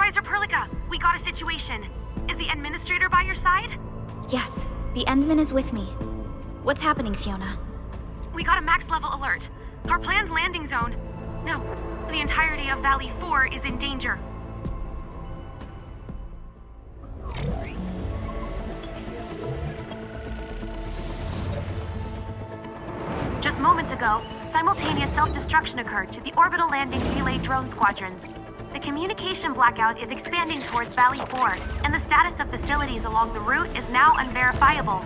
Supervisor Perlica, we got a situation. Is the administrator by your side? Yes, the Endman is with me. What's happening, Fiona? We got a max level alert. Our planned landing zone... No, the entirety of Valley 4 is in danger. Just moments ago, simultaneous self-destruction occurred to the orbital landing relay drone squadrons. The communication blackout is expanding towards Valley 4, and the status of facilities along the route is now unverifiable.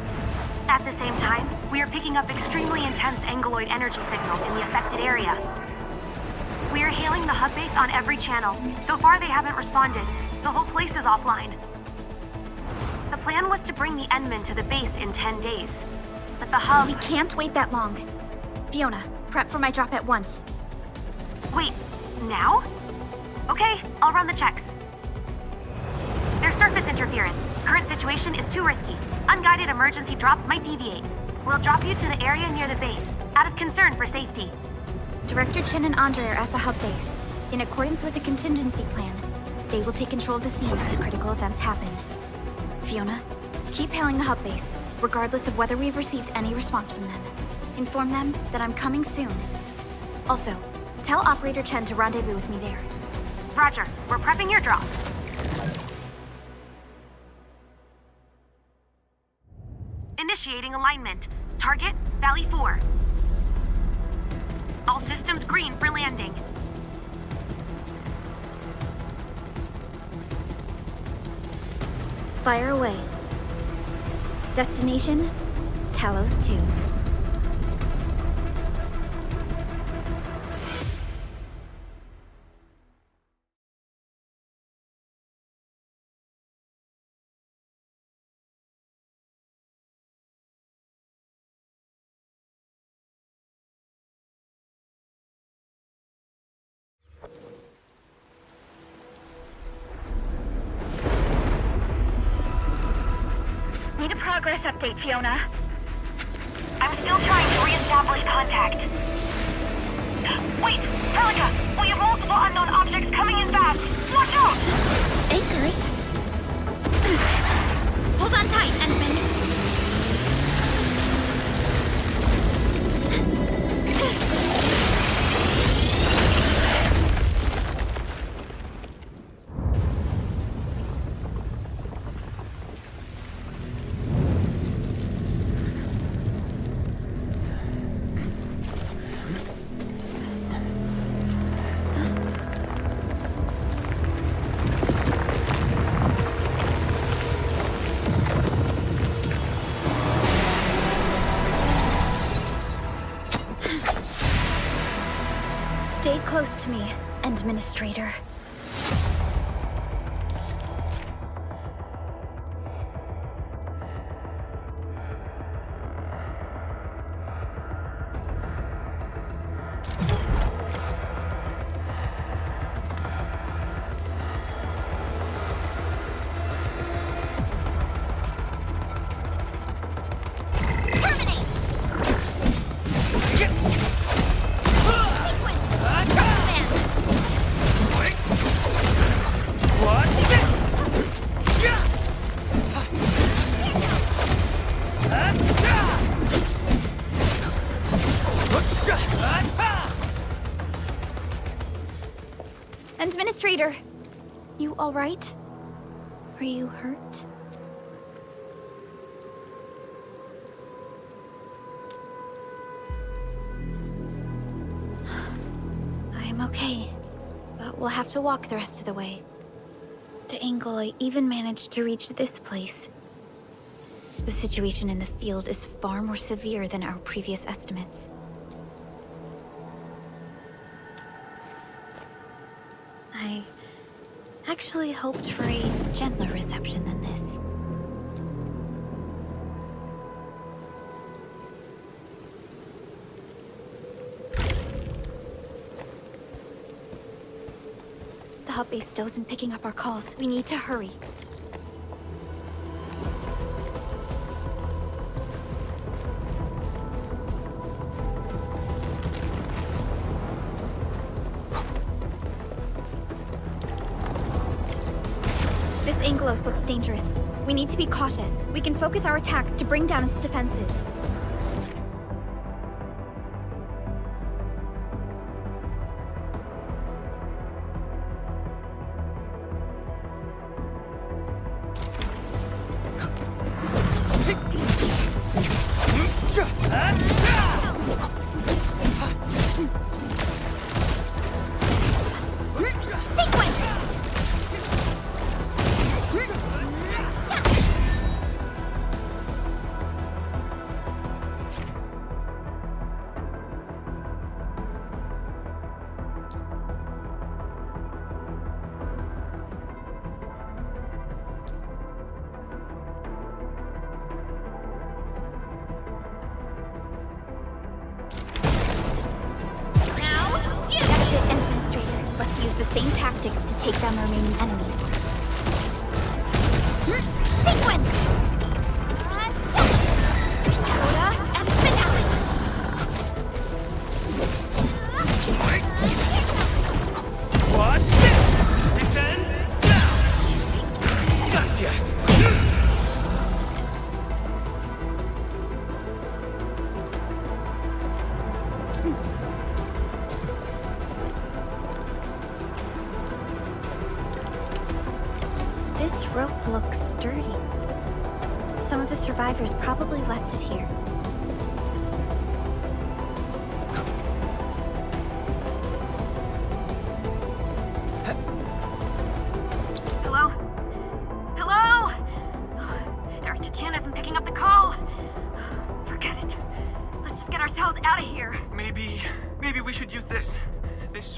At the same time, we are picking up extremely intense angeloid energy signals in the affected area. We are hailing the hub base on every channel. So far, they haven't responded. The whole place is offline. The plan was to bring the Endman to the base in 10 days. But the hub... We can't wait that long. Fiona, prep for my drop at once. Wait, now? Okay, I'll run the checks. There's surface interference. Current situation is too risky. Unguided emergency drops might deviate. We'll drop you to the area near the base, out of concern for safety. Director Chen and Andre are at the hub base. In accordance with the contingency plan, they will take control of the scene as critical events happen. Fiona, keep hailing the hub base, regardless of whether we've received any response from them. Inform them that I'm coming soon. Also, tell Operator Chen to rendezvous with me there. Roger, we're prepping your drop. Initiating alignment. Target, Valley 4. All systems green for landing. Fire away. Destination, Talos 2. Need a progress update, Fiona. I'm still trying to re-establish contact. Wait, Perlica! We have multiple unknown objects coming in fast! Watch out! Anchors? Hold on tight, Endman. Stay close to me, Administrator. Administrator, you all right? Are you hurt? I'm okay, but we'll have to walk the rest of the way. The angle even managed to reach this place. The situation in the field is far more severe than our previous estimates. I actually hoped for a gentler reception than this. The hub base still isn't picking up our calls. We need to hurry. Angelos looks dangerous. We need to be cautious. We can focus our attacks to bring down its defenses. The same tactics to take down the remaining enemies. Sequence! Coda and finale! Watch this! This ends now! Gotcha! This rope looks sturdy. Some of the survivors probably left it here. Hello? Hello? Director Chin isn't picking up the call. Forget it. Let's just get ourselves out of here. Maybe we should use this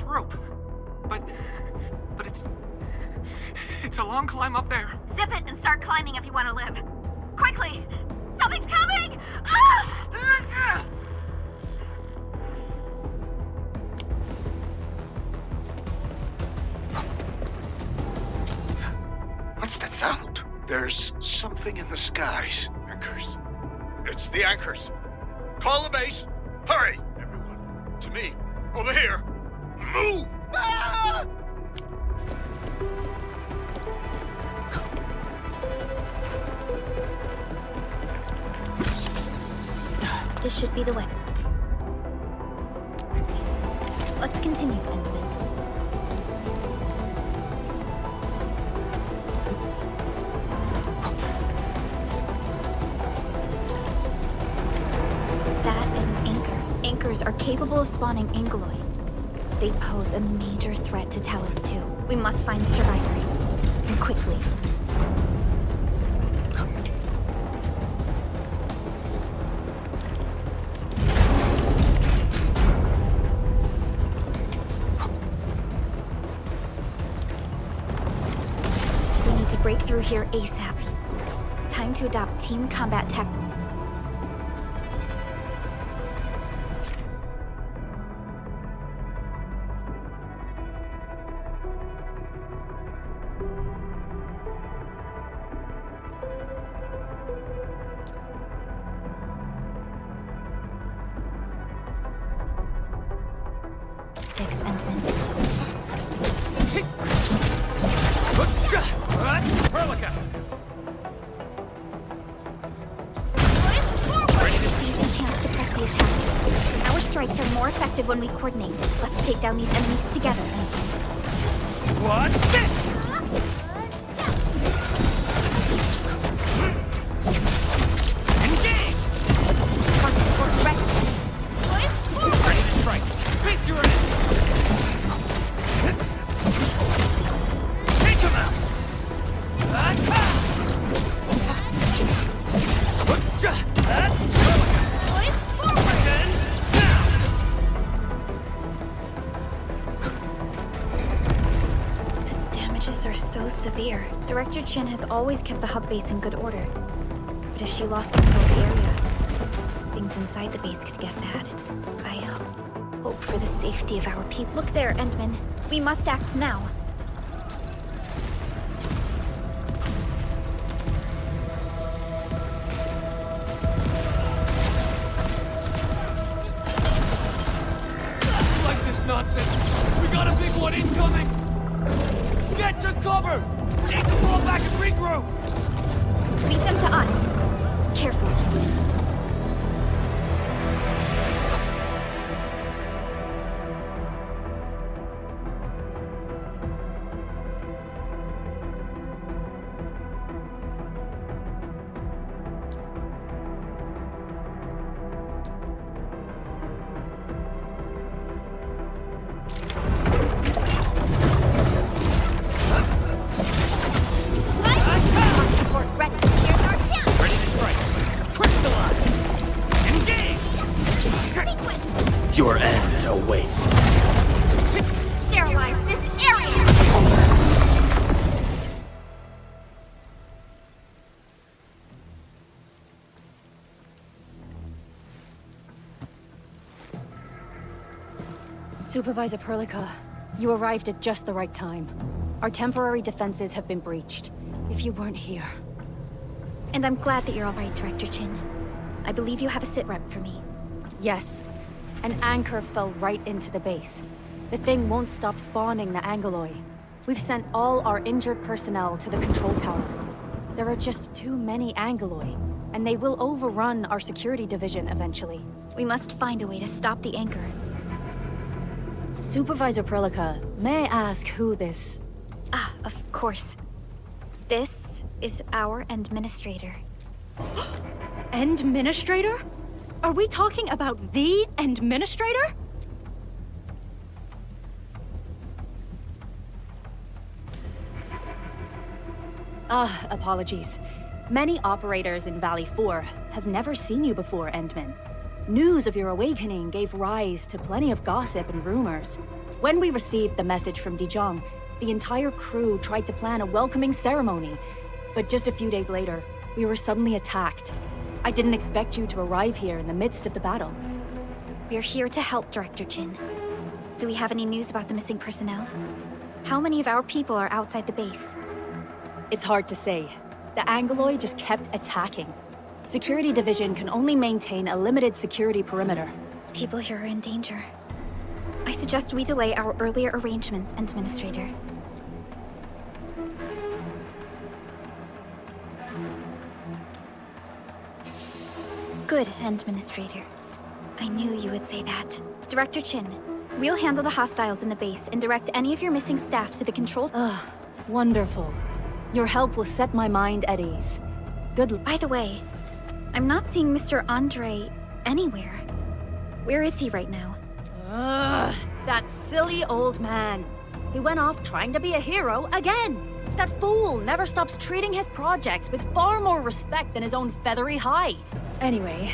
rope. But it's a long climb up there. Zip it and start climbing if you want to live. Quickly! Something's coming! Ah! What's that sound? There's something in the skies. Anchors. It's the anchors. Call the base. Hurry, everyone. To me. Over here. Move! Ah! This should be the way. Let's continue, Endman. That is an anchor. Anchors are capable of spawning Angeloid. They pose a major threat to Talos too. We must find the survivors. And quickly. Break through here ASAP. Time to adopt team combat tactics. Endman. Seize the chance to press the attack. Our strikes are more effective when we coordinate. Let's take down these enemies together. Watch this! Engage! Ready to strike. Face your end! Take him out! The damages are so severe. Director Chin has always kept the hub base in good order. But if she lost control of the area, things inside the base could get bad. I hope for the safety of our people. Look there, Endman. We must act now. Like this nonsense! We got a big one incoming! Get to cover! Need to fall back and regroup! Lead them to us. Careful. Your end awaits. Sterilize this area! Supervisor Perlica, you arrived at just the right time. Our temporary defenses have been breached. If you weren't here... And I'm glad that you're alright, Director Chin. I believe you have a sit-rep for me. Yes. An anchor fell right into the base. The thing won't stop spawning the Angoloi. We've sent all our injured personnel to the control tower. There are just too many Angoloi, and they will overrun our security division eventually. We must find a way to stop the anchor. Supervisor Perlica, may I ask who this... Ah, of course. This is our administrator. Administrator? Are we talking about the Administrator? Apologies. Many operators in Valley 4 have never seen you before, Endman. News of your awakening gave rise to plenty of gossip and rumors. When we received the message from Dijon, the entire crew tried to plan a welcoming ceremony. But just a few days later, we were suddenly attacked. I didn't expect you to arrive here in the midst of the battle. We're here to help, Director Chin. Do we have any news about the missing personnel? How many of our people are outside the base? It's hard to say. The Angoloi just kept attacking. Security Division can only maintain a limited security perimeter. People here are in danger. I suggest we delay our earlier arrangements, Administrator. Good, Administrator. I knew you would say that. Director Chin, we'll handle the hostiles in the base and direct any of your missing staff to the control... Wonderful. Your help will set my mind at ease. Good. By the way, I'm not seeing Mr. Andre anywhere. Where is he right now? That silly old man. He went off trying to be a hero again. That fool never stops treating his projects with far more respect than his own feathery hide. Anyway,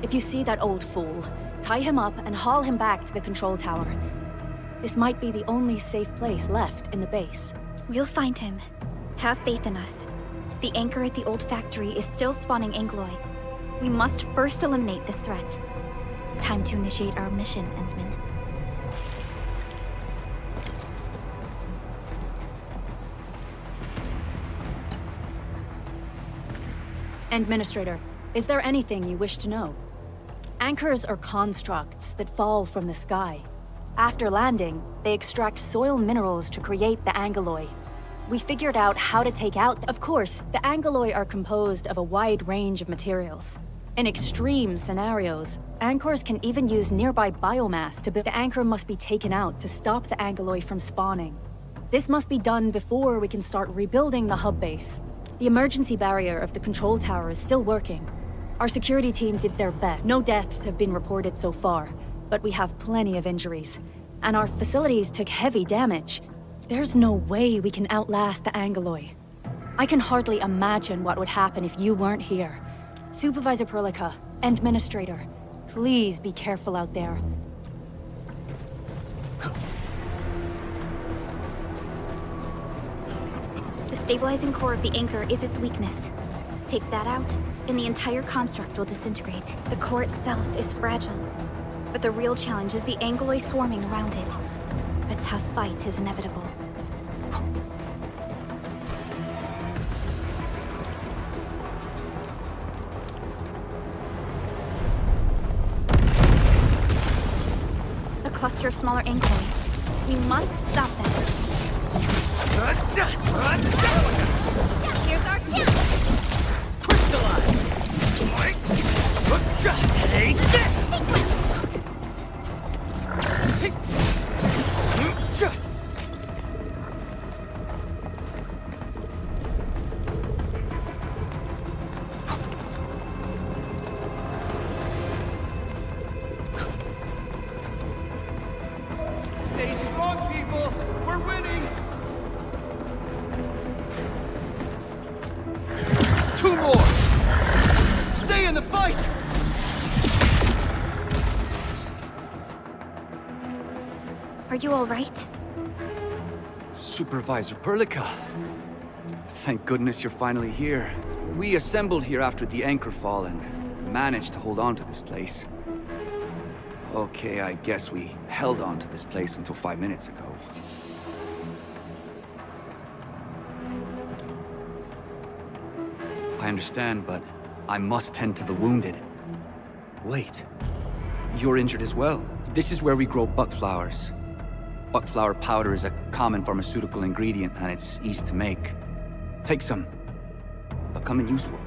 if you see that old fool, tie him up and haul him back to the control tower. This might be the only safe place left in the base. We'll find him. Have faith in us. The anchor at the old factory is still spawning Angoloi. We must first eliminate this threat. Time to initiate our mission, Endman. Administrator, is there anything you wish to know? Anchors are constructs that fall from the sky. After landing, they extract soil minerals to create the Angoloi. We figured out how to take out... Of course, the Angoloi are composed of a wide range of materials. In extreme scenarios, anchors can even use nearby biomass to build... The anchor must be taken out to stop the Angoloi from spawning. This must be done before we can start rebuilding the hub base. The emergency barrier of the control tower is still working. Our security team did their best. No deaths have been reported so far, but we have plenty of injuries. And our facilities took heavy damage. There's no way we can outlast the Angoloi. I can hardly imagine what would happen if you weren't here. Supervisor Perlica, Administrator, please be careful out there. The stabilizing core of the anchor is its weakness. Take that out, and the entire construct will disintegrate. The core itself is fragile, but the real challenge is the Angoloi swarming around it. A tough fight is inevitable. A cluster of smaller Angoloi. We must stop them. Here's our chance! Crystallize! Take this! Stay strong, people! We're winning! 2 more! Stay in the fight! Are you alright? Supervisor Perlica. Thank goodness you're finally here. We assembled here after the anchor fall and managed to hold on to this place. Okay, I guess we held on to this place until 5 minutes ago. I understand, but I must tend to the wounded. Wait, you're injured as well. This is where we grow buckflowers. Buckflower powder is a common pharmaceutical ingredient, and it's easy to make. Take some. They'll come in useful.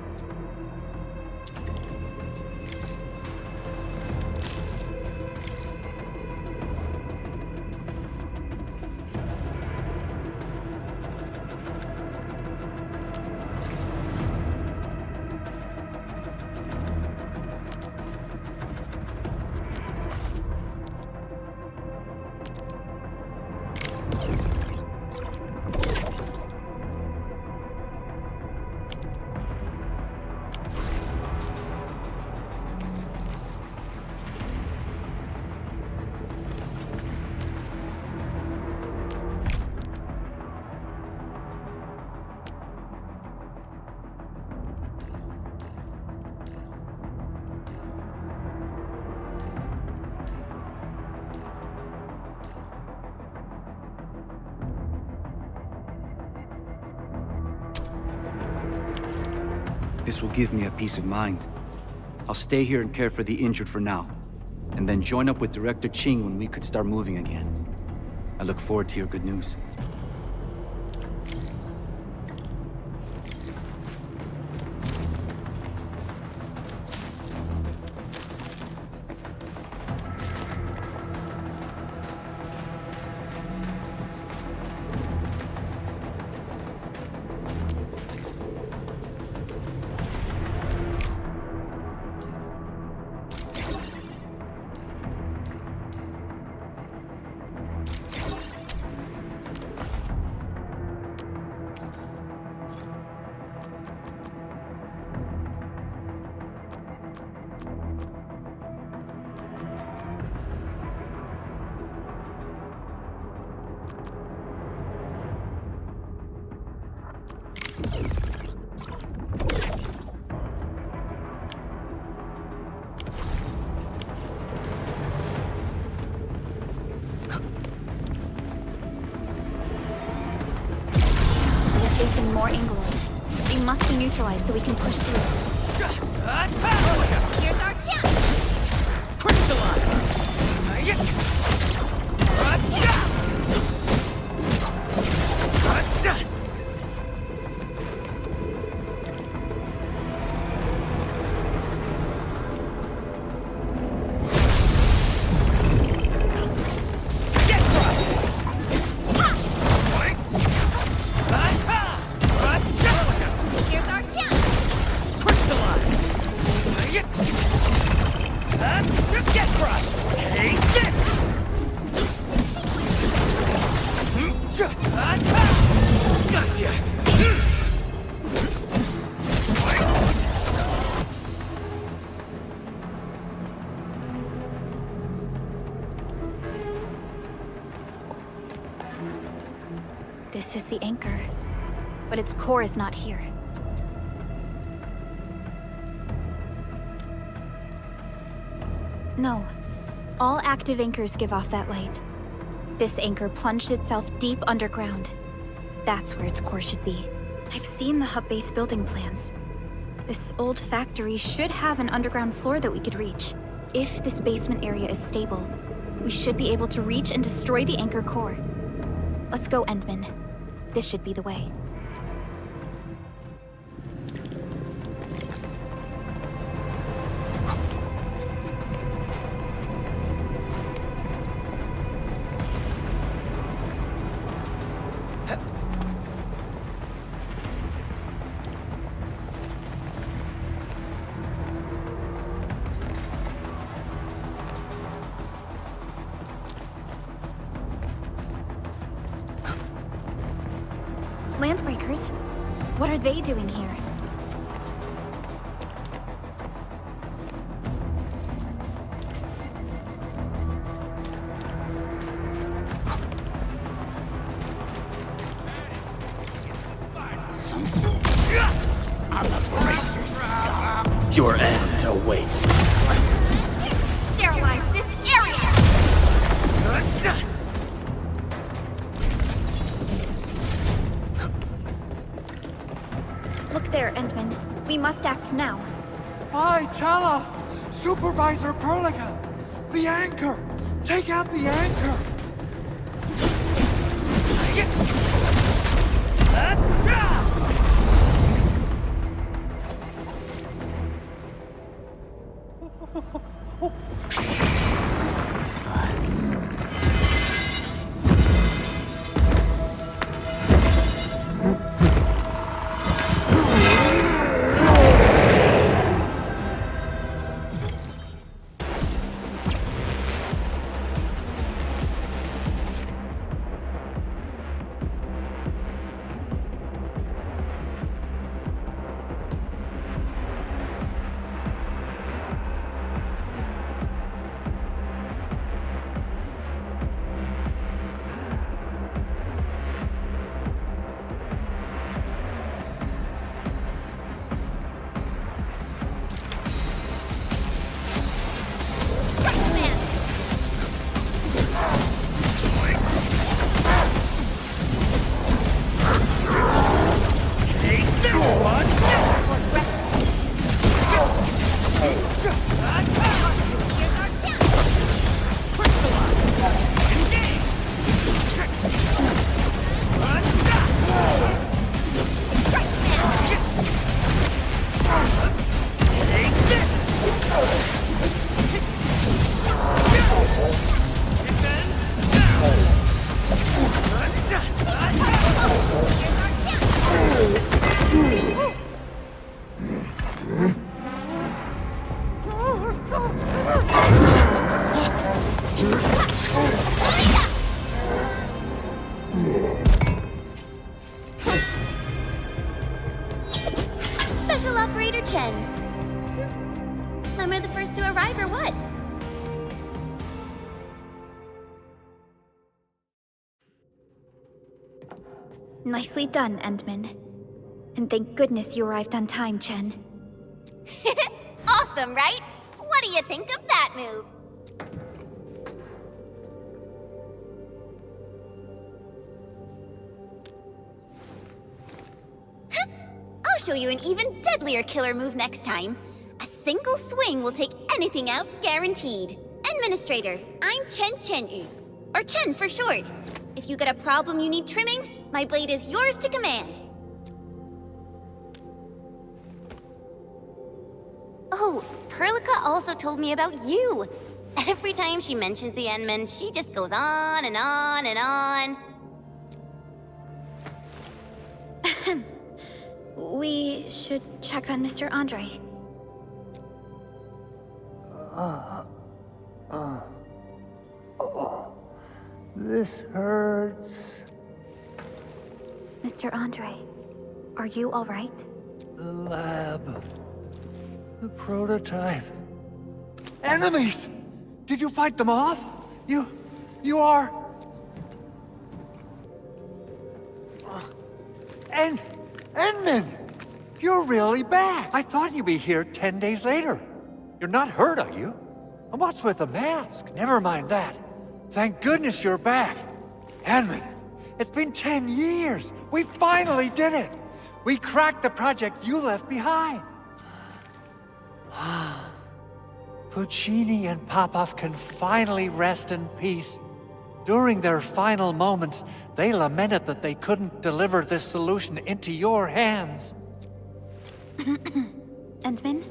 This will give me a peace of mind. I'll stay here and care for the injured for now, and then join up with Director Ching when we could start moving again. I look forward to your good news. Facing more Ingloid. They must be neutralized so we can push through. Here's our chance! Crystallize! Here's our chance! Get crushed! Take this! Gotcha! This is the anchor, but its core is not here. No. All active anchors give off that light. This anchor plunged itself deep underground. That's where its core should be. I've seen the hub base building plans. This old factory should have an underground floor that we could reach. If this basement area is stable, we should be able to reach and destroy the anchor core. Let's go, Endman. This should be the way. Landbreakers? What are they doing here? Something on the breaker's skull. Your end awaits. Sterilize this area! Look there, Endman. We must act now. Aye, tell us! Supervisor Perlica! The anchor! Take out the anchor! Special Operator Chen. Am I the first to arrive or what? Nicely done, Endman. And thank goodness you arrived on time, Chen. Awesome, right? What do you think of that move? I'll show you an even deadlier killer move next time. A single swing will take anything out, guaranteed. Administrator, I'm Chen, or Chen for short. If you got a problem you need trimming, my blade is yours to command. Oh, Perlica also told me about you. Every time she mentions the Endman, she just goes on and on and on. We should check on Mr. Andre. This hurts. Mr. Andre, are you all right? The lab. The prototype. Enemies! Did you fight them off? You are... Endman! You're really back! I thought you'd be here 10 days later. You're not hurt, are you? And what's with the mask? Never mind that. Thank goodness you're back. Endman, it's been 10 years. We finally did it. We cracked the project you left behind. Puccini and Popov can finally rest in peace. During their final moments, they lamented that they couldn't deliver this solution into your hands. Endman,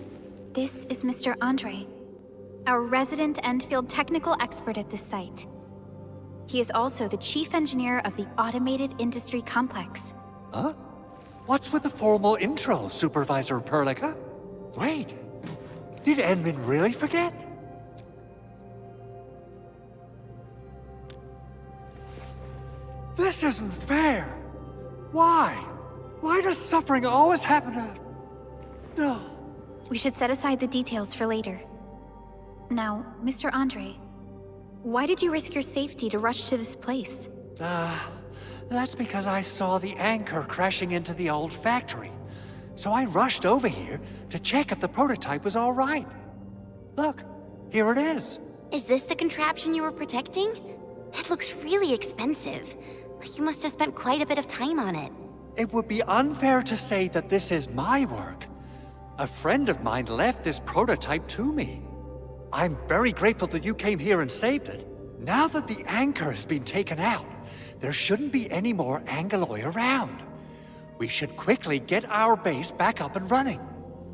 this is Mr. Andre, our resident Endfield technical expert at this site. He is also the chief engineer of the Automated Industry Complex. Huh? What's with the formal intro, Supervisor Perlica? Wait, did Endman really forget? This isn't fair. Why? Why does suffering always happen to... No. We should set aside the details for later. Now, Mr. Andre, why did you risk your safety to rush to this place? That's because I saw the anchor crashing into the old factory. So I rushed over here to check if the prototype was all right. Look, here it is. Is this the contraption you were protecting? It looks really expensive. You must have spent quite a bit of time on it. It would be unfair to say that this is my work. A friend of mine left this prototype to me. I'm very grateful that you came here and saved it. Now that the anchor has been taken out, there shouldn't be any more Angaloi around. We should quickly get our base back up and running.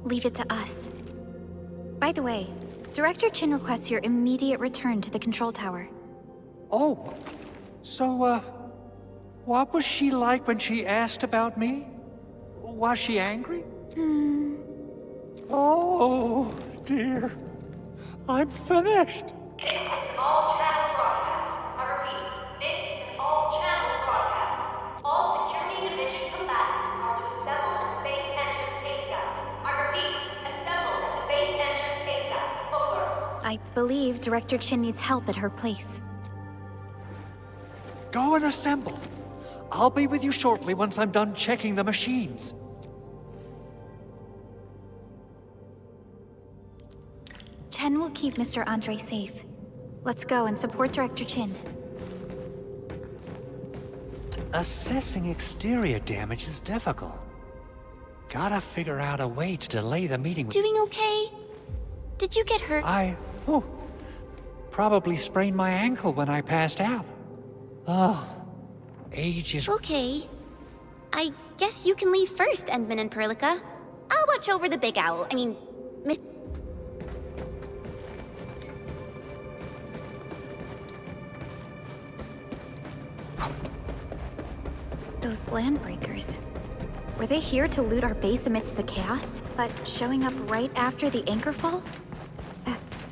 Leave it to us. By the way, Director Chin requests your immediate return to the control tower. Oh, so, what was she like when she asked about me? Was she angry? Oh, dear. I'm finished. This is an all-channel broadcast. I repeat, this is an all-channel broadcast. All Security Division combatants are to assemble at the base entrance ASAP. I repeat, assemble at the base entrance ASAP. Over. I believe Director Chin needs help at her place. Go and assemble. I'll be with you shortly once I'm done checking the machines. Chen will keep Mr. Andre safe. Let's go and support Director Chin. Assessing exterior damage is difficult. Gotta figure out a way to delay the meeting. Doing okay? Did you get hurt? Probably sprained my ankle when I passed out. Oh, age is... Okay. I guess you can leave first, Endman and Perlica. I'll watch over the big owl. Miss... Those landbreakers. Were they here to loot our base amidst the chaos, but showing up right after the anchor fall? That's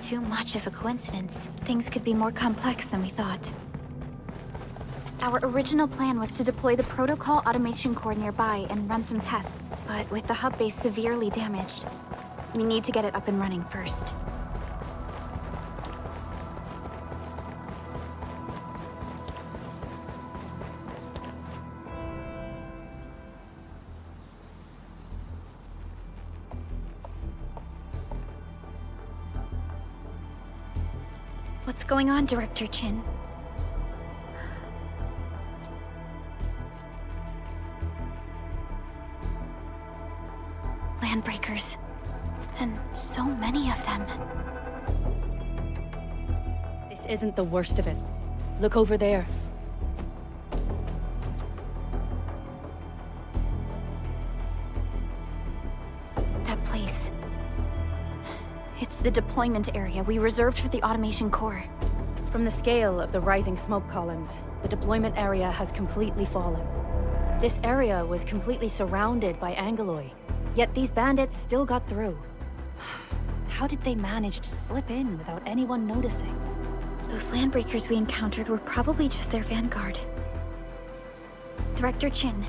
too much of a coincidence. Things could be more complex than we thought. Our original plan was to deploy the protocol automation core nearby and run some tests, but with the hub base severely damaged, we need to get it up and running first. What's going on, Director Chin? Landbreakers. And so many of them. This isn't the worst of it. Look over there. That place. It's the deployment area we reserved for the automation core. From the scale of the rising smoke columns, the deployment area has completely fallen. This area was completely surrounded by Angaloi, yet these bandits still got through. How did they manage to slip in without anyone noticing? Those landbreakers we encountered were probably just their vanguard. Director Chin,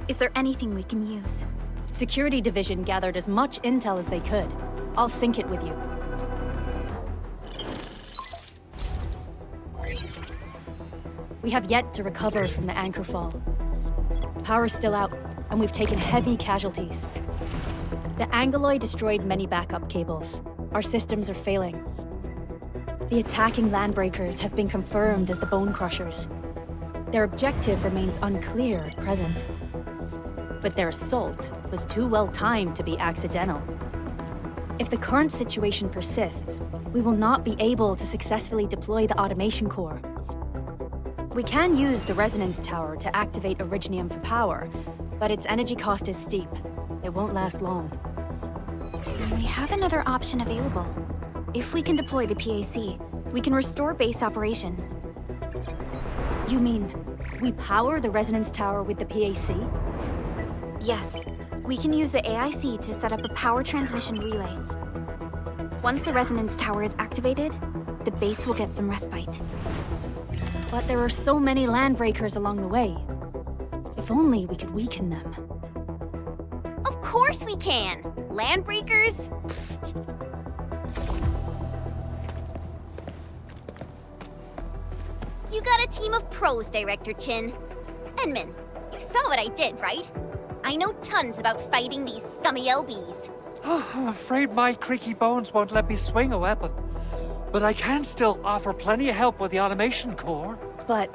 is there anything we can use? Security Division gathered as much intel as they could. I'll sync it with you. We have yet to recover from the anchor fall. Power's still out, and we've taken heavy casualties. The Angaloi destroyed many backup cables. Our systems are failing. The attacking landbreakers have been confirmed as the Bone Crushers. Their objective remains unclear at present. But their assault was too well timed to be accidental. If the current situation persists, we will not be able to successfully deploy the automation core. We can use the resonance tower to activate Originium for power, but its energy cost is steep. It won't last long. We have another option available. If we can deploy the PAC, we can restore base operations. You mean, we power the resonance tower with the PAC? Yes, we can use the AIC to set up a power transmission relay. Once the resonance tower is activated, the base will get some respite. But there are so many landbreakers along the way. If only we could weaken them. Of course we can! Landbreakers? You got a team of pros, Director Chin. Edmund, you saw what I did, right? I know tons about fighting these scummy LBs. I'm afraid my creaky bones won't let me swing a weapon. But I can still offer plenty of help with the automation core. But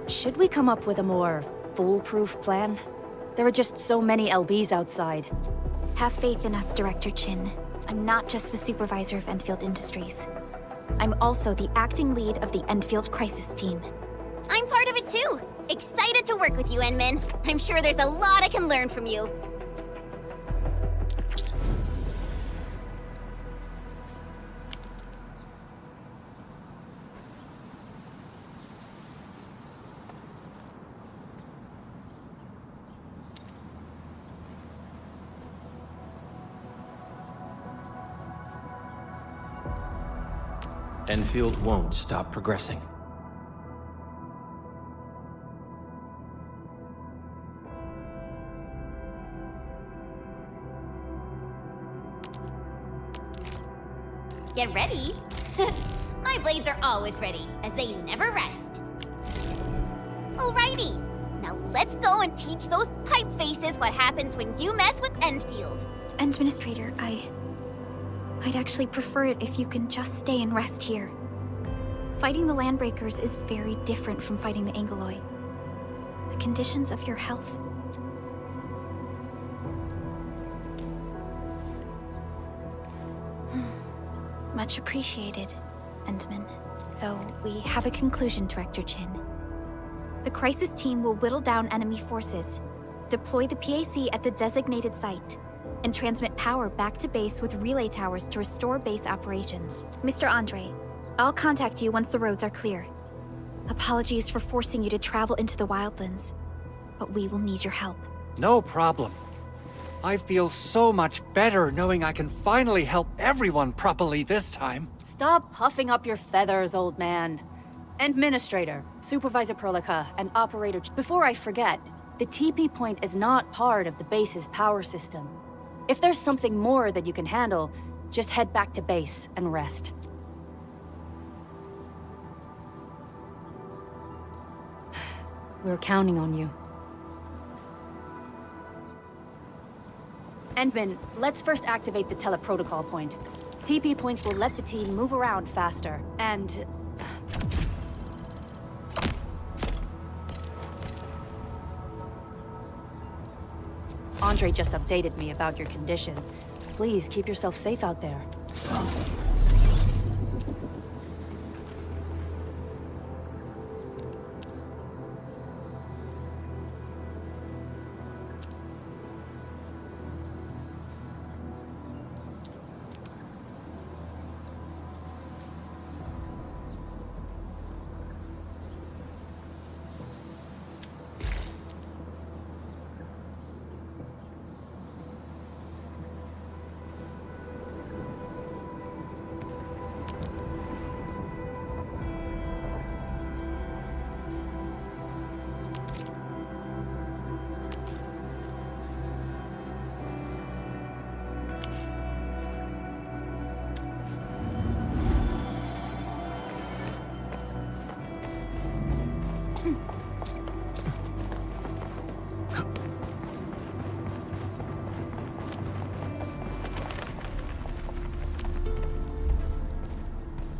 should we come up with a more foolproof plan? There are just so many LBs outside. Have faith in us, Director Chin. I'm not just the supervisor of Endfield Industries. I'm also the acting lead of the Endfield Crisis Team. I'm part of it too. Excited to work with you, Enmin. I'm sure there's a lot I can learn from you. Enfield won't stop progressing. Get ready. My blades are always ready, as they never rest. Alrighty, now let's go and teach those pipe faces what happens when you mess with Endfield. Administrator, I'd actually prefer it if you can just stay and rest here. Fighting the Landbreakers is very different from fighting the Angeloi. The conditions of your health... Much appreciated, Endman. So, we have a conclusion, Director Chin. The Crisis Team will whittle down enemy forces, deploy the PAC at the designated site, and transmit power back to base with relay towers to restore base operations. Mr. Andre, I'll contact you once the roads are clear. Apologies for forcing you to travel into the wildlands, but we will need your help. No problem. I feel so much better knowing I can finally help everyone properly this time. Stop puffing up your feathers, old man. Administrator, Supervisor Perlica, and Operator... Before I forget, the TP point is not part of the base's power system. If there's something more that you can handle, just head back to base and rest. We're counting on you. Endman, let's first activate the teleprotocol point. TP points will let the team move around faster, and... Andre just updated me about your condition. Please keep yourself safe out there.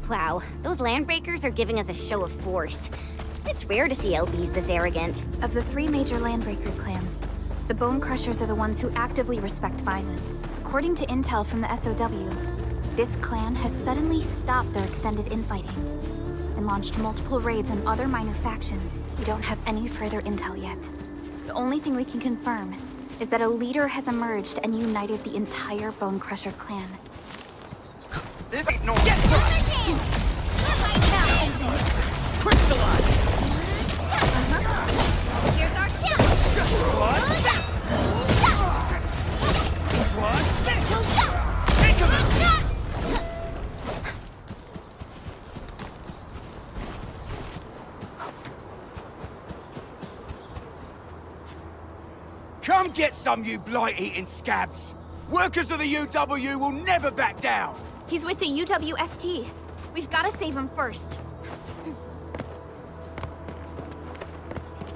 Wow, those Landbreakers are giving us a show of force. It's rare to see LBs this arrogant. Of the three major Landbreaker clans, the Bone Crushers are the ones who actively respect violence. According to intel from the SOW, this clan has suddenly stopped their extended infighting and launched multiple raids on other minor factions. We don't have any further intel yet. The only thing we can confirm is that a leader has emerged and united the entire Bone Crusher clan. This ain't normal. Get crushed! Crystallize! Here's our chance! What? Come get some, you blight-eating scabs! Workers of the UW will never back down! He's with the UWST. We've got to save him first.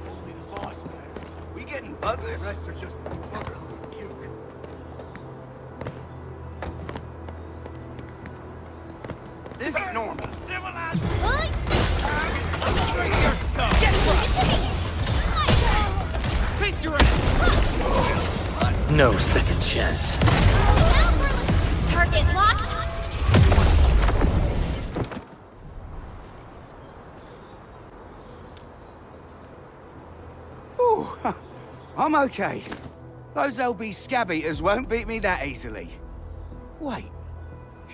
Only the boss matters. We getting buggers? The rest are just bugger who puke. This ain't normal. Civilized. Your skull. Get crushed. Face your ass. No second chance. Target locked. Ooh, I'm okay. Those LB scab eaters won't beat me that easily. Wait,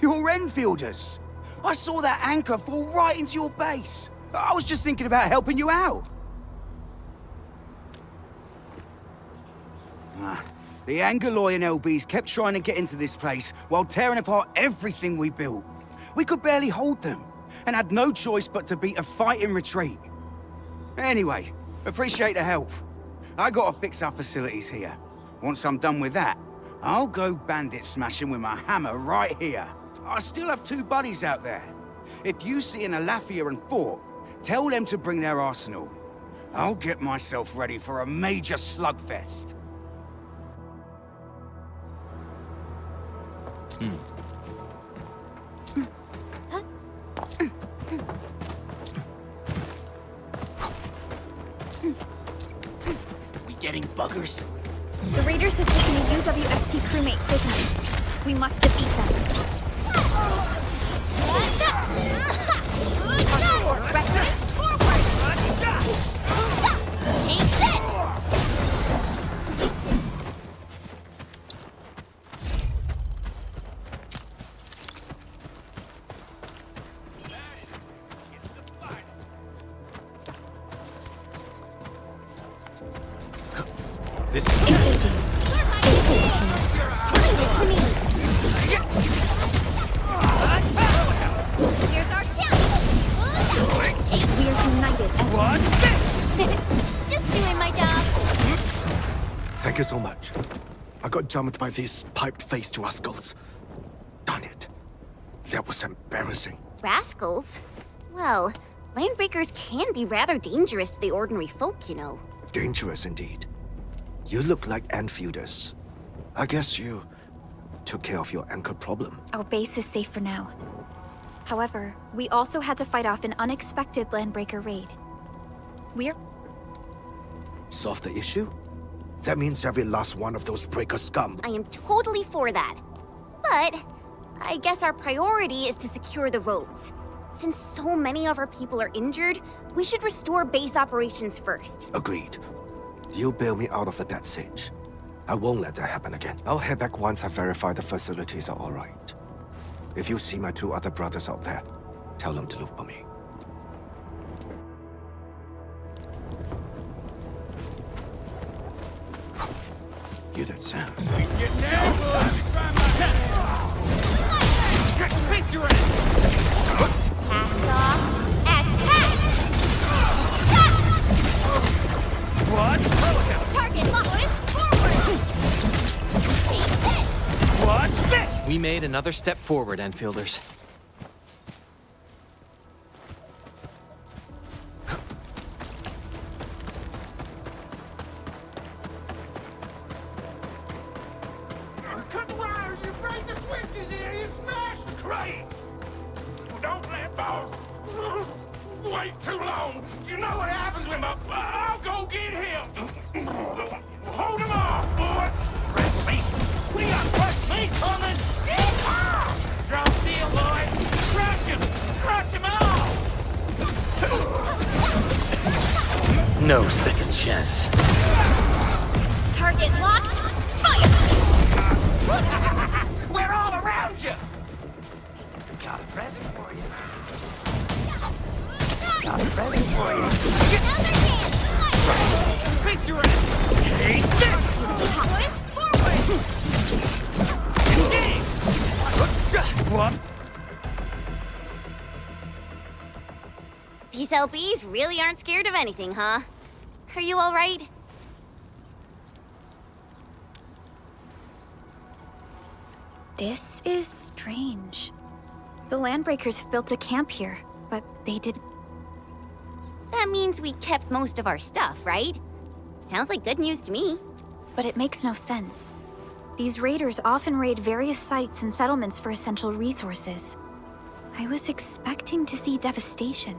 you're Enfielders. I saw that anchor fall right into your base. I was just thinking about helping you out. The Angaloy and LBs kept trying to get into this place while tearing apart everything we built. We could barely hold them, and had no choice but to beat a fighting retreat. Anyway, appreciate the help. I gotta fix our facilities here. Once I'm done with that, I'll go bandit smashing with my hammer right here. I still have 2 buddies out there. If you see an Alafia and Fort, tell them to bring their arsenal. I'll get myself ready for a major slugfest. We getting buggers? The raiders have taken a UWST crewmate prisoner. We must defeat them. Take this! This Engaging. Here's our chance! We are united as one. Just doing my job. Thank you so much. I got jumped by these piped-faced rascals. Darn it. That was embarrassing. Rascals? Well, landbreakers can be rather dangerous to the ordinary folk, you know. Dangerous indeed. You look like Enfielders. I guess you took care of your anchor problem. Our base is safe for now. However, we also had to fight off an unexpected landbreaker raid. We're... Solve the issue? That means every last one of those breaker scum. I am totally for that. But I guess our priority is to secure the roads. Since so many of our people are injured, we should restore base operations first. Agreed. You'll bail me out of a death sitch. I won't let that happen again. I'll head back once I verify the facilities are all right. If you see my 2 other brothers out there, tell them to look for me. You that sound. He's getting down. Face your ass. Cast off as cast! What? Target locked! Forward! Take this! What's this? We made another step forward, Enfielders. Cut the wires, you break the switches here, you smash the crates! Don't let boss wait too long. You know what happens when I'll go get him. Hold him off, boys. We got He's coming! Drop steel, boys! Crush him! Crush him all! No second chance. Target locked. Fire! We're all around you! Got a present for you. Got a present for you. Another dance! Face your ass! Take this! What? These LBs really aren't scared of anything, huh? Are you all right? This is strange. The Landbreakers built a camp here, but they did. That means we kept most of our stuff, right? Sounds like good news to me. But it makes no sense. These raiders often raid various sites and settlements for essential resources. I was expecting to see devastation.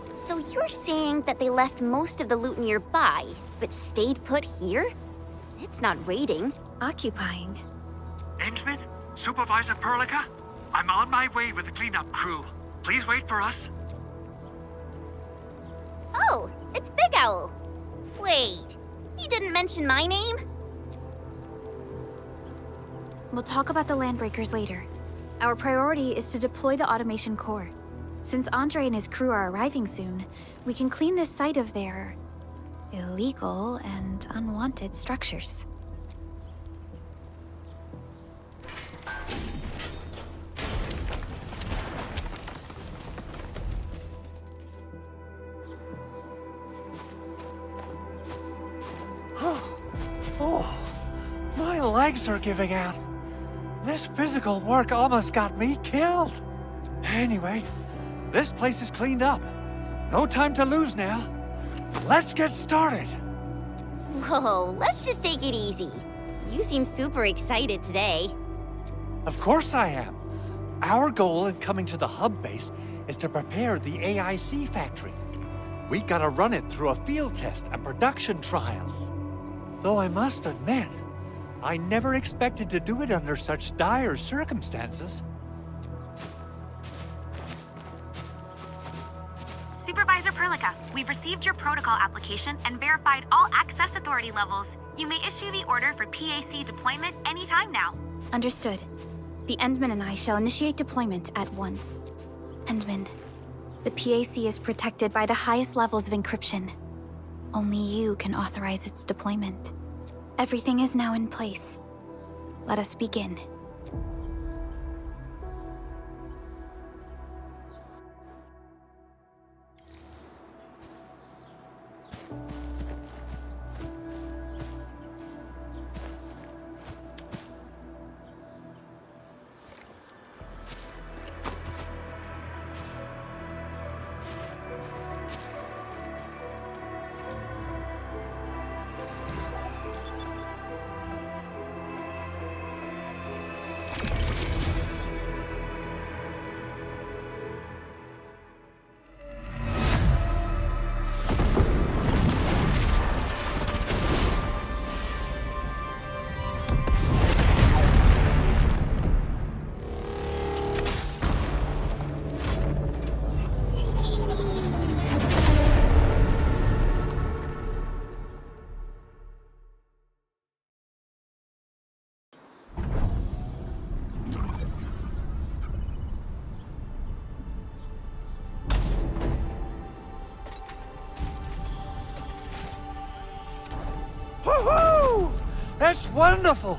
So you're saying that they left most of the loot nearby, but stayed put here? It's not raiding. Occupying. Endman? Supervisor Perlica? I'm on my way with the cleanup crew. Please wait for us. Oh, it's Big Owl. Wait, you didn't mention my name? We'll talk about the Landbreakers later. Our priority is to deploy the automation core. Since Andre and his crew are arriving soon, we can clean this site of their illegal and unwanted structures. Oh, my legs are giving out. This physical work almost got me killed. Anyway, this place is cleaned up. No time to lose now. Let's get started. Whoa, let's just take it easy. You seem super excited today. Of course I am. Our goal in coming to the hub base is to prepare the AIC factory. We gotta run it through a field test and production trials. Though I must admit, I never expected to do it under such dire circumstances. Supervisor Perlica, we've received your protocol application and verified all access authority levels. You may issue the order for PAC deployment anytime now. Understood. The Endman and I shall initiate deployment at once. Endman, the PAC is protected by the highest levels of encryption. Only you can authorize its deployment. Everything is now in place. Let us begin. Woohoo! That's wonderful!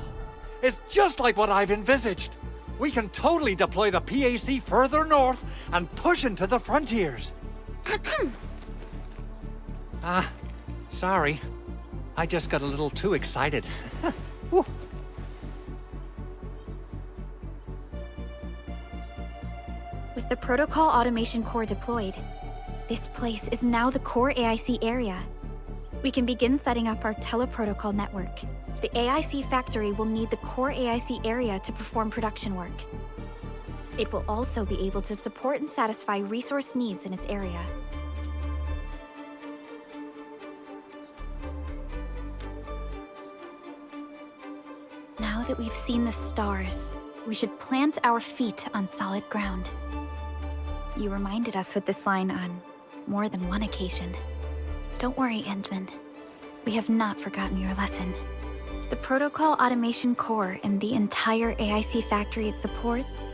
It's just like what I've envisaged. We can totally deploy the PAC further north and push into the frontiers. Sorry. I just got a little too excited. Whew. With the protocol automation core deployed, this place is now the core AIC area. We can begin setting up our teleprotocol network. The AIC factory will need the core AIC area to perform production work. It will also be able to support and satisfy resource needs in its area. Now that we've seen the stars, we should plant our feet on solid ground. You reminded us with this line on more than one occasion. Don't worry, Endman. We have not forgotten your lesson. The Protocol Automation Core and the entire AIC factory it supports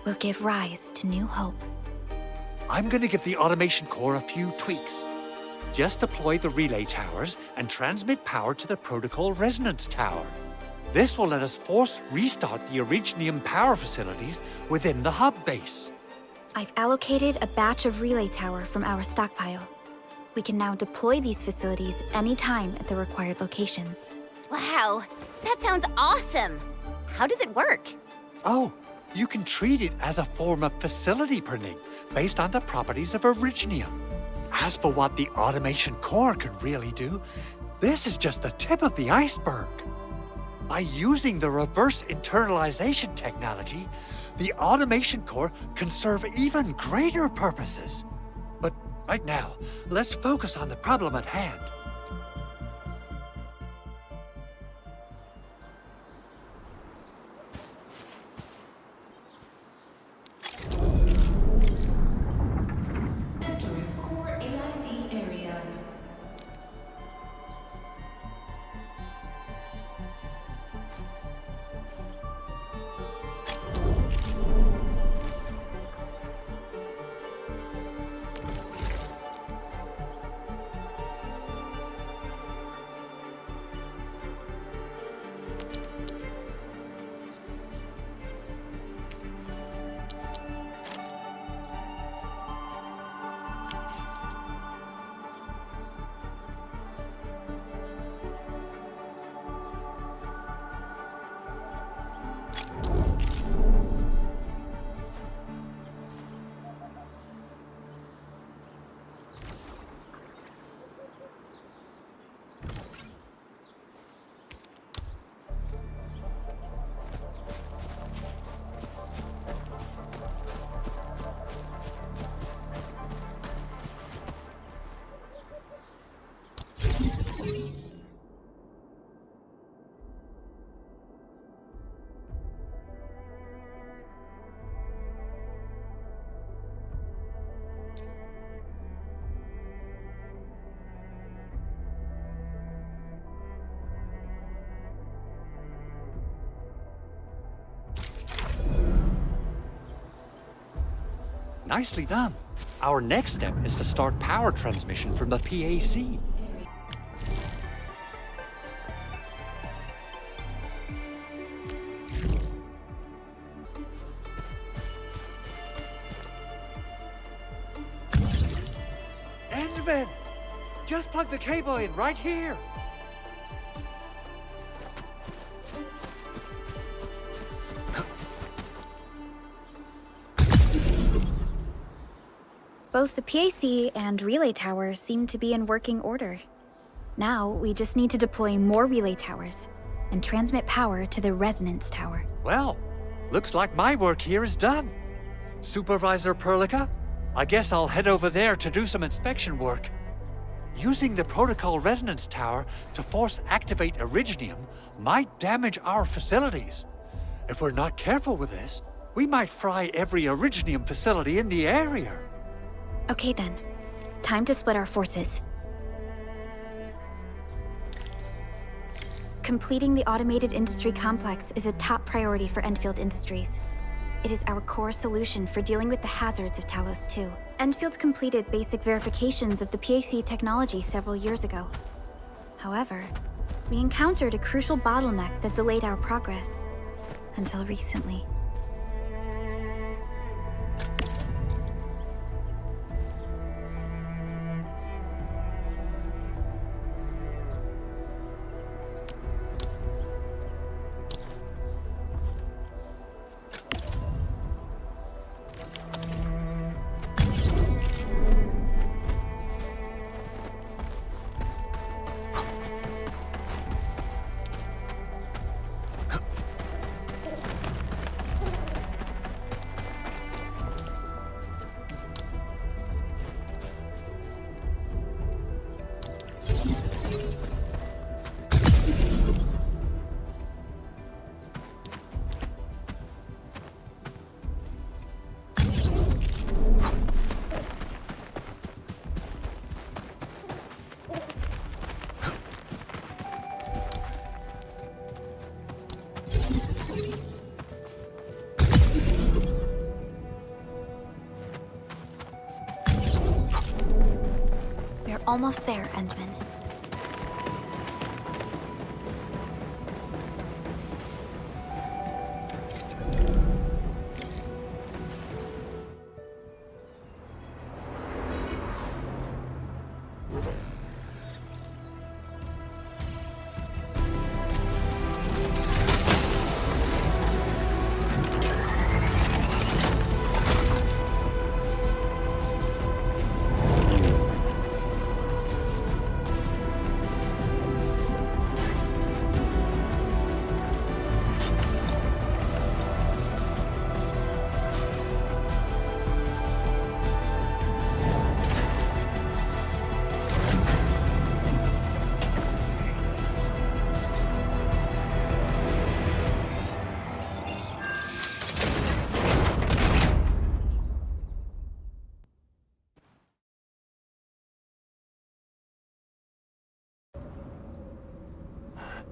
will give rise to new hope. I'm gonna give the automation core a few tweaks. Just deploy the relay towers and transmit power to the Protocol Resonance Tower. This will let us force restart the Originium power facilities within the hub base. I've allocated a batch of relay tower from our stockpile. We can now deploy these facilities anytime at the required locations. Wow, that sounds awesome! How does it work? Oh, you can treat it as a form of facility printing based on the properties of Originium. As for what the automation core can really do, this is just the tip of the iceberg. By using the reverse internalization technology, the automation core can serve even greater purposes. But right now, let's focus on the problem at hand. Entering core AIC area. Nicely done. Our next step is to start power transmission from the PAC. Endman! Just plug the cable in right here. Both the PAC and relay tower seem to be in working order. Now, we just need to deploy more relay towers and transmit power to the resonance tower. Well, looks like my work here is done. Supervisor Perlica, I guess I'll head over there to do some inspection work. Using the Protocol Resonance Tower to force activate Originium might damage our facilities. If we're not careful with this, we might fry every Originium facility in the area. Okay then, time to split our forces. Completing the automated industry complex is a top priority for Endfield Industries. It is our core solution for dealing with the hazards of Talos 2. Endfield completed basic verifications of the PAC technology several years ago. However, we encountered a crucial bottleneck that delayed our progress. Until recently. almost there, Endman.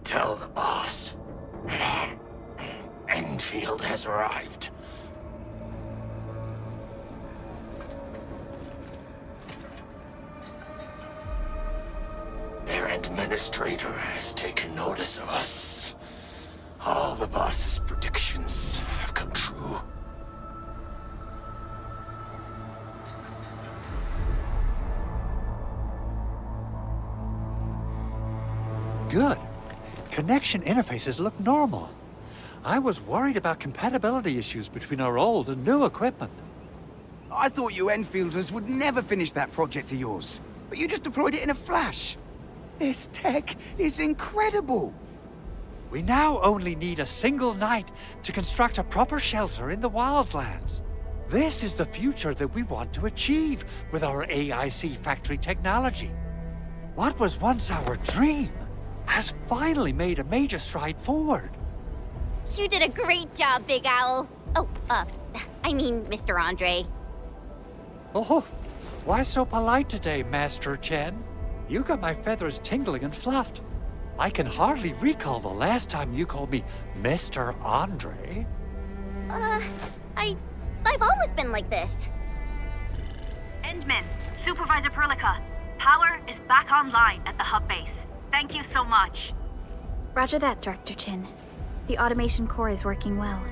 Tell the boss. Enfield has arrived. Their administrator has taken notice of us. All the boss's predictions have come true. Good. Connection interfaces look normal. I was worried about compatibility issues between our old and new equipment. I thought you Enfielders would never finish that project of yours, but you just deployed it in a flash. This tech is incredible. We now only need a single night to construct a proper shelter in the wildlands. This is the future that we want to achieve with our AIC factory technology. What was once our dream has finally made a major stride forward. You did a great job, Big Owl. Oh, I mean, Mr. Andre. Oh, why so polite today, Master Chen? You got my feathers tingling and fluffed. I can hardly recall the last time you called me Mr. Andre. I've always been like this. Endman, Supervisor Perlica, power is back online at the hub base. Thank you so much. Roger that, Director Chin. The automation core is working well.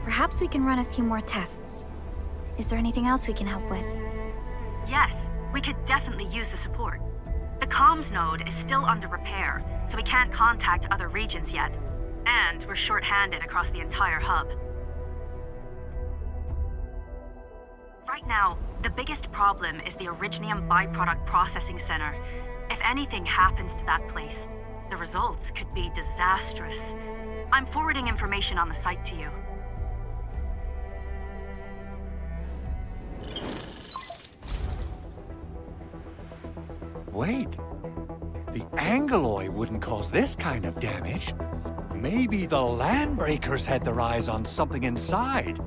Perhaps we can run a few more tests. Is there anything else we can help with? Yes, we could definitely use the support. The comms node is still under repair, so we can't contact other regions yet. And we're short-handed across the entire hub. Right now, the biggest problem is the Originium byproduct processing center. If anything happens to that place, the results could be disastrous. I'm forwarding information on the site to you. Wait. The Angeloy wouldn't cause this kind of damage. Maybe the Landbreakers had their eyes on something inside.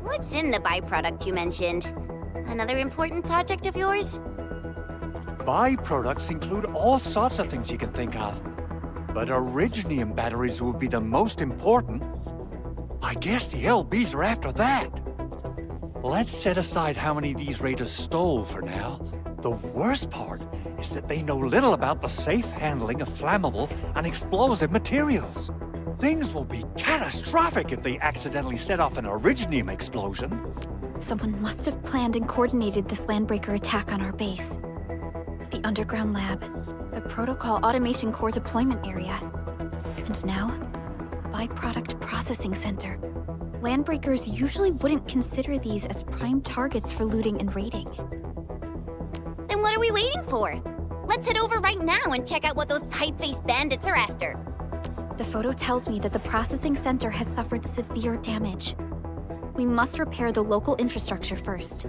What's in the byproduct you mentioned? Another important project of yours? Byproducts include all sorts of things you can think of. But Originium batteries would be the most important. I guess the LBs are after that. Let's set aside how many these raiders stole for now. The worst part is that they know little about the safe handling of flammable and explosive materials. Things will be catastrophic if they accidentally set off an Originium explosion. Someone must have planned and coordinated this Landbreaker attack on our base. The underground lab, the protocol automation core deployment area, and now, byproduct processing center. Landbreakers usually wouldn't consider these as prime targets for looting and raiding. Then what are we waiting for? Let's head over right now and check out what those pipe-faced bandits are after. The photo tells me that the processing center has suffered severe damage. We must repair the local infrastructure first.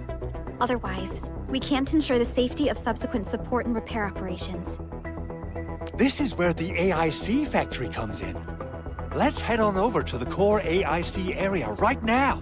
Otherwise, we can't ensure the safety of subsequent support and repair operations. This is where the AIC factory comes in. Let's head on over to the core AIC area right now.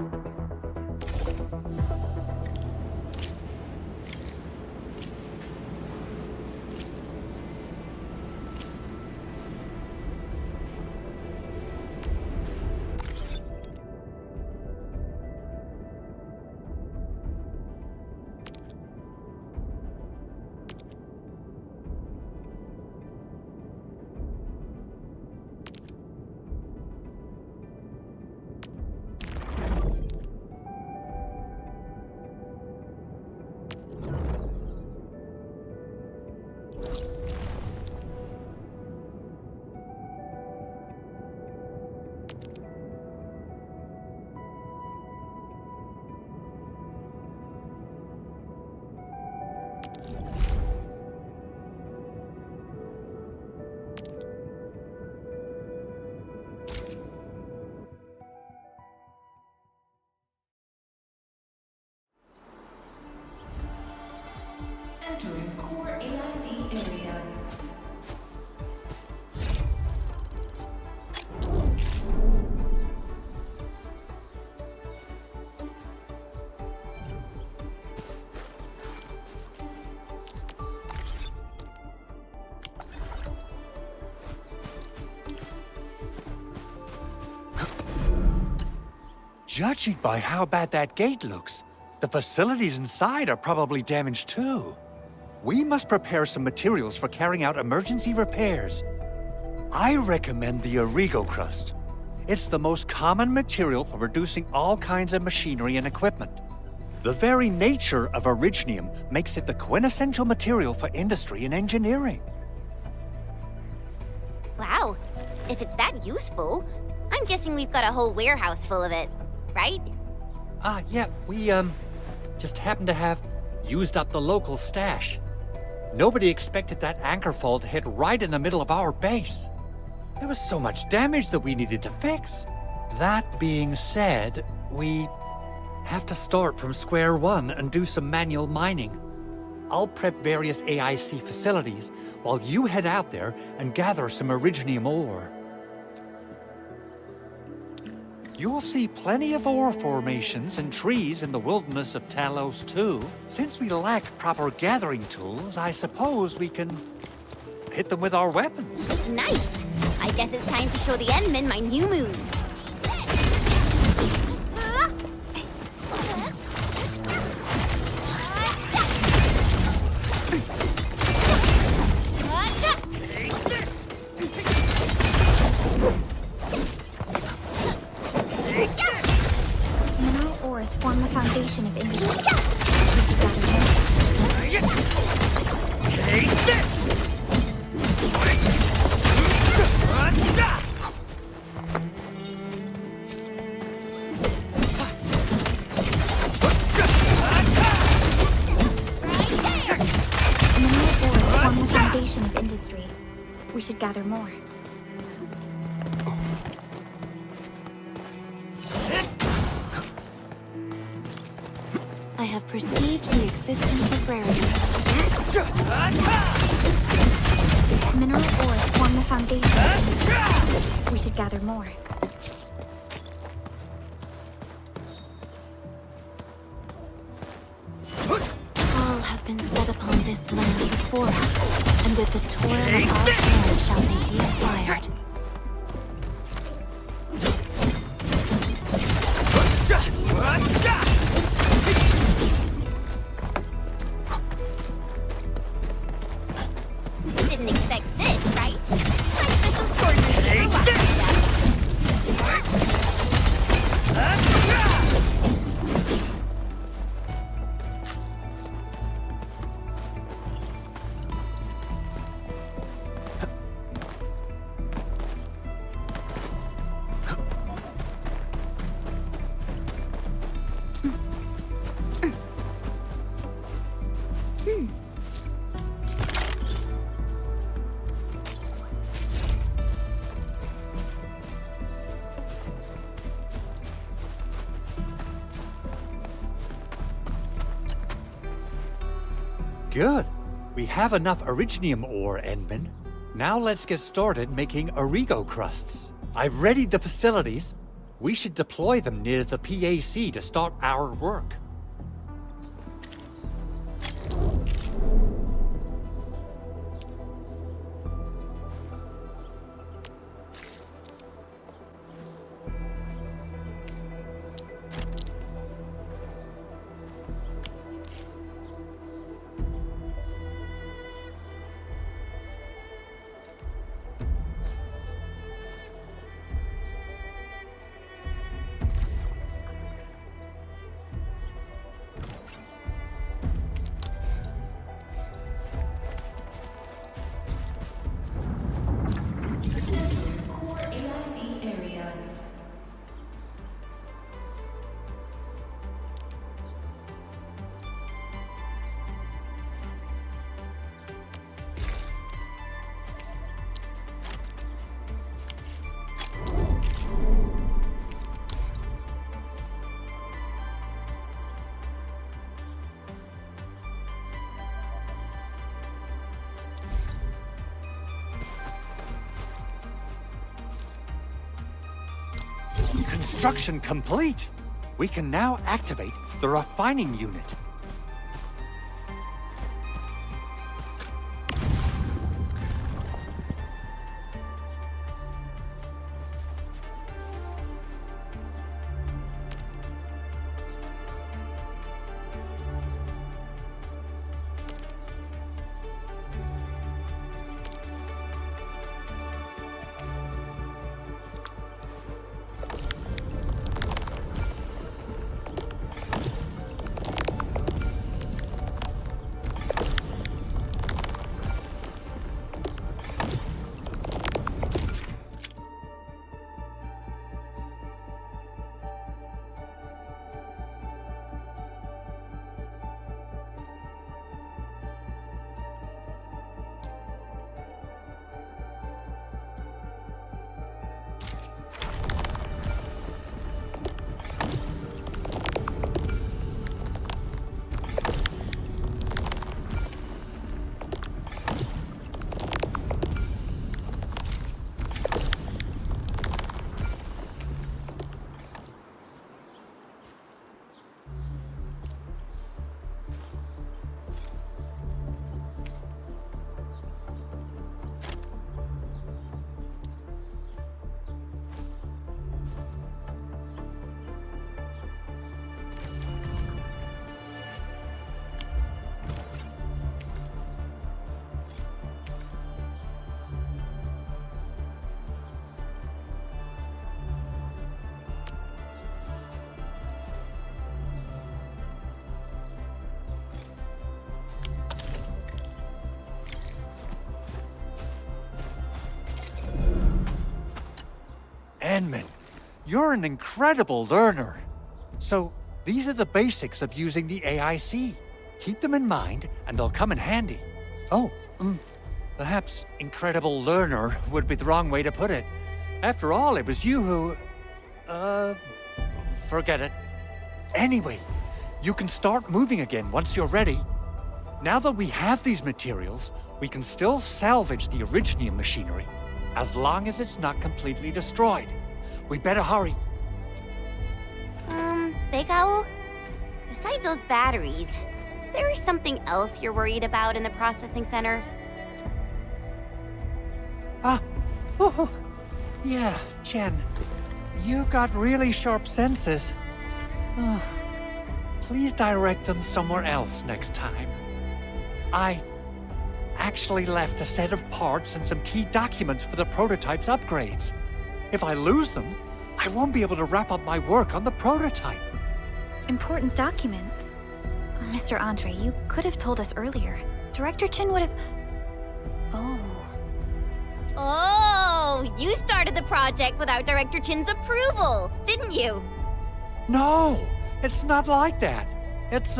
Judging by how bad that gate looks, the facilities inside are probably damaged too. We must prepare some materials for carrying out emergency repairs. I recommend the Origo crust. It's the most common material for producing all kinds of machinery and equipment. The very nature of originium makes it the quintessential material for industry and engineering. Wow. If it's that useful, I'm guessing we've got a whole warehouse full of it, right? Yeah, we, just happen to have used up the local stash. Nobody expected that anchor fall to hit right in the middle of our base. There was so much damage that we needed to fix. That being said, we have to start from square one and do some manual mining. I'll prep various AIC facilities while you head out there and gather some originium ore. You'll see plenty of ore formations and trees in the wilderness of Talos too. Since we lack proper gathering tools, I suppose we can hit them with our weapons. Nice. I guess it's time to show the Endmen my new moves. Mineral ores form the foundation of industry. We should gather more. Take this! Mineral ores form the foundation of industry. We should gather more. I have perceived the existence of rarities. Mineral ores form the foundation of industry. We should gather more. All have been set upon this land before us, and with the toil of our hands shall they be acquired. Didn't expect this, right? My special sword never watched that. Good. We have enough originium ore, Endman. Now let's get started making Origo crusts. I've readied the facilities. We should deploy them near the PAC to start our work. Core AIC area. Construction complete. We can now activate the refining unit. Enman, you're an incredible learner. So, these are the basics of using the AIC. Keep them in mind, and they'll come in handy. Oh, perhaps incredible learner would be the wrong way to put it. After all, it was you who... forget it. Anyway, you can start moving again once you're ready. Now that we have these materials, we can still salvage the Originium machinery, as long as it's not completely destroyed. We better hurry. Big Owl? Besides those batteries, is there something else you're worried about in the processing center? Yeah, Chen. You got really sharp senses. Please direct them somewhere else next time. I actually left a set of parts and some key documents for the prototype's upgrades. If I lose them, I won't be able to wrap up my work on the prototype. Important documents? Mr. Andre, you could have told us earlier. Director Chin would have... Oh, you started the project without Director Chin's approval, didn't you? No, it's not like that. It's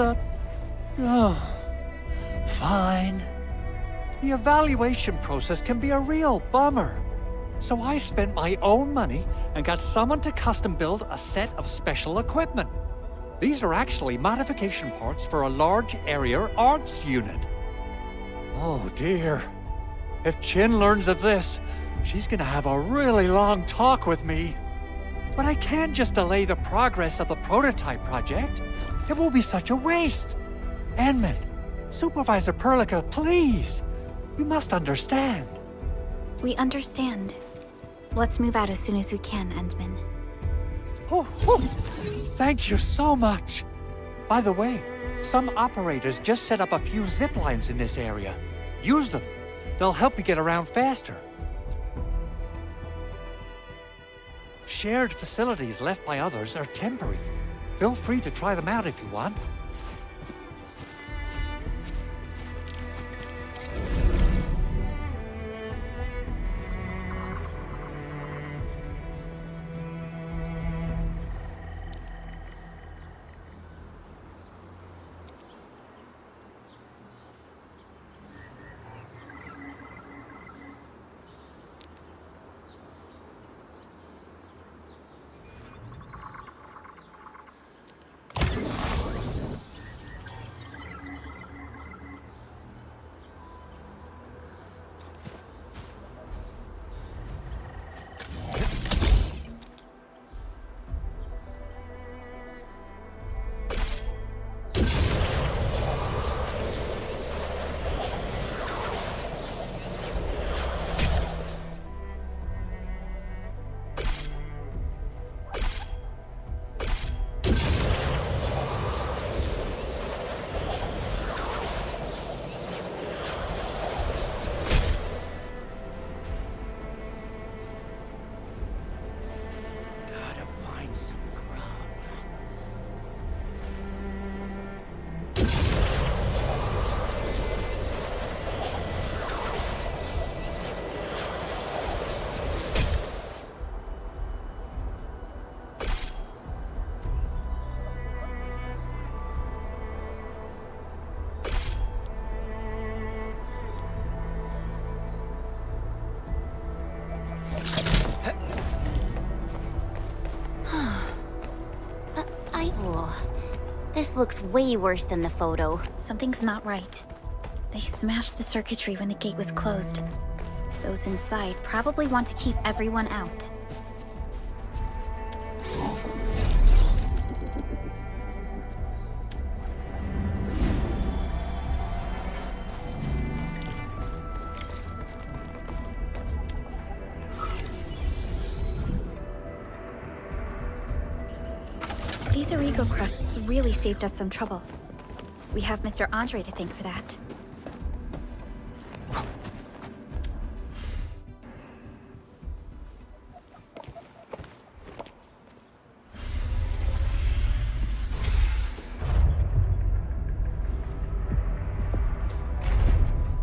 fine. The evaluation process can be a real bummer. So I spent my own money and got someone to custom build a set of special equipment. These are actually modification parts for a large area arts unit. Oh dear. If Chin learns of this, she's gonna have a really long talk with me. But I can't just delay the progress of the prototype project. It will be such a waste. Enman, Supervisor Perlica, please. You must understand. We understand. Let's move out as soon as we can, Endman. Oh, thank you so much. By the way, some operators just set up a few zip lines in this area. Use them. They'll help you get around faster. Shared facilities left by others are temporary. Feel free to try them out if you want. This looks way worse than the photo. Something's not right. They smashed the circuitry when the gate was closed. Those inside probably want to keep everyone out. These Origo crusts really saved us some trouble. We have Mr. Andre to thank for that.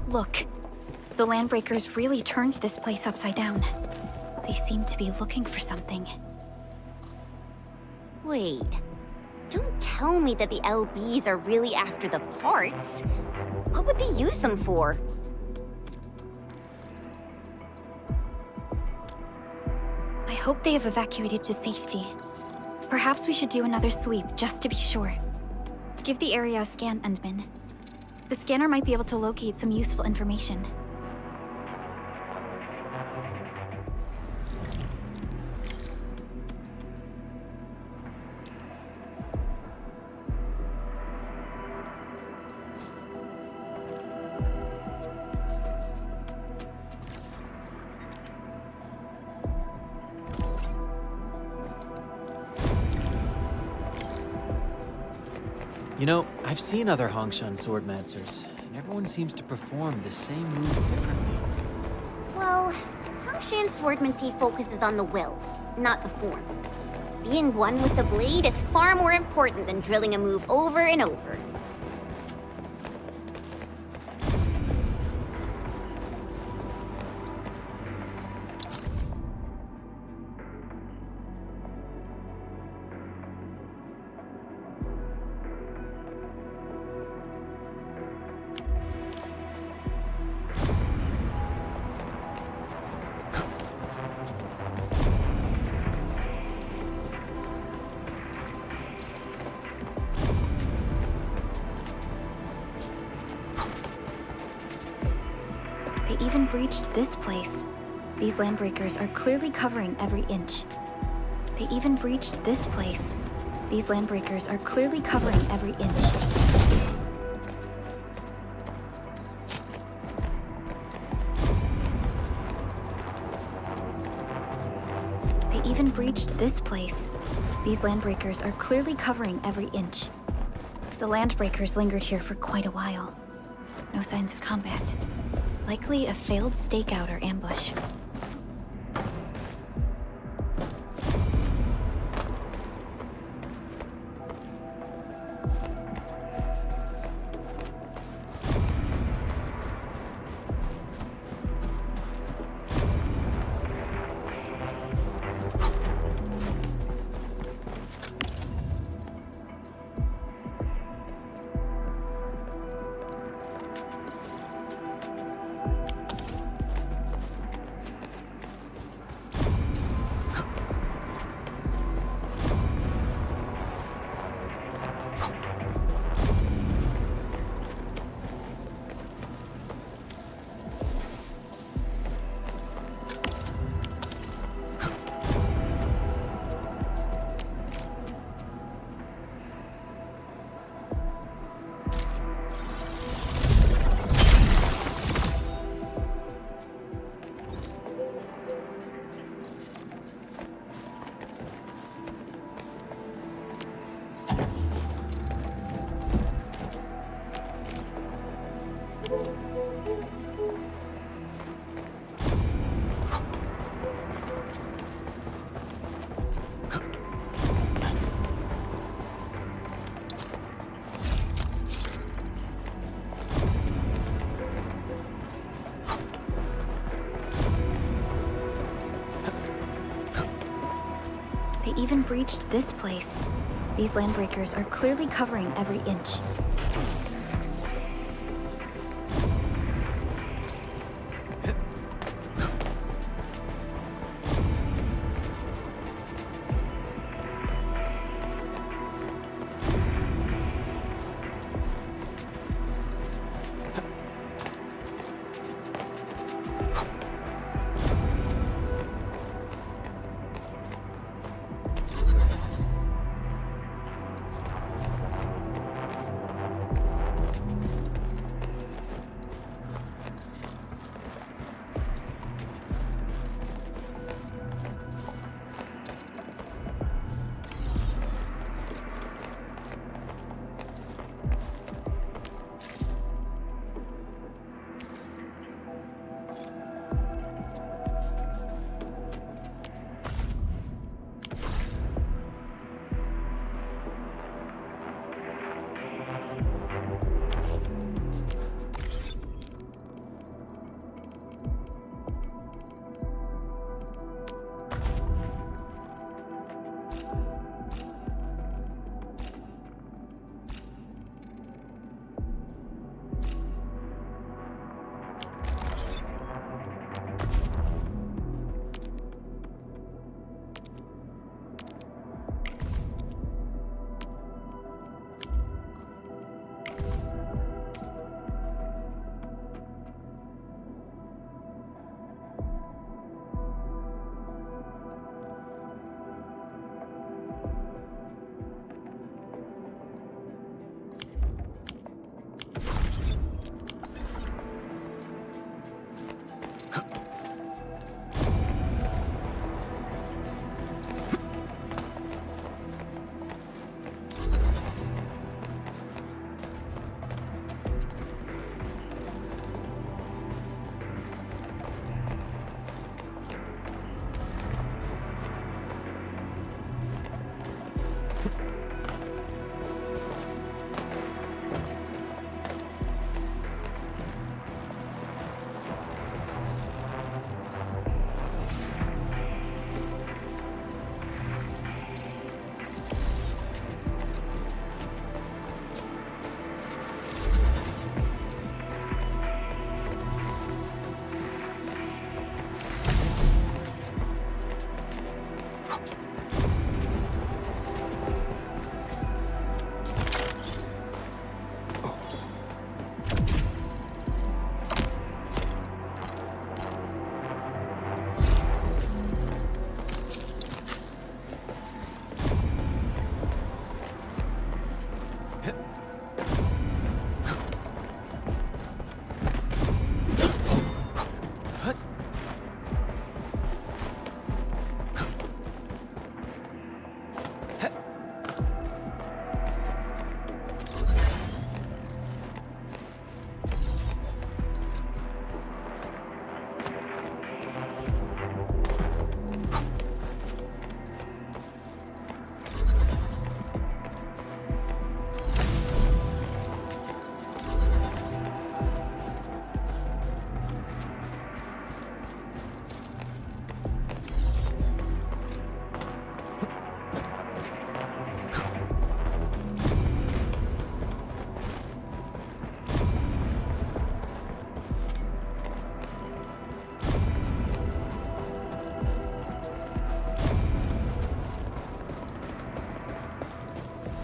Look, the Landbreakers really turned this place upside down. They seem to be looking for something. Wait. Don't tell me that the LBs are really after the parts. What would they use them for? I hope they have evacuated to safety. Perhaps we should do another sweep, just to be sure. Give the area a scan, Endman. The scanner might be able to locate some useful information. You know, I've seen other Hongshan swordmancers, and everyone seems to perform the same move differently. Well, Hongshan swordmancy focuses on the will, not the form. Being one with the blade is far more important than drilling a move over and over. They even breached this place. These landbreakers are clearly covering every inch. They even breached this place. These landbreakers are clearly covering every inch. They even breached this place. These landbreakers are clearly covering every inch. The landbreakers lingered here for quite a while. No signs of combat. Likely a failed stakeout or ambush. They even breached this place. These landbreakers are clearly covering every inch.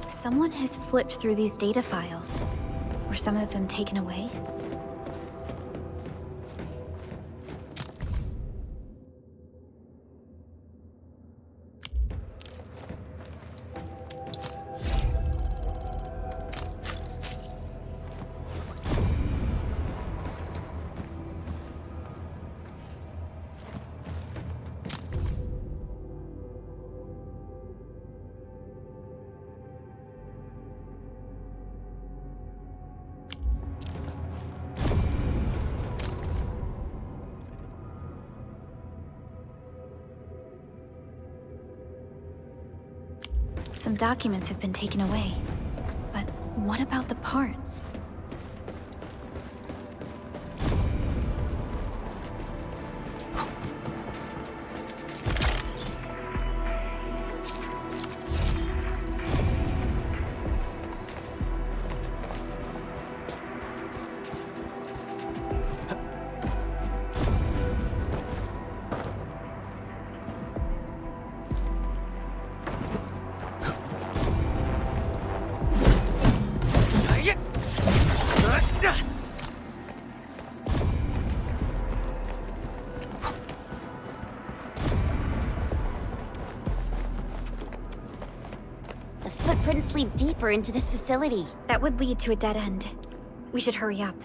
Someone has flipped through these data files. Were some of them taken away? Some documents have been taken away. But what about the parts? Footprints lead deeper into this facility. That would lead to a dead end. We should hurry up.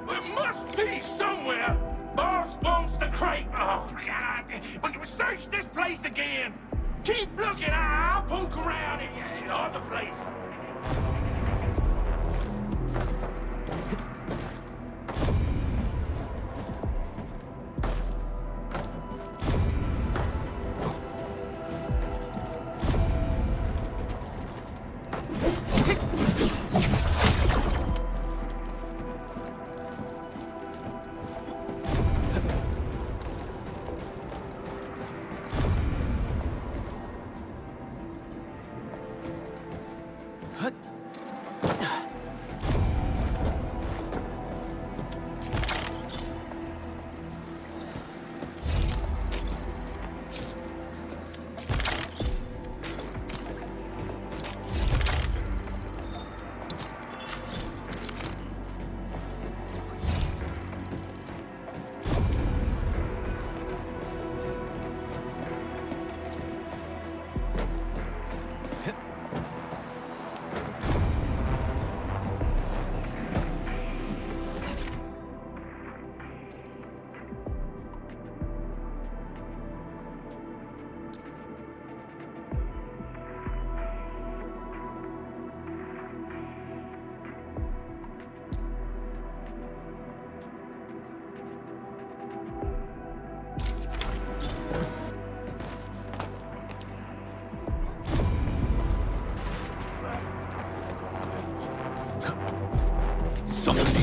There must be somewhere. Boss wants the crate. Oh, God. But search this place again. Keep looking. I'll poke around in other places.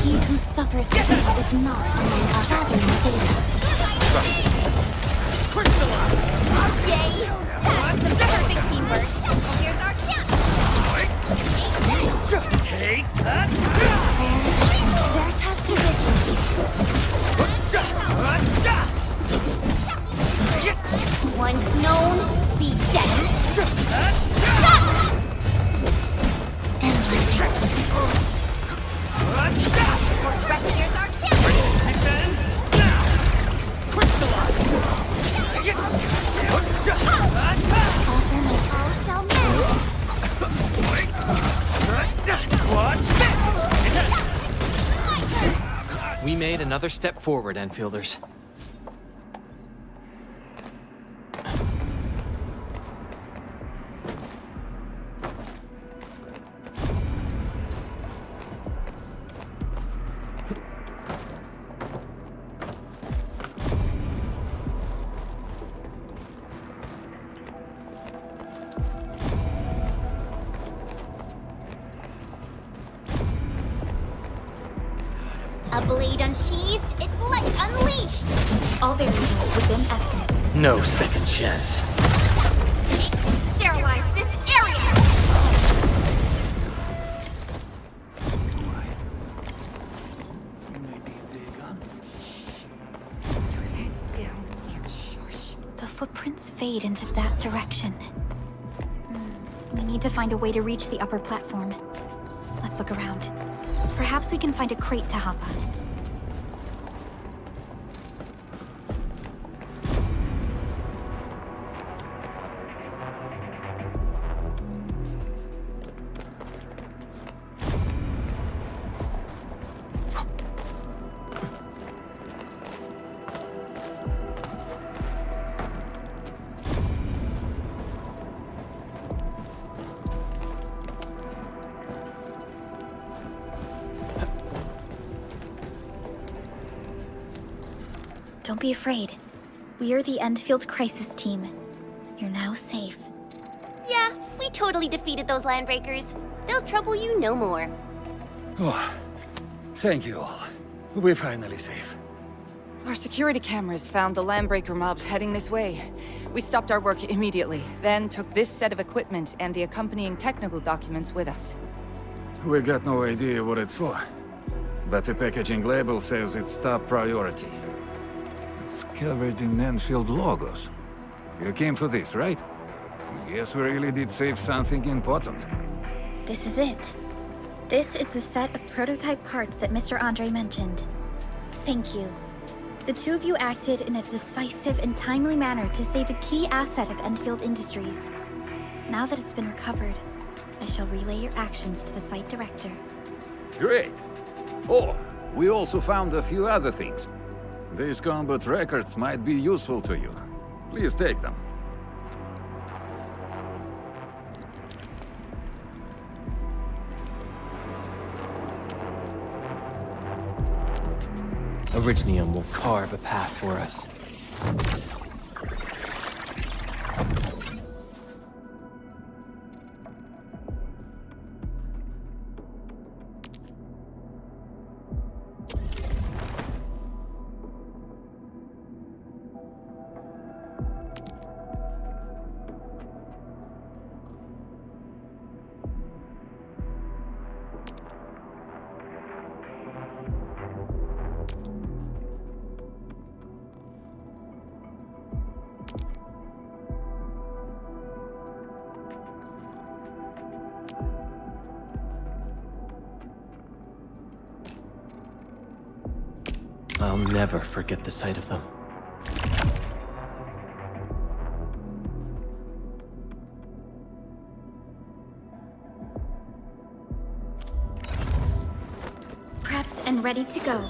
He who suffers is not among the having data. Yay! That's some perfect teamwork. Here's our chance. Take that. Their task is Once known, be dead. Here's our all shall mend. We made another step forward, Enfielders. A blade unsheathed, its light unleashed. All variables within estimate. No second chance. Sterilize this area. The footprints fade into that direction. We need to find a way to reach the upper platform. Let's look around. Perhaps we can find a crate to hop on. Don't be afraid. We are the Endfield Crisis Team. You're now safe. Yeah, we totally defeated those landbreakers. They'll trouble you no more. Oh, thank you all. We're finally safe. Our security cameras found the landbreaker mobs heading this way. We stopped our work immediately, then took this set of equipment and the accompanying technical documents with us. We got no idea what it's for, but the packaging label says it's top priority. It's covered in Enfield logos. You came for this, right? Guess we really did save something important. This is it. This is the set of prototype parts that Mr. Andre mentioned. Thank you. The two of you acted in a decisive and timely manner to save a key asset of Enfield Industries. Now that it's been recovered, I shall relay your actions to the site director. Great. Oh, we also found a few other things. These combat records might be useful to you. Please take them. Orignium will carve a path for us. I'll never forget the sight of them. Prepped and ready to go.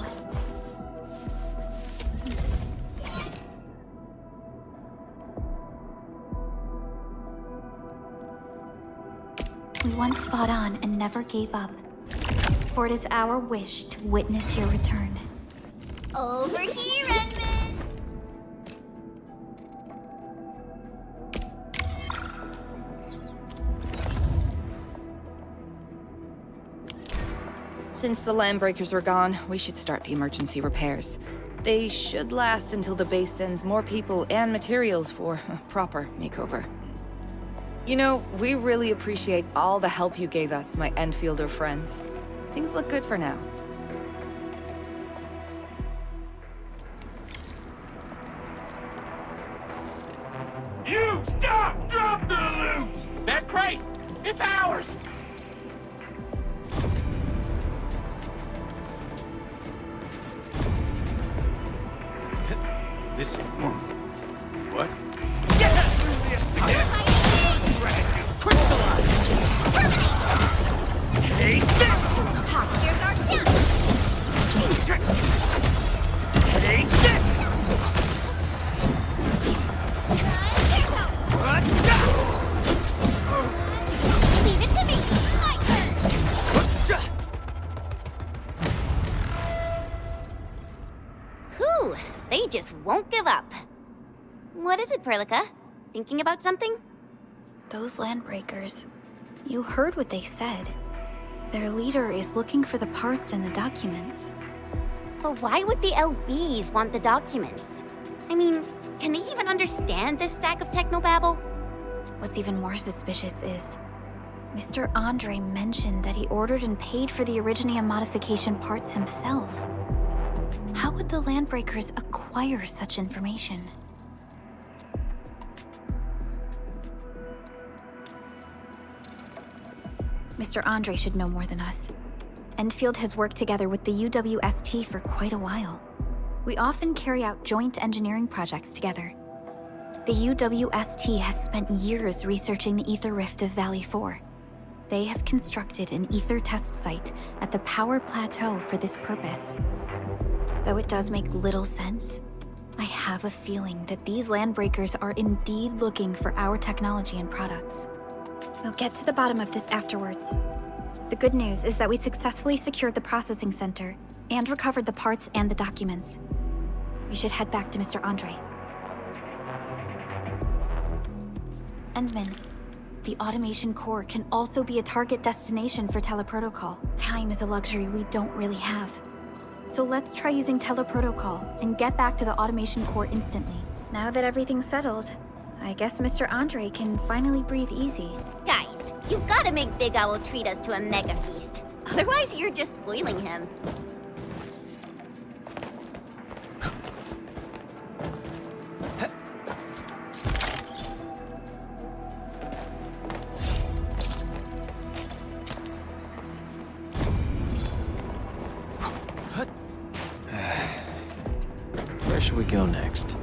We once fought on and never gave up. For it is our wish to witness your return. Over here, Edmund! Since the landbreakers are gone, we should start the emergency repairs. They should last until the base sends more people and materials for a proper makeover. You know, we really appreciate all the help you gave us, my Enfielder friends. Things look good for now. You You stop! Drop the loot! That crate! It's ours! This ain't normal. What? Get us through this together! Crystallize! Take this! Here's our chance! Take this! Leave it to me! My turn! Whew, they just won't give up. What is it, Perlica? Thinking about something? Those landbreakers. You heard what they said. Their leader is looking for the parts and the documents. But why would the LBs want the documents? I mean, can they even understand this stack of technobabble? What's even more suspicious is Mr. Andre mentioned that he ordered and paid for the Originium modification parts himself. How would the landbreakers acquire such information? Mr. Andre should know more than us. Endfield has worked together with the UWST for quite a while. We often carry out joint engineering projects together. The UWST has spent years researching the ether rift of Valley 4. They have constructed an ether test site at the power plateau for this purpose. Though it does make little sense, I have a feeling that these landbreakers are indeed looking for our technology and products. We'll get to the bottom of this afterwards. The good news is that we successfully secured the processing center and recovered the parts and the documents. We should head back to Mr. Andre. Endman, the automation core can also be a target destination for teleprotocol. Time is a luxury we don't really have. So let's try using teleprotocol and get back to the automation core instantly. Now that everything's settled, I guess Mr. Andre can finally breathe easy. Guys, you've gotta make Big Owl treat us to a mega feast. Otherwise, you're just spoiling him. Where should we go next?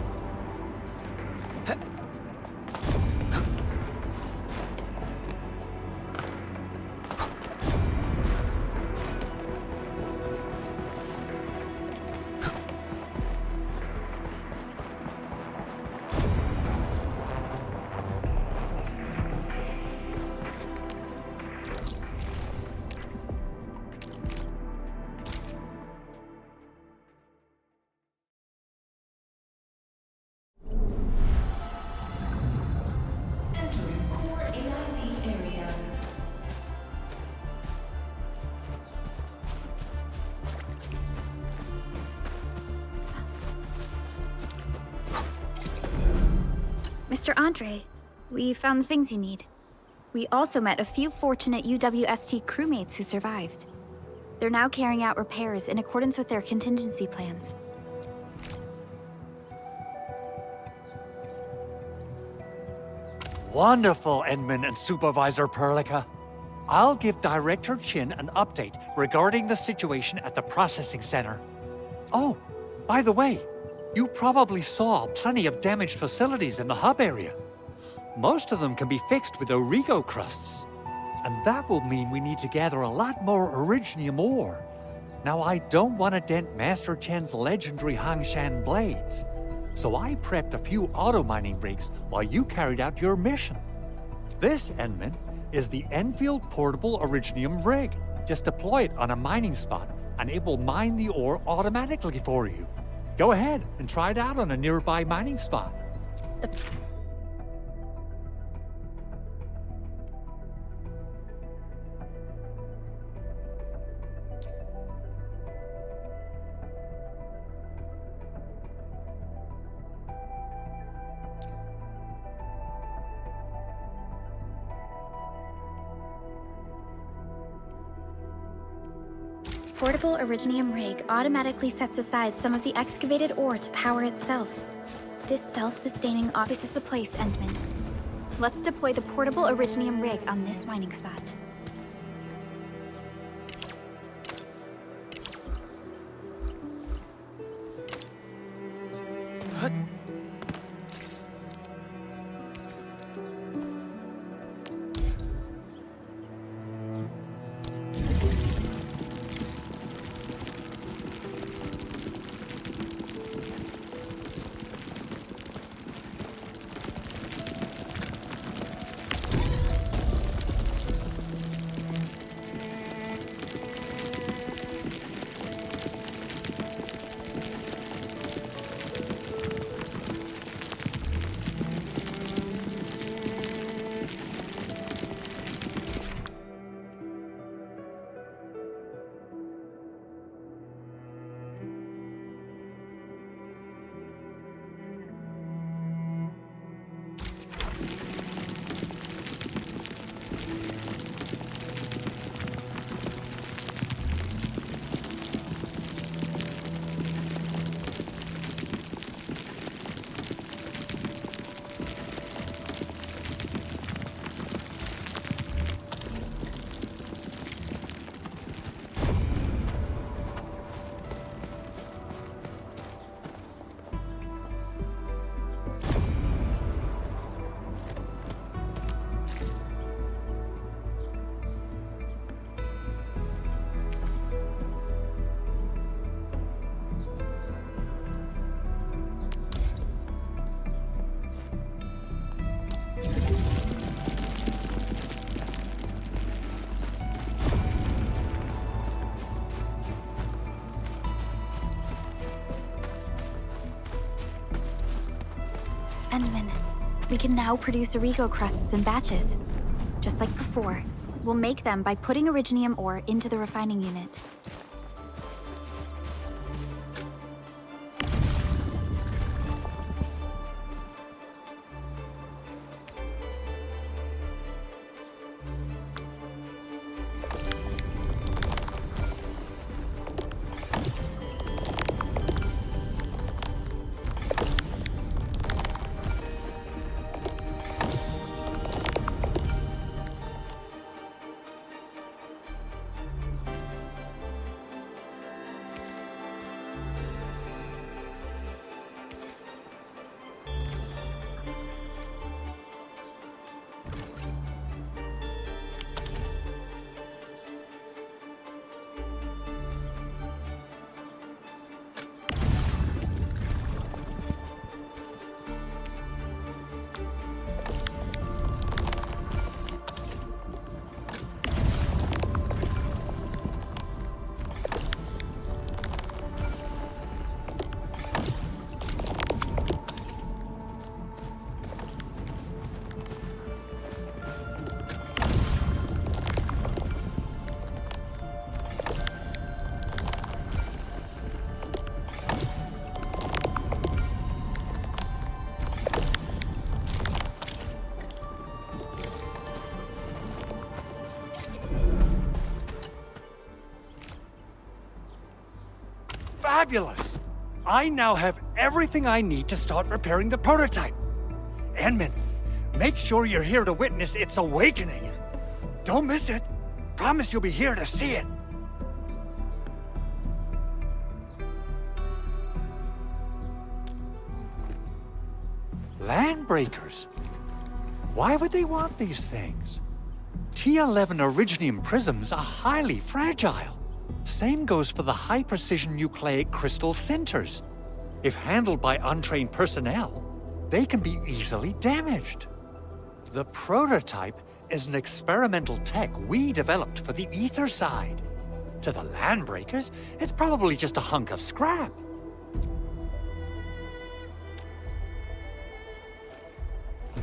Entering core AIC area. Mr. Andre, we found the things you need. We also met a few fortunate UWST crewmates who survived. They're now carrying out repairs in accordance with their contingency plans. Wonderful, Endman and Supervisor Perlica. I'll give Director Chin an update regarding the situation at the processing center. Oh, by the way, you probably saw plenty of damaged facilities in the hub area. Most of them can be fixed with Origo crusts. And that will mean we need to gather a lot more Originium ore. Now, I don't want to dent Master Chen's legendary Hangshan blades, so I prepped a few auto-mining rigs while you carried out your mission. This, Endman, is the Enfield Portable Originium rig. Just deploy it on a mining spot, and it will mine the ore automatically for you. Go ahead and try it out on a nearby mining spot. Portable Originium rig automatically sets aside some of the excavated ore to power itself. This self-sustaining this is the place, Endman. Let's deploy the portable Originium rig on this mining spot. Endman, we can now produce Origo crusts in batches. Just like before, we'll make them by putting Originium ore into the refining unit. Fabulous! I now have everything I need to start repairing the prototype. Endman, make sure you're here to witness its awakening. Don't miss it. Promise you'll be here to see it. Landbreakers? Why would they want these things? T11 Originium prisms are highly fragile. Same goes for the high-precision nucleic crystal centers. If handled by untrained personnel, they can be easily damaged. The prototype is an experimental tech we developed for the ether side. To the Landbreakers, it's probably just a hunk of scrap.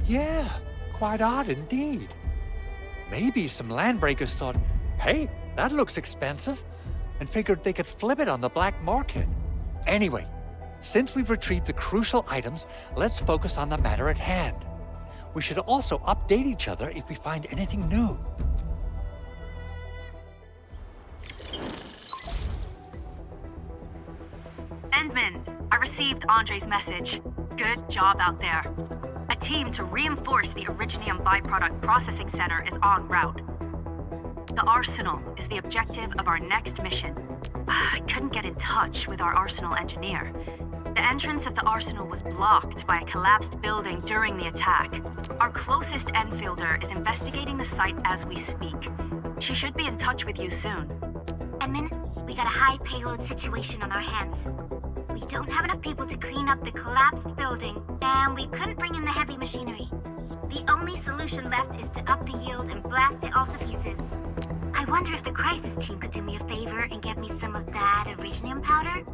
Yeah, quite odd indeed. Maybe some Landbreakers thought, hey, that looks expensive, and figured they could flip it on the black market. Anyway, since we've retrieved the crucial items, let's focus on the matter at hand. We should also update each other if we find anything new. Endman, I received Andre's message. Good job out there. A team to reinforce the Originium byproduct processing center is en route. The Arsenal is the objective of our next mission. I couldn't get in touch with our Arsenal engineer. The entrance of the Arsenal was blocked by a collapsed building during the attack. Our closest Enfielder is investigating the site as we speak. She should be in touch with you soon. Edmund, we got a high payload situation on our hands. We don't have enough people to clean up the collapsed building, and we couldn't bring in the heavy machinery. The only solution left is to up the yield and blast it all to pieces. I wonder if the crisis team could do me a favor and get me some of that Originium powder?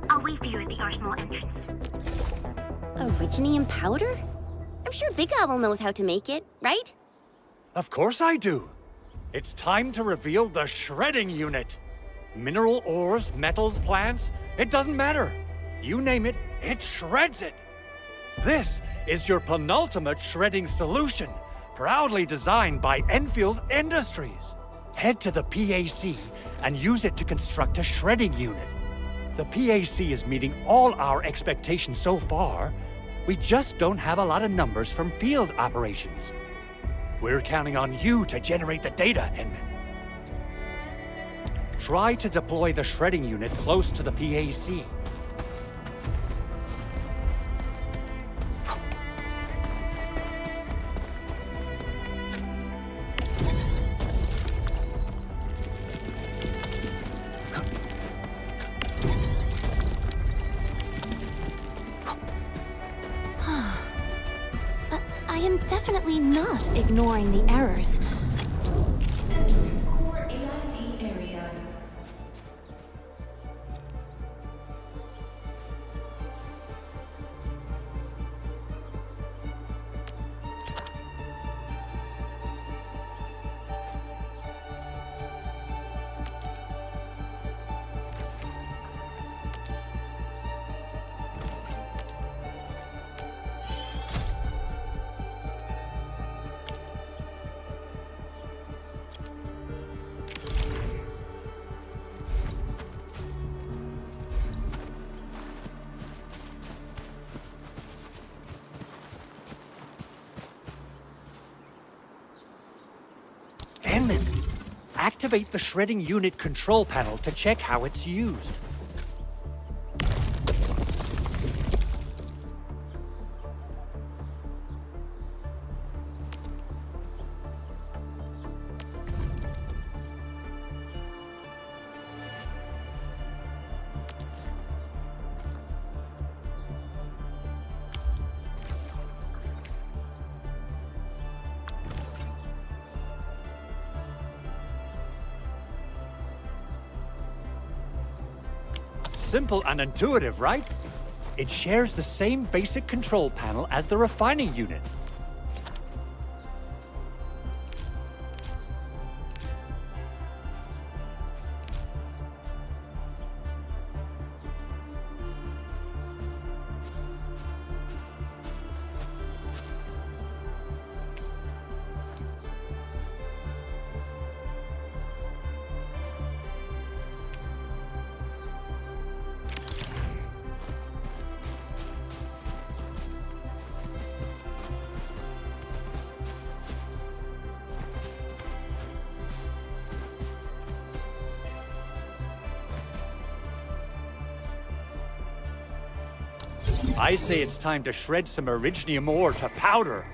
I'll wait for you at the Arsenal entrance. Originium powder? I'm sure Big Owl knows how to make it, right? Of course I do. It's time to reveal the shredding unit. Mineral ores, metals, plants, it doesn't matter. You name it, it shreds it. This is your penultimate shredding solution, proudly designed by Enfield Industries. Head to the PAC and use it to construct a shredding unit. The PAC is meeting all our expectations so far. We just don't have a lot of numbers from field operations. We're counting on you to generate the data, Edmund. Try to deploy the shredding unit close to the PAC. I am definitely not ignoring the errors. Core AIC area. Edmund, activate the shredding unit control panel to check how it's used. Simple and intuitive, right? It shares the same basic control panel as the refining unit. I say it's time to shred some Originium ore to powder.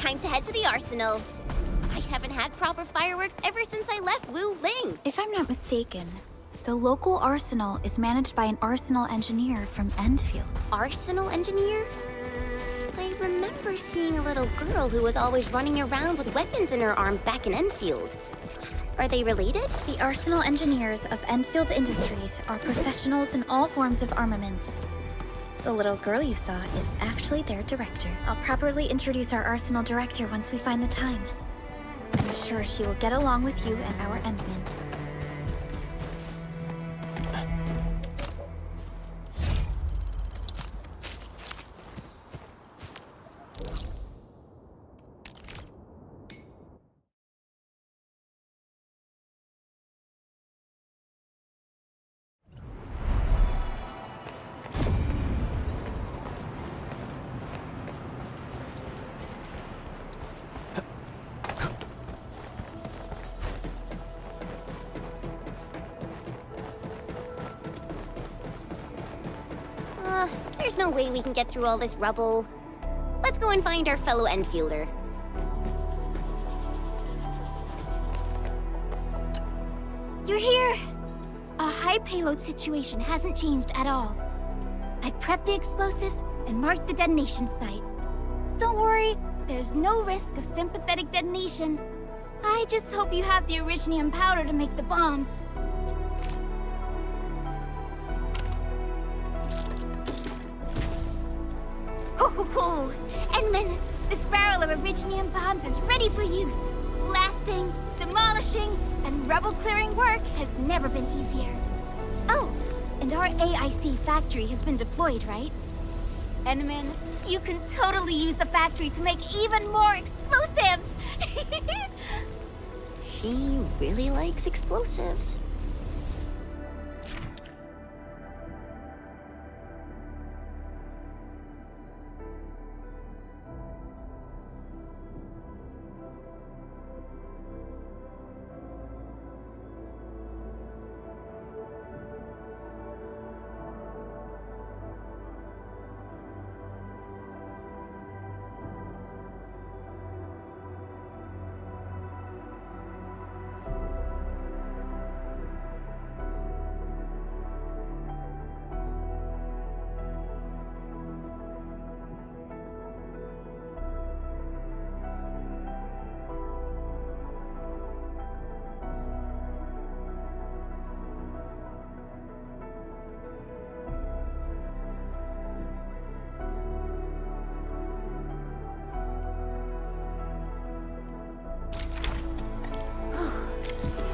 time to head to the arsenal. I haven't had proper fireworks ever since I left Wu Ling. If I'm not mistaken, the local arsenal is managed by an arsenal engineer from Endfield. Arsenal engineer? I remember seeing a little girl who was always running around with weapons in her arms back in Enfield. Are they related? The arsenal engineers of Enfield Industries are professionals in all forms of armaments. The little girl you saw is actually their director. I'll properly introduce our arsenal director once we find the time. I'm sure she will get along with you and our Endmen. There's no way we can get through all this rubble. Let's go and find our fellow Enfielder. You're here! Our high payload situation hasn't changed at all. I've prepped the explosives and marked the detonation site. Don't worry, there's no risk of sympathetic detonation. I just hope you have the originium powder to make the bombs. Ho! Endman, this barrel of originium bombs is ready for use. Blasting, demolishing, and rubble-clearing work has never been easier. Oh, and our AIC factory has been deployed, right? Endman, you can totally use the factory to make even more explosives! She really likes explosives.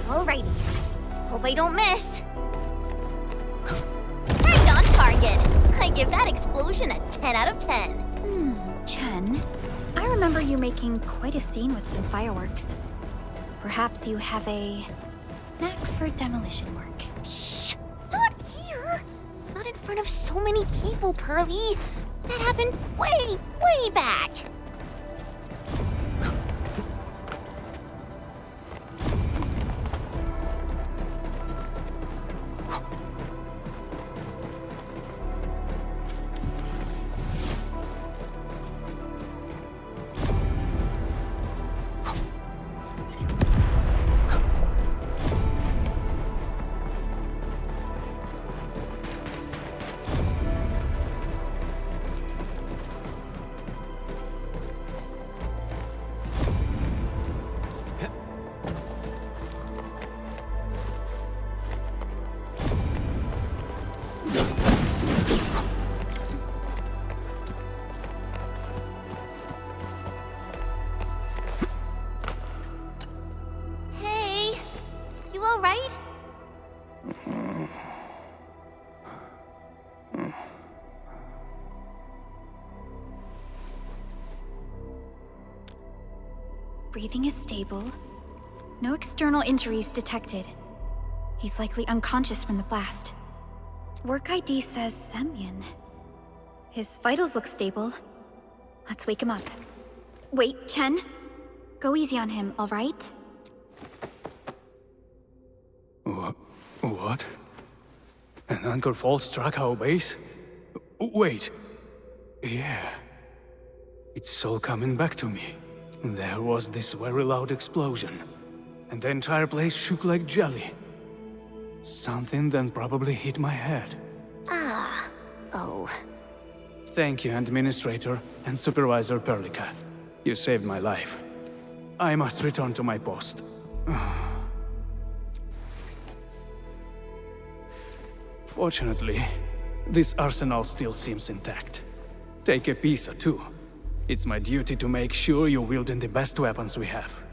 Alrighty. Hope I don't miss. Right on target. I give that explosion a 10 out of 10. Chen, I remember you making quite a scene with some fireworks. Perhaps you have a knack for demolition work. Shh! Not here! Not in front of so many people, Pearly. That happened way back. Breathing is stable. No external injuries detected. He's likely unconscious from the blast. Work ID says Semyon. His vitals look stable. Let's wake him up. Wait, Chen. Go easy on him, all right? What? An anchor fault struck our base? Wait. Yeah. It's all coming back to me. there was this very loud explosion, and the entire place shook like jelly. Something then probably hit my head. Ah. Oh. Thank you, Administrator and Supervisor Perlica. You saved my life. I must return to my post. Fortunately, this arsenal still seems intact. Take a piece or two. It's my duty to make sure you're wielding the best weapons we have.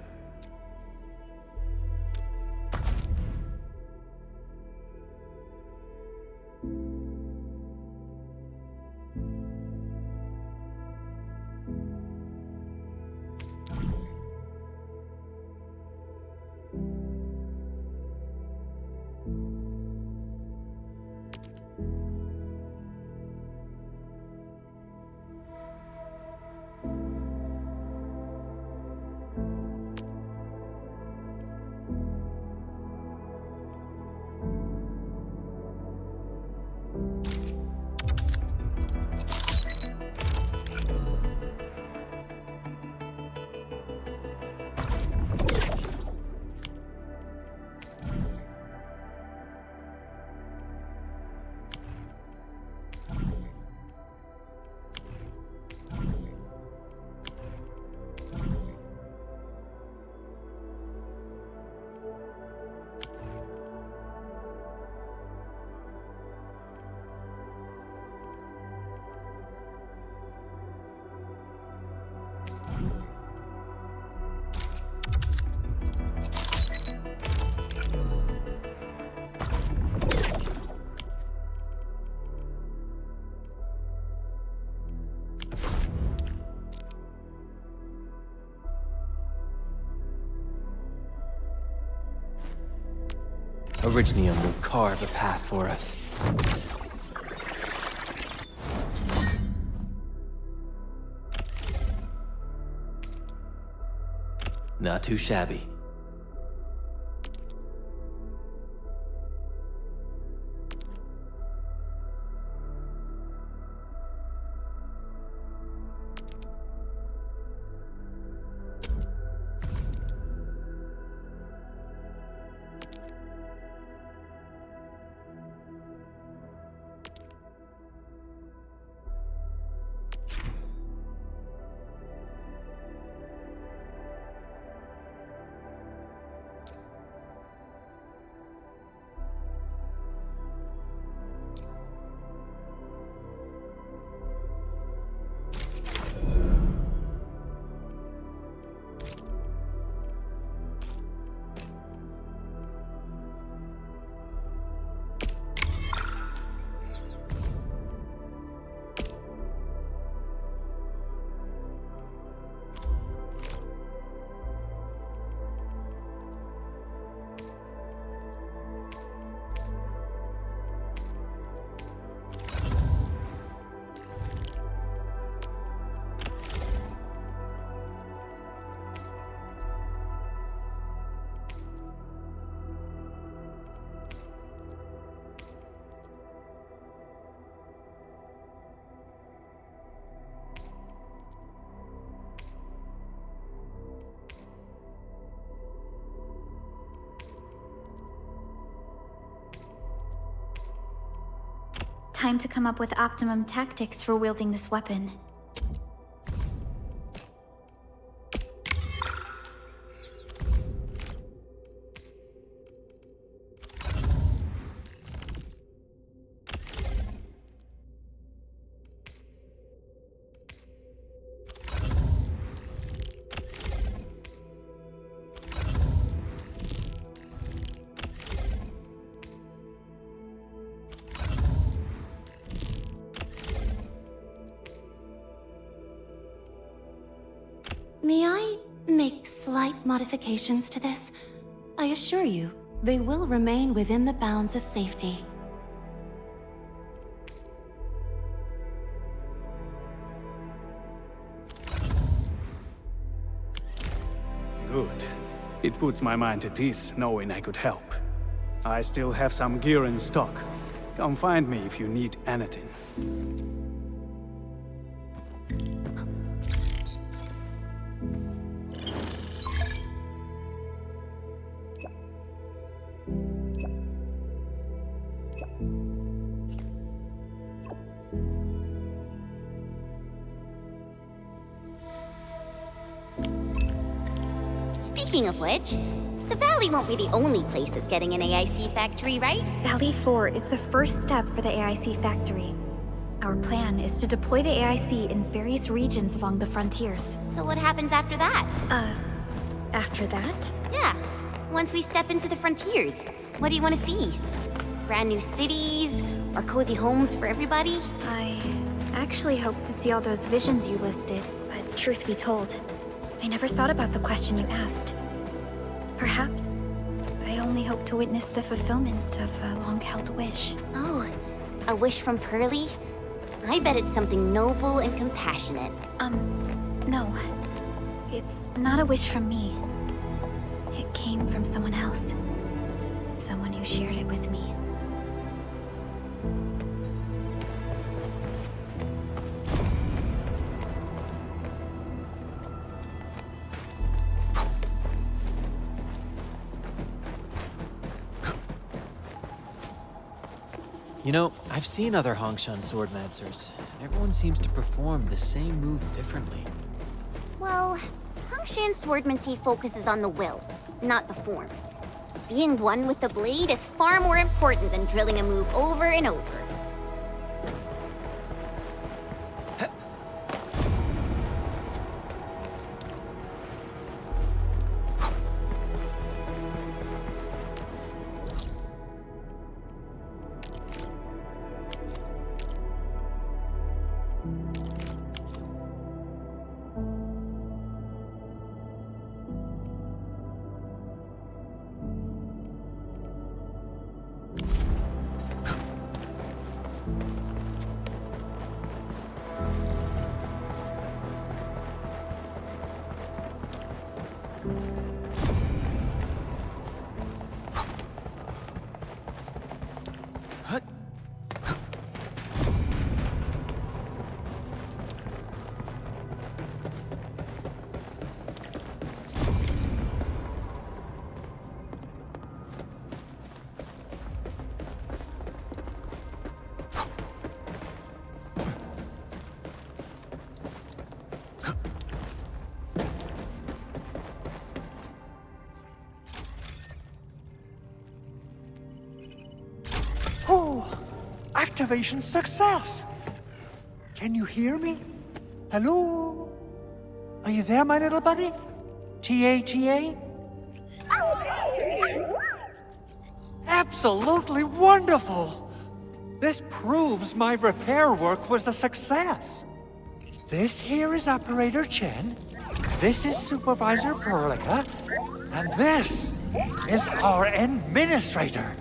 Orignium will carve a path for us. Not too shabby. Time to come up with optimum tactics for wielding this weapon. May I make slight modifications to this? I assure you, they will remain within the bounds of safety. Good. It puts my mind at ease knowing I could help. I still have some gear in stock. Come find me if you need anything. Speaking of which, the Valley won't be the only place that's getting an AIC factory, right? Valley 4 is the first step for the AIC factory. Our plan is to deploy the AIC in various regions along the frontiers. So what happens after that? After that? Yeah, once we step into the frontiers, what do you want to see? Brand new cities? Or cozy homes for everybody? I actually hoped to see all those visions you listed, but truth be told, I never thought about the question you asked. Perhaps I only hope to witness the fulfillment of a long-held wish. Oh, a wish from Pearly? I bet it's something noble and compassionate. No. It's not a wish from me. It came from someone else. Someone who shared it with me. You know, I've seen other Hongshan swordmancers, and everyone seems to perform the same move differently. Well, Hongshan swordmancy focuses on the will, not the form. Being one with the blade is far more important than drilling a move over and over. Activation success! Can you hear me? Hello? Are you there, my little buddy? T-A-T-A? Absolutely wonderful! This proves my repair work was a success. This here is Operator Chen, this is Supervisor Perlica, and this is our Administrator.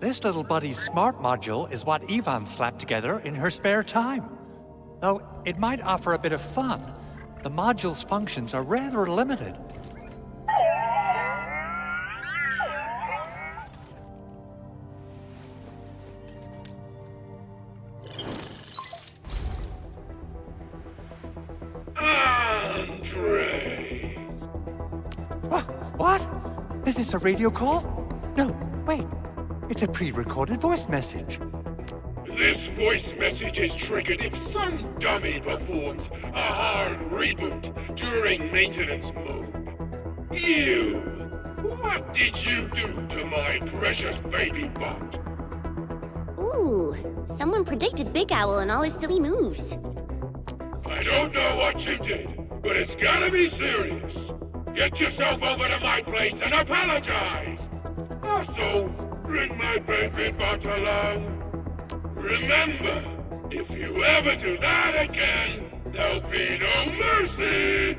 This little buddy's smart module is what Ivan slapped together in her spare time. Though it might offer a bit of fun, the module's functions are rather limited. Andre! What? Is this a radio call? No, wait. It's a pre-recorded voice message. This voice message is triggered if some dummy performs a hard reboot during maintenance mode. You! What did you do to my precious baby bot? Ooh, someone predicted Big Owl and all his silly moves. I don't know what you did, but it's gotta be serious. Get yourself over to my place and apologize! Also, bring my baby bot along. Remember, if you ever do that again, there'll be no mercy!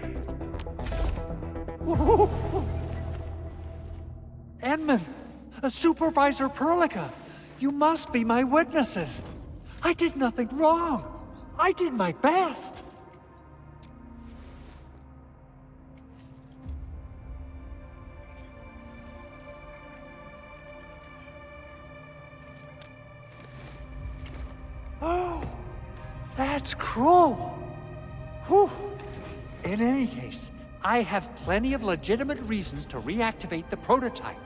Edmund, Supervisor Perlica, you must be my witnesses. I did nothing wrong. I did my best. Oh, that's cruel. Whew. In any case, I have plenty of legitimate reasons to reactivate the prototype.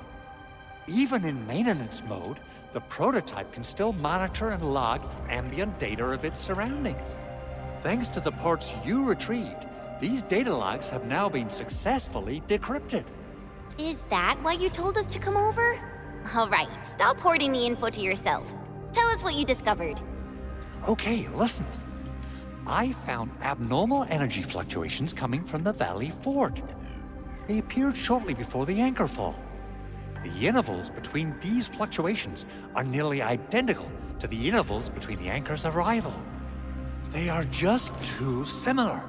Even in maintenance mode, the prototype can still monitor and log ambient data of its surroundings. Thanks to the parts you retrieved, these data logs have now been successfully decrypted. Is that why you told us to come over? All right, stop hoarding the info to yourself. Tell us what you discovered. Okay, listen. I found abnormal energy fluctuations coming from the Valley Fort. They appeared shortly before the anchor fall. The intervals between these fluctuations are nearly identical to the intervals between the anchor's arrival. They are just too similar.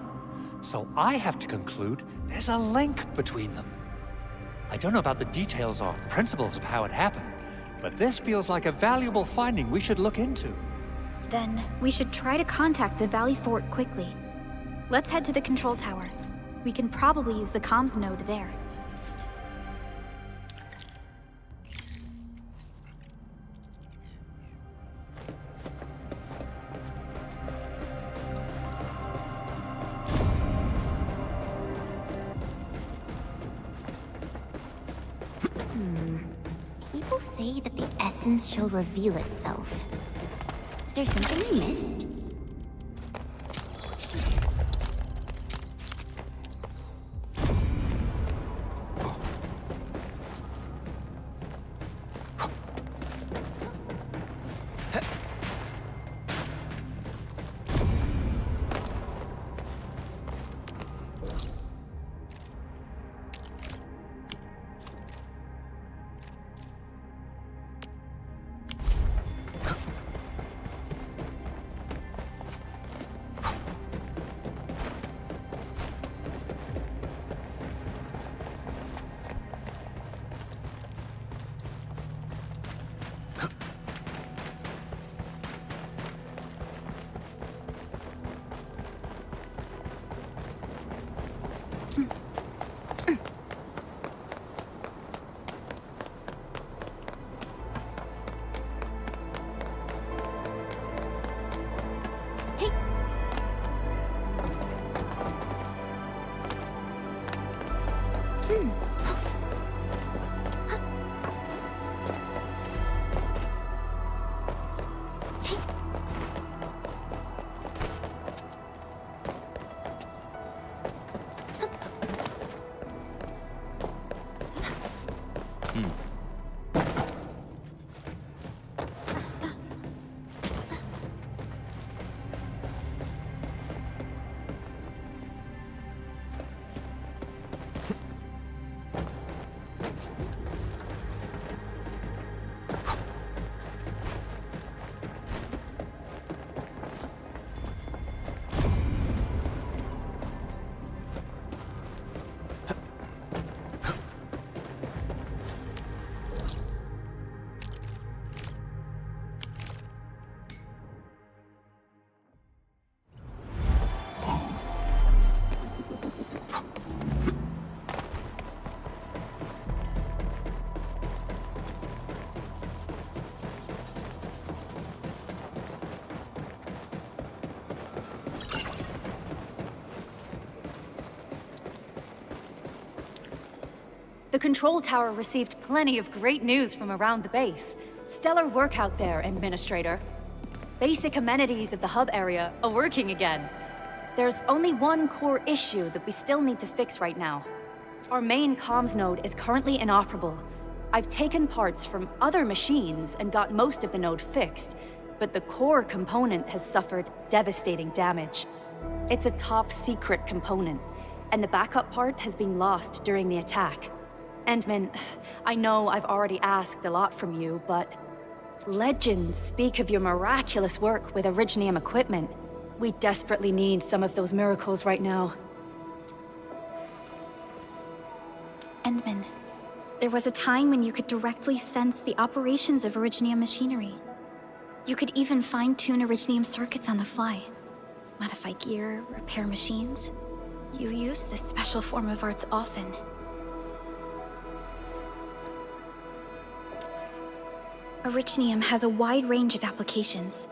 So I have to conclude there's a link between them. I don't know about the details or principles of how it happened, but this feels like a valuable finding we should look into. Then we should try to contact the Valley Fort quickly. Let's head to the control tower. We can probably use the comms node there. People say that the essence shall reveal itself. Is there something I missed? The control tower received plenty of great news from around the base. Stellar work out there, Administrator. Basic amenities of the hub area are working again. There's only one core issue that we still need to fix right now. Our main comms node is currently inoperable. I've taken parts from other machines and got most of the node fixed, but the core component has suffered devastating damage. It's a top-secret component, and the backup part has been lost during the attack. Endman, I know I've already asked a lot from you, but legends speak of your miraculous work with Originium equipment. We desperately need some of those miracles right now. Endman, there was a time when you could directly sense the operations of Originium machinery. You could even fine-tune Originium circuits on the fly. Modify gear, repair machines. You use this special form of arts often. Originium has a wide range of applications.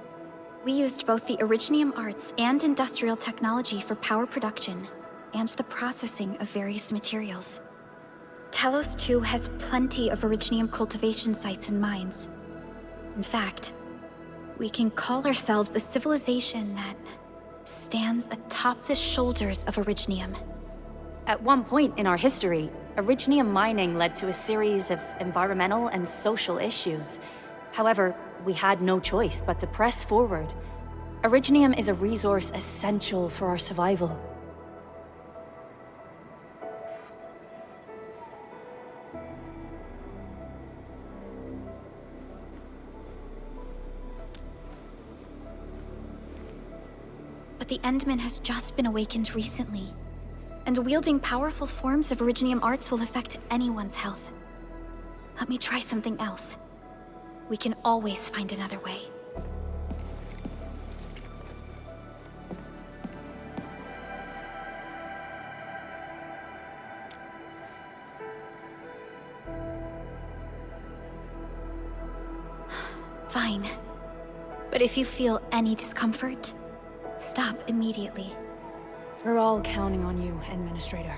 We used both the Originium arts and industrial technology for power production, and the processing of various materials. Telos 2 has plenty of Originium cultivation sites and mines. In fact, we can call ourselves a civilization that stands atop the shoulders of Originium. At one point in our history, Originium mining led to a series of environmental and social issues. However, we had no choice but to press forward. Originium is a resource essential for our survival. But the Endman has just been awakened recently, and wielding powerful forms of Originium arts will affect anyone's health. Let me try something else. We can always find another way. Fine. But if you feel any discomfort, stop immediately. We're all counting on you, Administrator.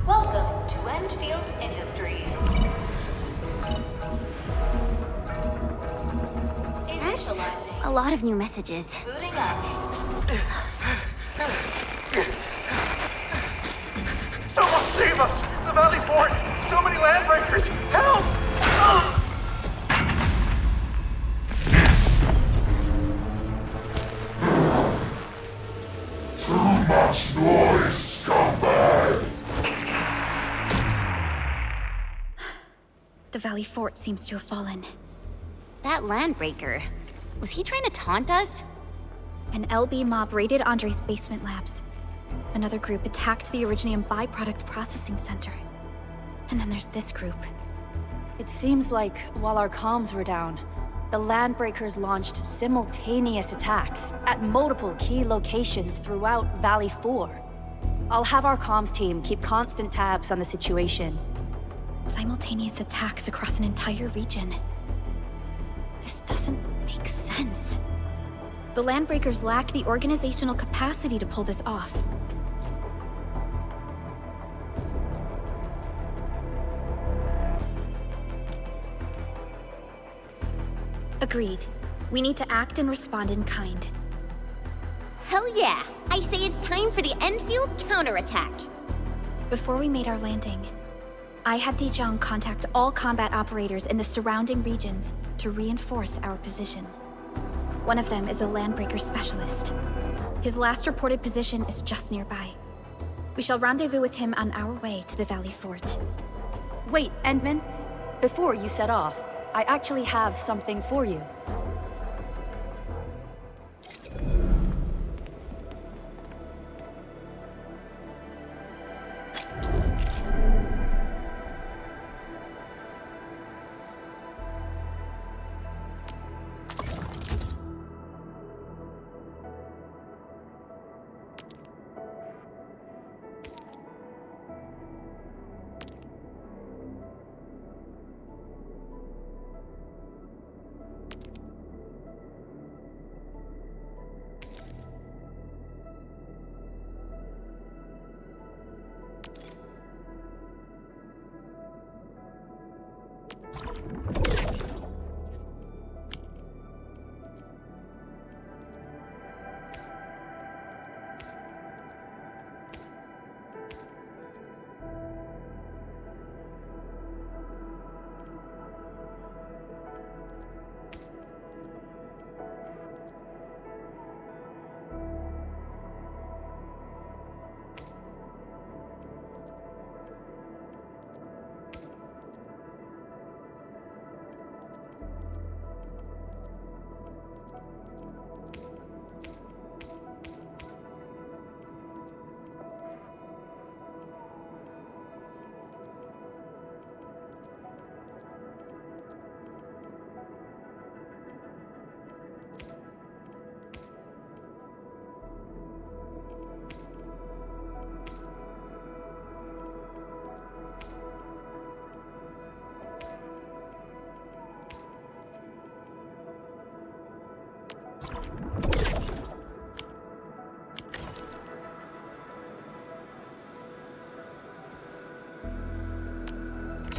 Welcome to Endfield Industries. That's a lot of new messages. Booting up. Someone save us! The Valley Fort! So many landbreakers! Help! Too much noise, scumbag! The Valley Fort seems to have fallen. That landbreaker, was he trying to taunt us? An LB mob raided Andre's basement labs. Another group attacked the Originium byproduct processing center. And then there's this group. It seems like while our comms were down, the Landbreakers launched simultaneous attacks at multiple key locations throughout Valley 4. I'll have our comms team keep constant tabs on the situation. Simultaneous attacks across an entire region. This doesn't make sense. The Landbreakers lack the organizational capacity to pull this off. Agreed. We need to act and respond in kind. Hell yeah! I say it's time for the Enfield counterattack. Before we made our landing, I had Dijong contact all combat operators in the surrounding regions to reinforce our position. One of them is a Landbreaker specialist. His last reported position is just nearby. We shall rendezvous with him on our way to the Valley Fort. Wait, Endman. Before you set off, I actually have something for you.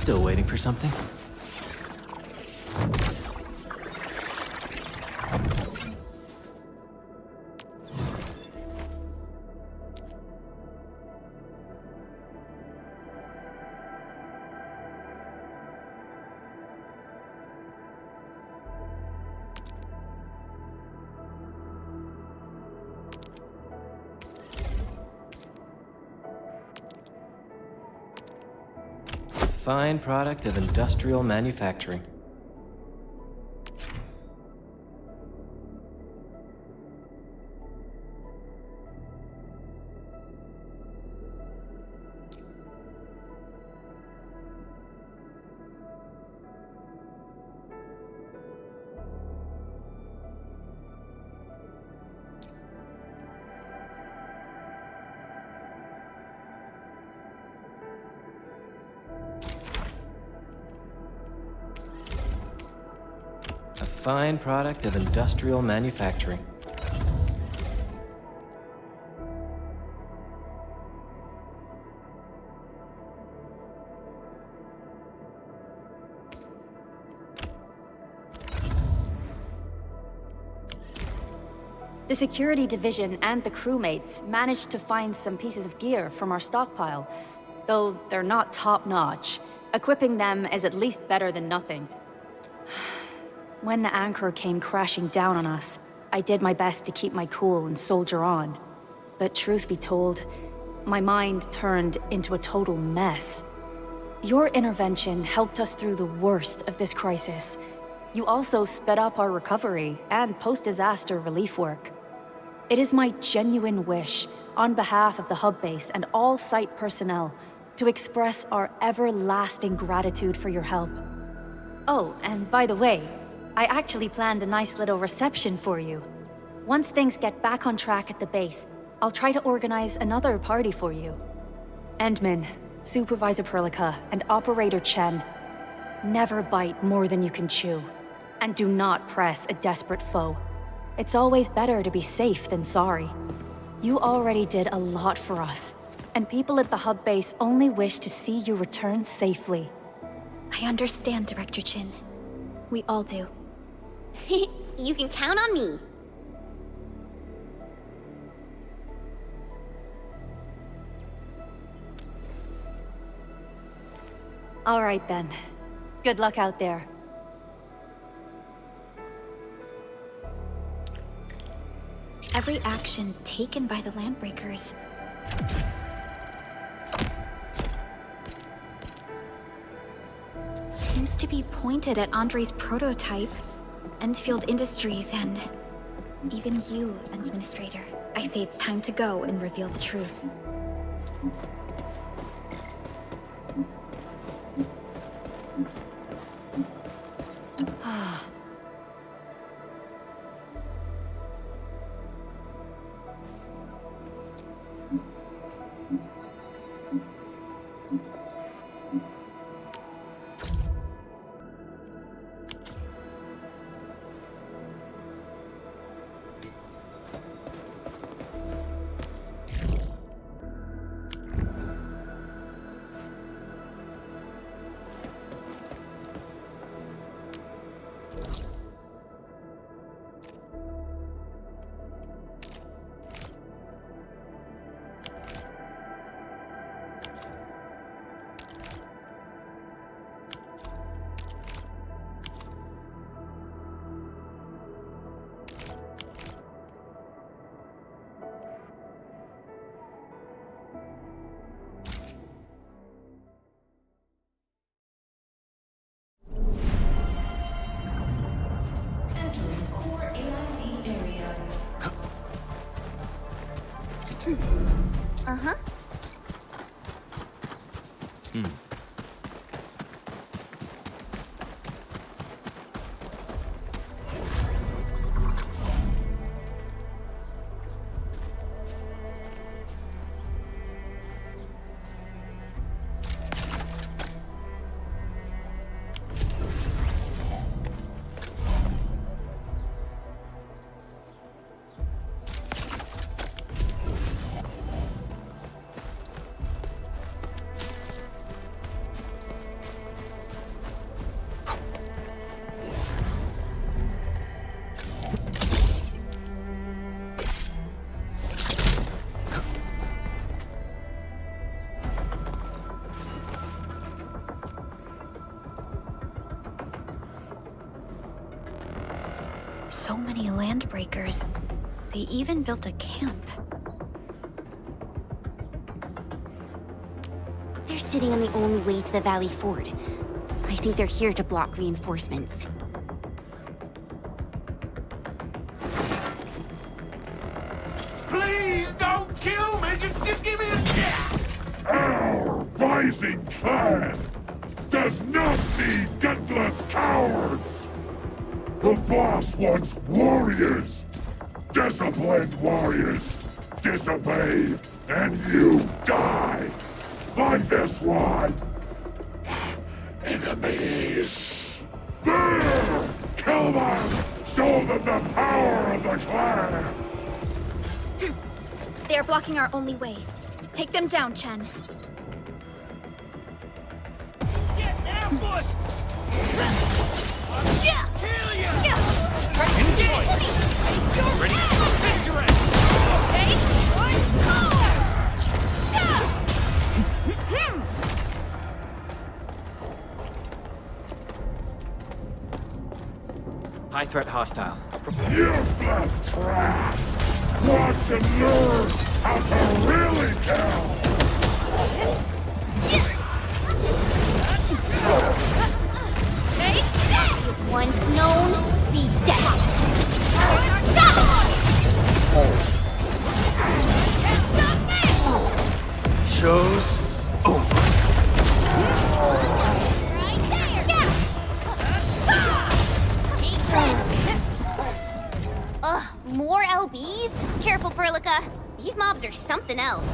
Still waiting for something? Fine product of industrial manufacturing. Fine product of industrial manufacturing. The security division and the crewmates managed to find some pieces of gear from our stockpile, though they're not top-notch. Equipping them is at least better than nothing. When the anchor came crashing down on us, I did my best to keep my cool and soldier on. But truth be told, my mind turned into a total mess. Your intervention helped us through the worst of this crisis. You also sped up our recovery and post-disaster relief work. It is my genuine wish, on behalf of the hub base and all site personnel, to express our everlasting gratitude for your help. Oh, and by the way, I actually planned a nice little reception for you. Once things get back on track at the base, I'll try to organize another party for you. Endman, Supervisor Perlica, and Operator Chen, never bite more than you can chew. And do not press a desperate foe. It's always better to be safe than sorry. You already did a lot for us, and people at the hub base only wish to see you return safely. I understand, Director Chin. We all do. You can count on me. All right then. Good luck out there. Every action taken by the Landbreakers seems to be pointed at Andre's prototype, Endfield Industries, and even you, Administrator. I say it's time to go and reveal the truth. Uh-huh. So many landbreakers. They even built a camp. They're sitting on the only way to the Valley Ford. I think they're here to block reinforcements. Please don't kill me! Just give me a chance! Our rising clan does not need gutless cowards! The boss wants warriors! Disciplined warriors! Disobey, and you die! Like this one! Enemies! There! Kill them! Show them the power of the clan! They are blocking our only way. Take them down, Chen. Get ambushed! Yeah! Kill you! Ready? Victory! Okay? High threat hostile. Useless trash! Watch and learn how to really kill! Once known, be dead. Show's over. Right there. Ugh, more LBs? Careful, Perlica. These mobs are something else.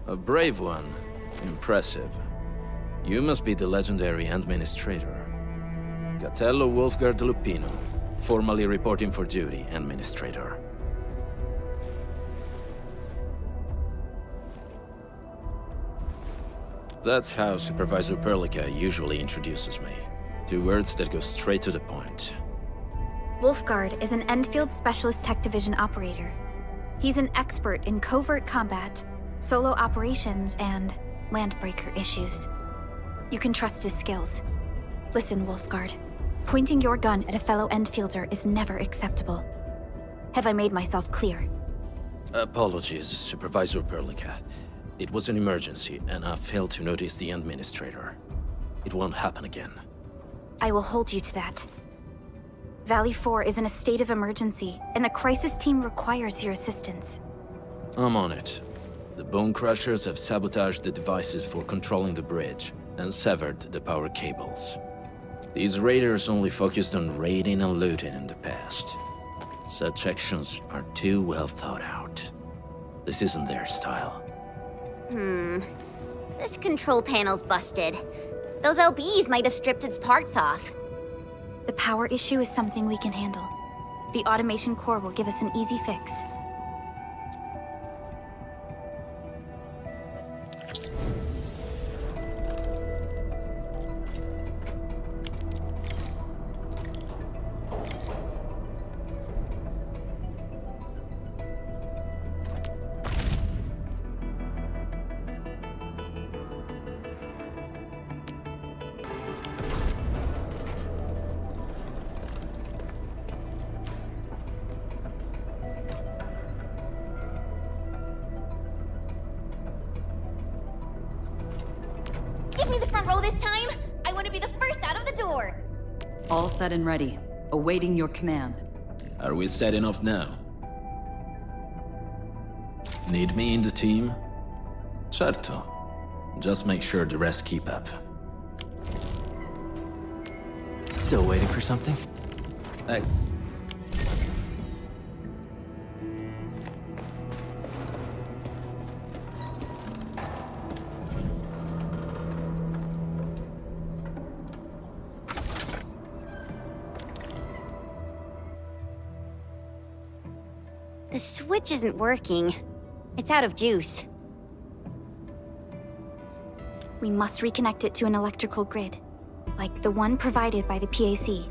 A brave one. Impressive. You must be the legendary Administrator. Catello Wolfgard Lupino, formally reporting for duty, Administrator. That's how Supervisor Perlica usually introduces me. 2 words that go straight to the point. Wolfgard is an Endfield Specialist Tech Division operator. He's an expert in covert combat, solo operations, and landbreaker issues. You can trust his skills. Listen, Wolfgard. Pointing your gun at a fellow Endfielder is never acceptable. Have I made myself clear? Apologies, Supervisor Perlica. It was an emergency, and I failed to notice the Administrator. It won't happen again. I will hold you to that. Valley 4 is in a state of emergency, and the crisis team requires your assistance. I'm on it. The Bone Crushers have sabotaged the devices for controlling the bridge, and severed the power cables. These raiders only focused on raiding and looting in the past. Such actions are too well thought out. This isn't their style. This control panel's busted. Those LBs might have stripped its parts off. The power issue is something we can handle. The automation core will give us an easy fix. Give me the front row this time! I want to be the first out of the door! All set and ready, awaiting your command. Are we setting off now? Need me in the team? Certo. Just make sure the rest keep up. Still waiting for something? The switch isn't working. It's out of juice. We must reconnect it to an electrical grid, like the one provided by the PAC.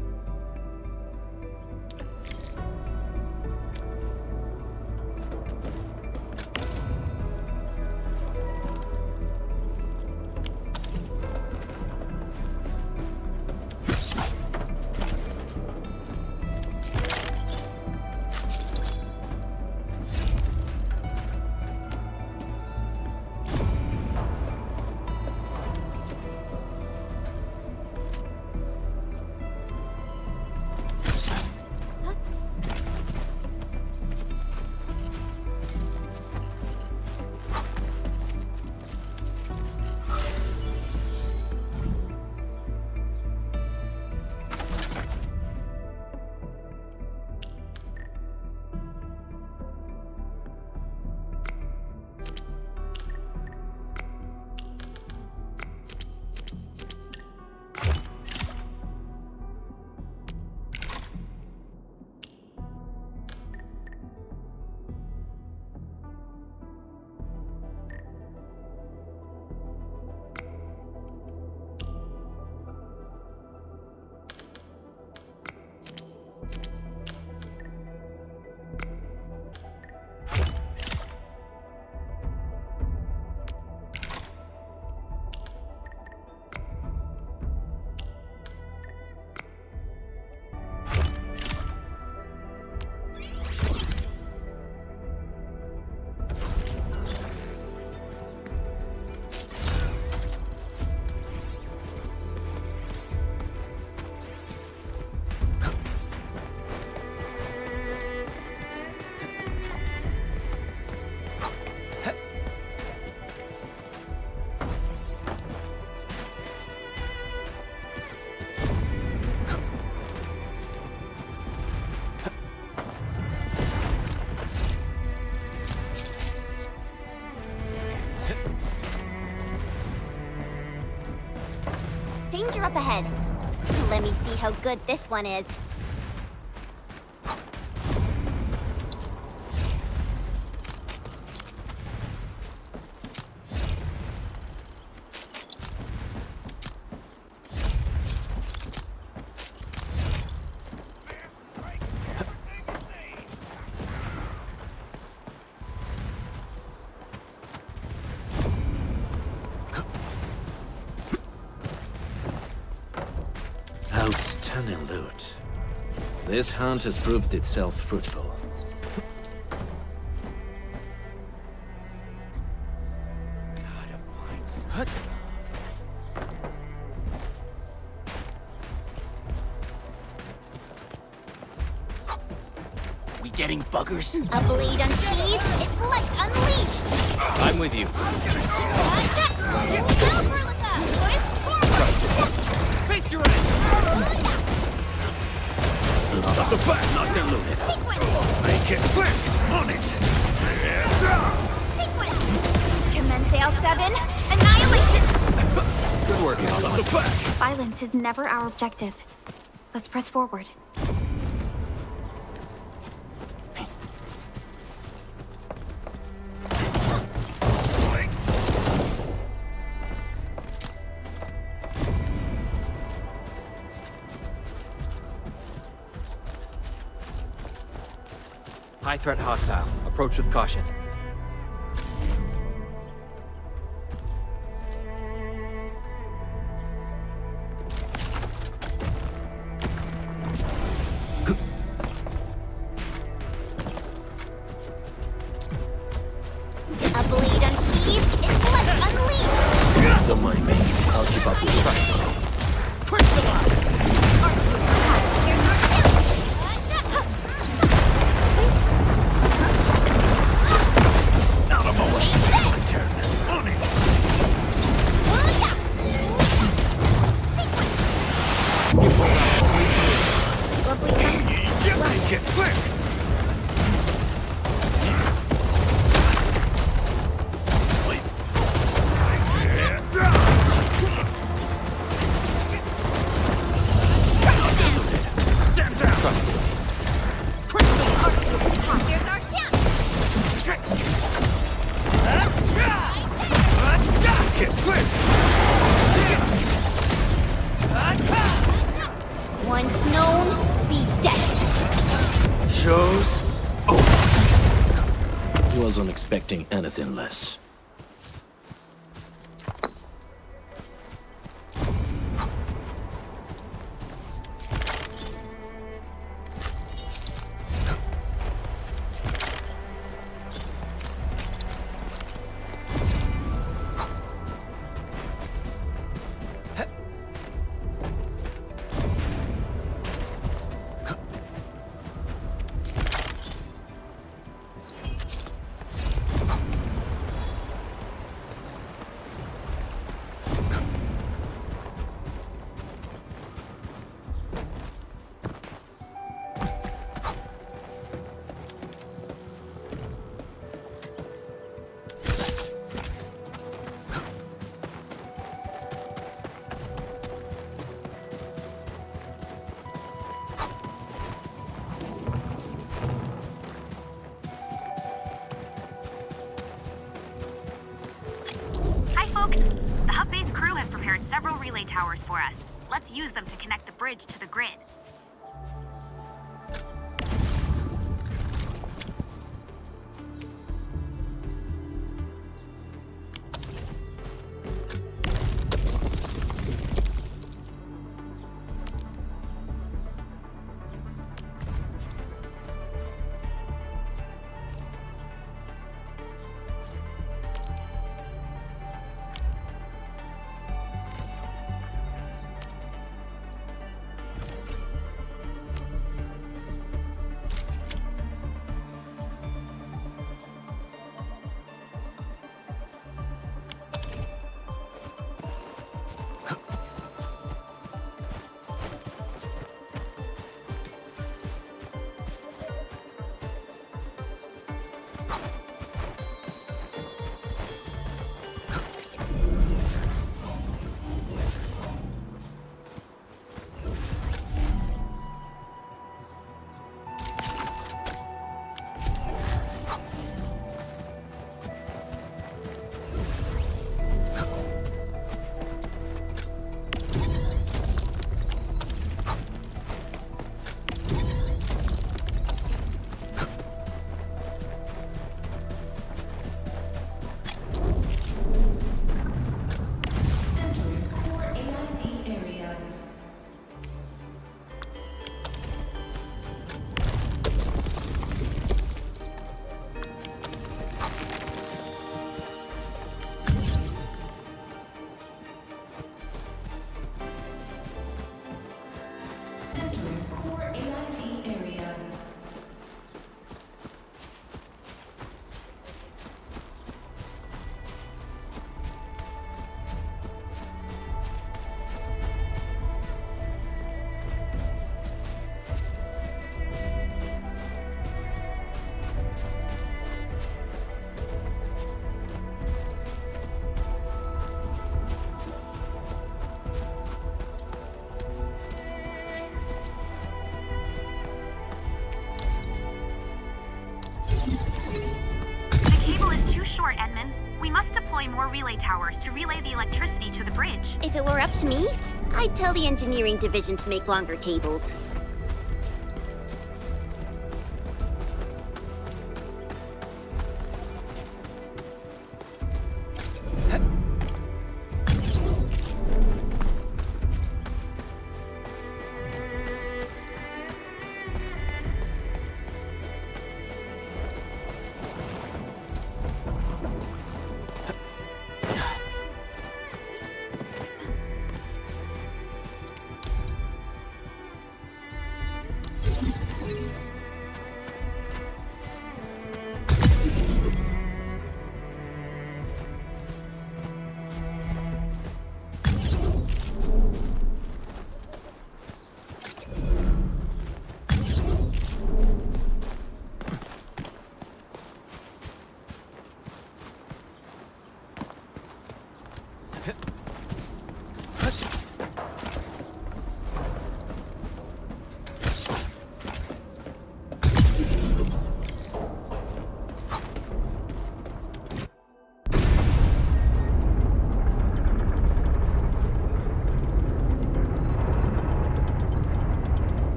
Danger up ahead. Let me see how good this one is. Outstanding loot. This hunt has proved itself fruitful. We getting buggers? A blade unsheathed, it's light unleashed! I'm with you. Face your ass! Off the back, not diluted. Make it quick! On it! Commence AL7, annihilation! Good work, Off the back! Violence is never our objective. Let's press forward. High threat hostile. Approach with caution. A blade unsheathed, it's light unleashed! Don't mind me. I'll keep up with trust. Crystallize! Out of my way! My turn. On it! You make it quick! Stand down! Trust it. Crystal! Here's our chance! Show's over. Wasn't expecting anything less. The hub base crew has prepared several relay towers for us. Let's use them to connect the bridge to the grid. We must deploy more relay towers to relay the electricity to the bridge. If it were up to me, I'd tell the engineering division to make longer cables.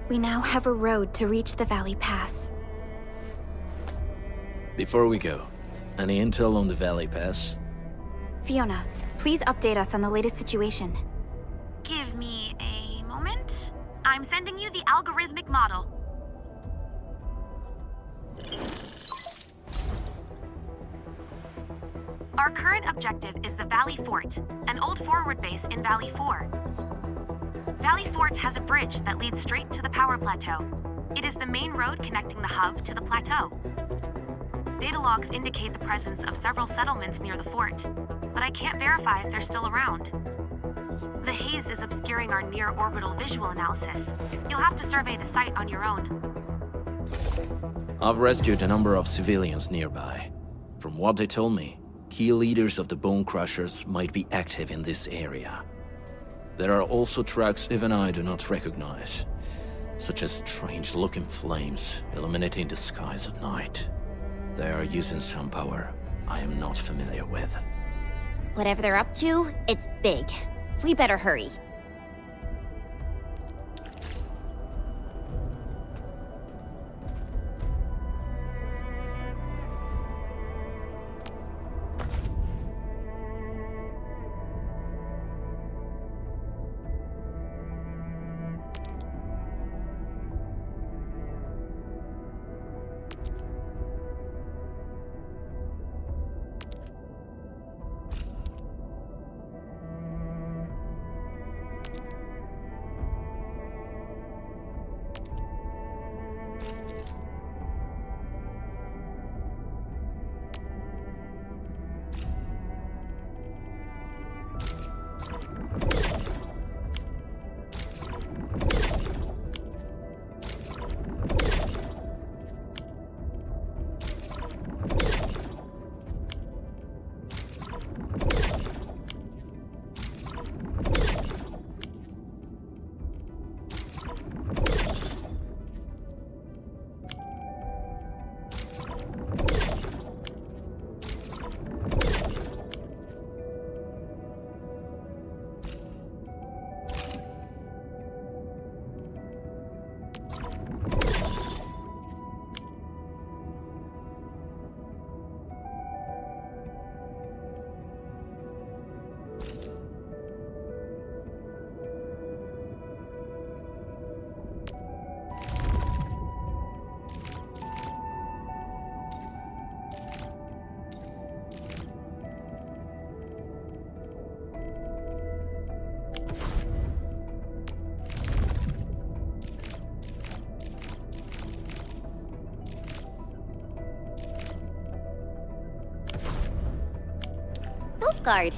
We now have a road to reach the Valley Pass. Before we go, any intel on the Valley Pass? Fiona, please update us on the latest situation. Give me a moment. I'm sending you the algorithmic model. Our current objective is the Valley Fort, an old forward base in Valley 4. Valley Fort has a bridge that leads straight to the power plateau. It is the main road connecting the hub to the plateau. Data logs indicate the presence of several settlements near the fort, but I can't verify if they're still around. The haze is obscuring our near-orbital visual analysis. You'll have to survey the site on your own. I've rescued a number of civilians nearby. From what they told me, key leaders of the Bone Crushers might be active in this area. There are also tracks even I do not recognize, such as strange-looking flames illuminating the skies at night. They are using some power I am not familiar with. Whatever they're up to, it's big. We better hurry. Guard,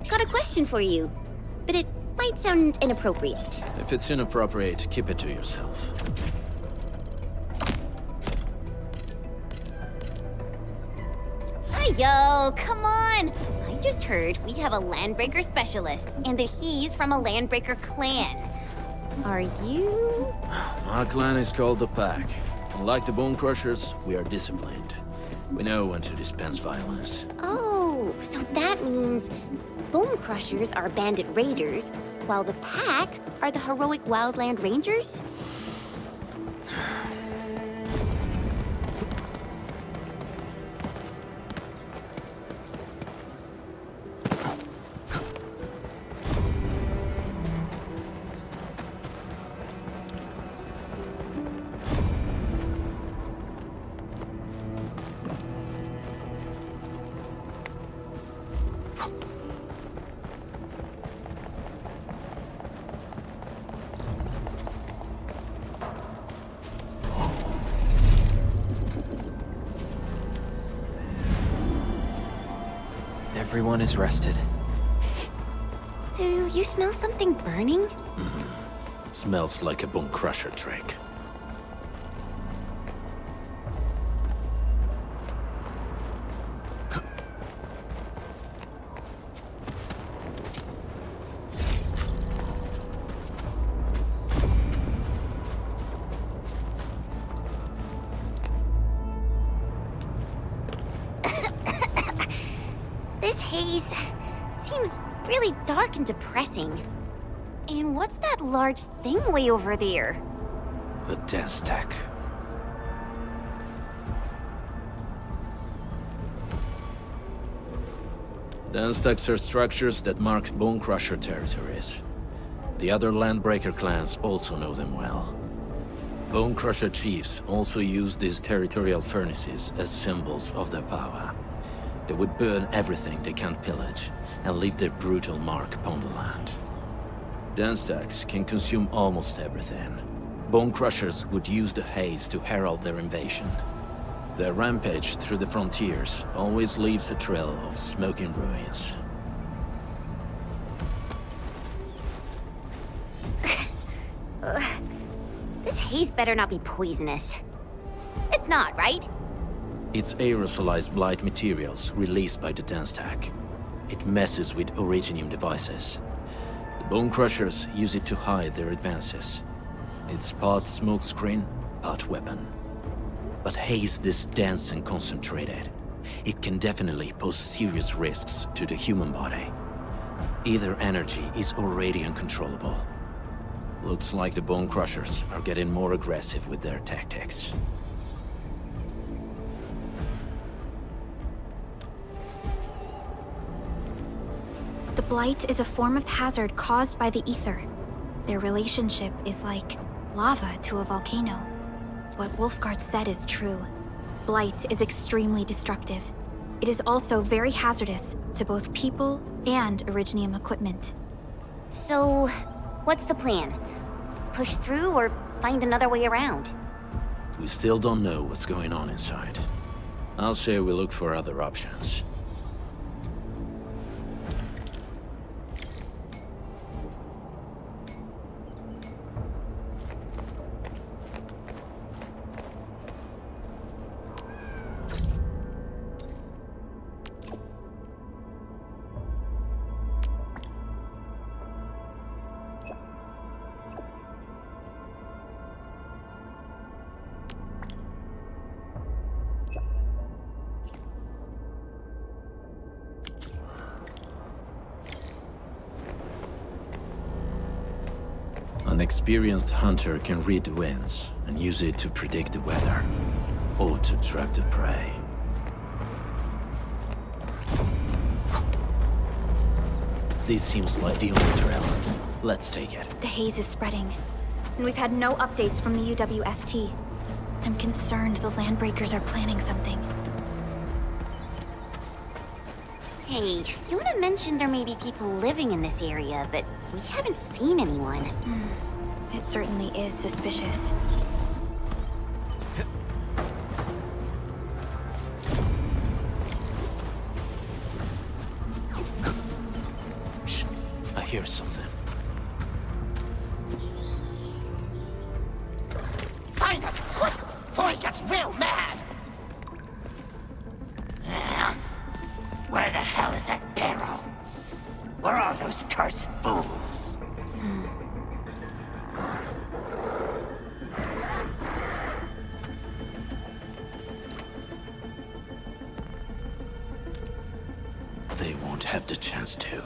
got a question for you, but it might sound inappropriate. If it's inappropriate, keep it to yourself. Yo, come on! I just heard we have a Landbreaker specialist, and that he's from a Landbreaker clan. Are you? My clan is called the Pack. Unlike the Bone Crushers, we are disciplined. We know when to dispense violence. Oh, so that means Bone Crushers are bandit raiders, while the Pack are the heroic Wildland Rangers? Everyone is rested. Do you smell something burning? Smells like a Bone Crusher trick. This haze seems really dark and depressing. And what's that large thing way over there? A dense tech. Dense techs are structures that mark Bone Crusher territories. The other Landbreaker clans also know them well. Bone Crusher chiefs also use these territorial furnaces as symbols of their power. They would burn everything they can't pillage, and leave their brutal mark upon the land. Dense techs can consume almost everything. Bone Crushers would use the haze to herald their invasion. Their rampage through the frontiers always leaves a trail of smoking ruins. This haze better not be poisonous. It's not, right? It's aerosolized blight materials released by the dense tech. It messes with Originium devices. The Bone Crushers use it to hide their advances. It's part smokescreen, part weapon. But haze this dense and concentrated. It can definitely pose serious risks to the human body. Either energy is already uncontrollable. Looks like the Bone Crushers are getting more aggressive with their tactics. The blight is a form of hazard caused by the ether. Their relationship is like lava to a volcano. What Wolfguard said is true. Blight is extremely destructive. It is also very hazardous to both people and Originium equipment. So, what's the plan? Push through or find another way around? We still don't know what's going on inside. I'll say we look for other options. An experienced hunter can read the winds and use it to predict the weather, or to track the prey. This seems like the only trail. Let's take it. The haze is spreading, and we've had no updates from the UWST. I'm concerned the Landbreakers are planning something. Hey, Fiona mentioned there may be people living in this area, but we haven't seen anyone. It certainly is suspicious. Shh, I hear something. Find him, quick, before he gets real mad! Where the hell is that barrel? Where are those cursed fools? They won't have the chance to.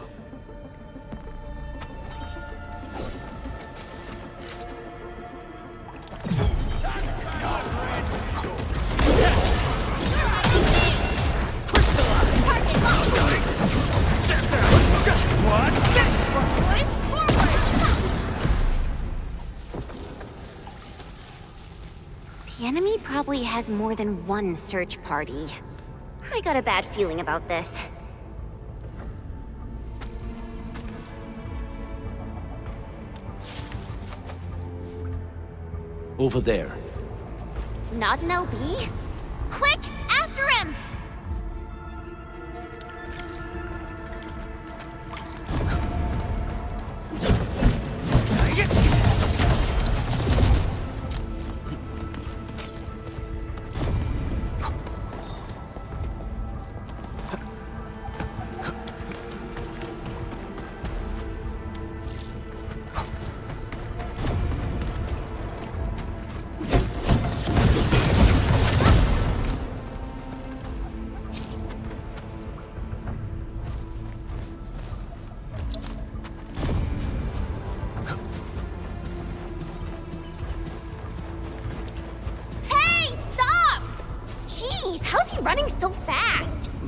The enemy probably has more than one search party. I got a bad feeling about this. Over there. Not an LB? Quick, after him!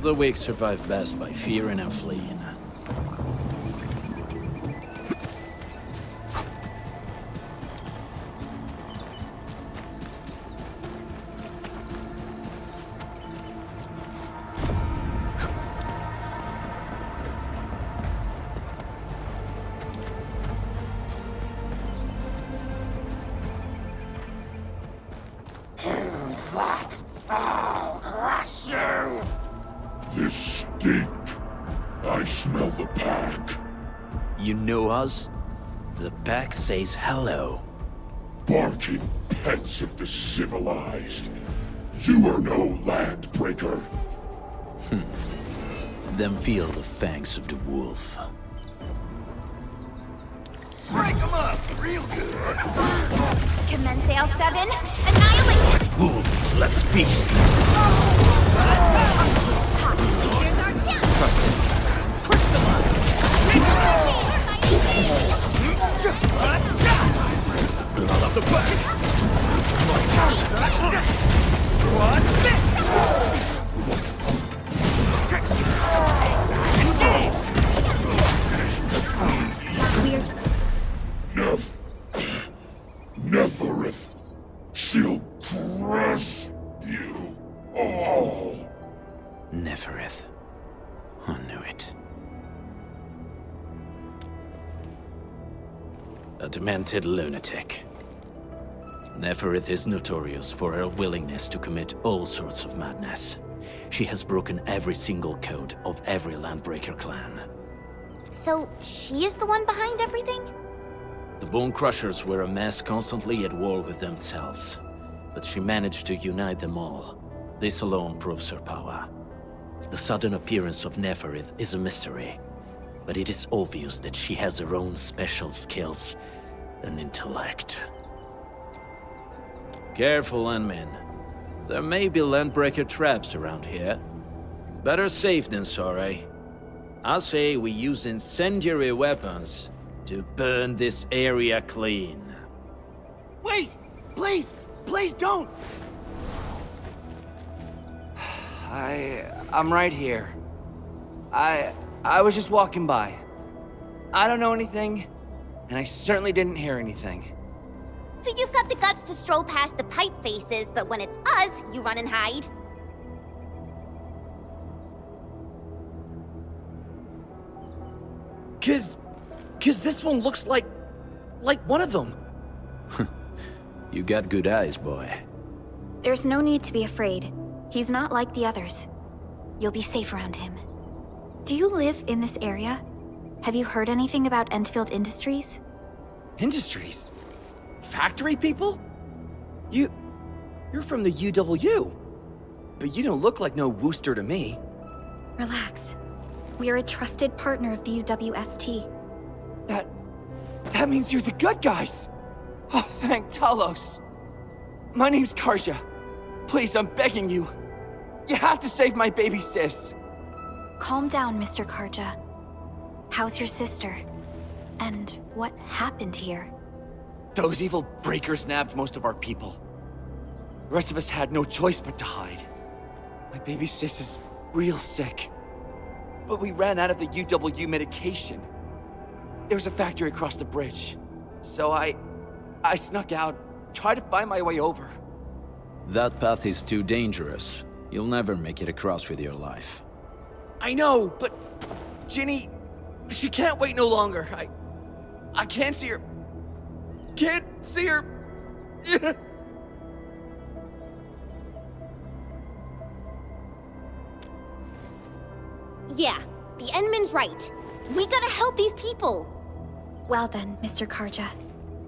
The weak survive best by fearing and fleeing. Who's that? I'll crush you! This stink. I smell the pack. You know us? The pack says hello. Barking pets of the civilized. You are no landbreaker. Then feel the fangs of the wolf. Break them up real good! Commence L7, annihilate! Wolves, let's feast! Here's our chance! Trust me. Blood off the back! What's Neferith. She'll crush you all. Neferith. I knew it. A demented lunatic. Neferith is notorious for her willingness to commit all sorts of madness. She has broken every single code of every Landbreaker clan. So, she is the one behind everything? The Bone Crushers were a mess constantly at war with themselves. But she managed to unite them all. This alone proves her power. The sudden appearance of Neferith is a mystery. But it is obvious that she has her own special skills and intellect. Careful, Unmin. There may be Landbreaker traps around here. Better safe than sorry. I say we use incendiary weapons to burn this area clean. Wait! Please! Please don't! I'm right here. I was just walking by. I don't know anything, and I certainly didn't hear anything. So you've got the guts to stroll past the pipe faces, but when it's us, you run and hide? Cause this one looks like one of them. You got good eyes, boy. There's no need to be afraid. He's not like the others. You'll be safe around him. Do you live in this area? Have you heard anything about Endfield Industries? Industries? Factory people? You're from the UW. But you don't look like no Wooster to me. Relax. We're a trusted partner of the UWST. That means you're the good guys! Oh, thank Talos! My name's Karja. Please, I'm begging you. You have to save my baby sis. Calm down, Mr. Karja. How's your sister? And what happened here? Those evil breakers nabbed most of our people. The rest of us had no choice but to hide. My baby sis is real sick. But we ran out of the UW medication. There's a factory across the bridge. So I snuck out, tried to find my way over. That path is too dangerous. You'll never make it across with your life. I know, but Ginny, she can't wait no longer. I can't see her. Can't see her. Yeah, the Endman's right. We gotta help these people. Well then, Mr. Karja.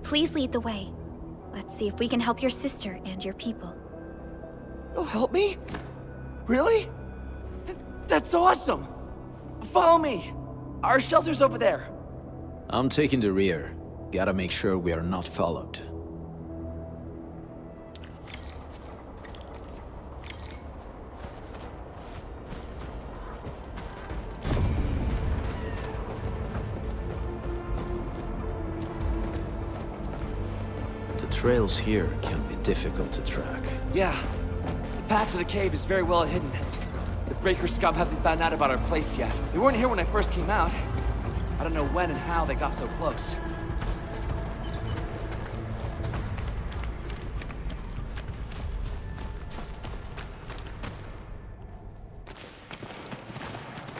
Please lead the way. Let's see if we can help your sister and your people. You'll help me? Really? That's awesome! Follow me! Our shelter's over there. I'm taking the rear. Gotta make sure we are not followed. The trails here can be difficult to track. Yeah. The path to the cave is very well hidden. The Breaker scum haven't found out about our place yet. They weren't here when I first came out. I don't know when and how they got so close.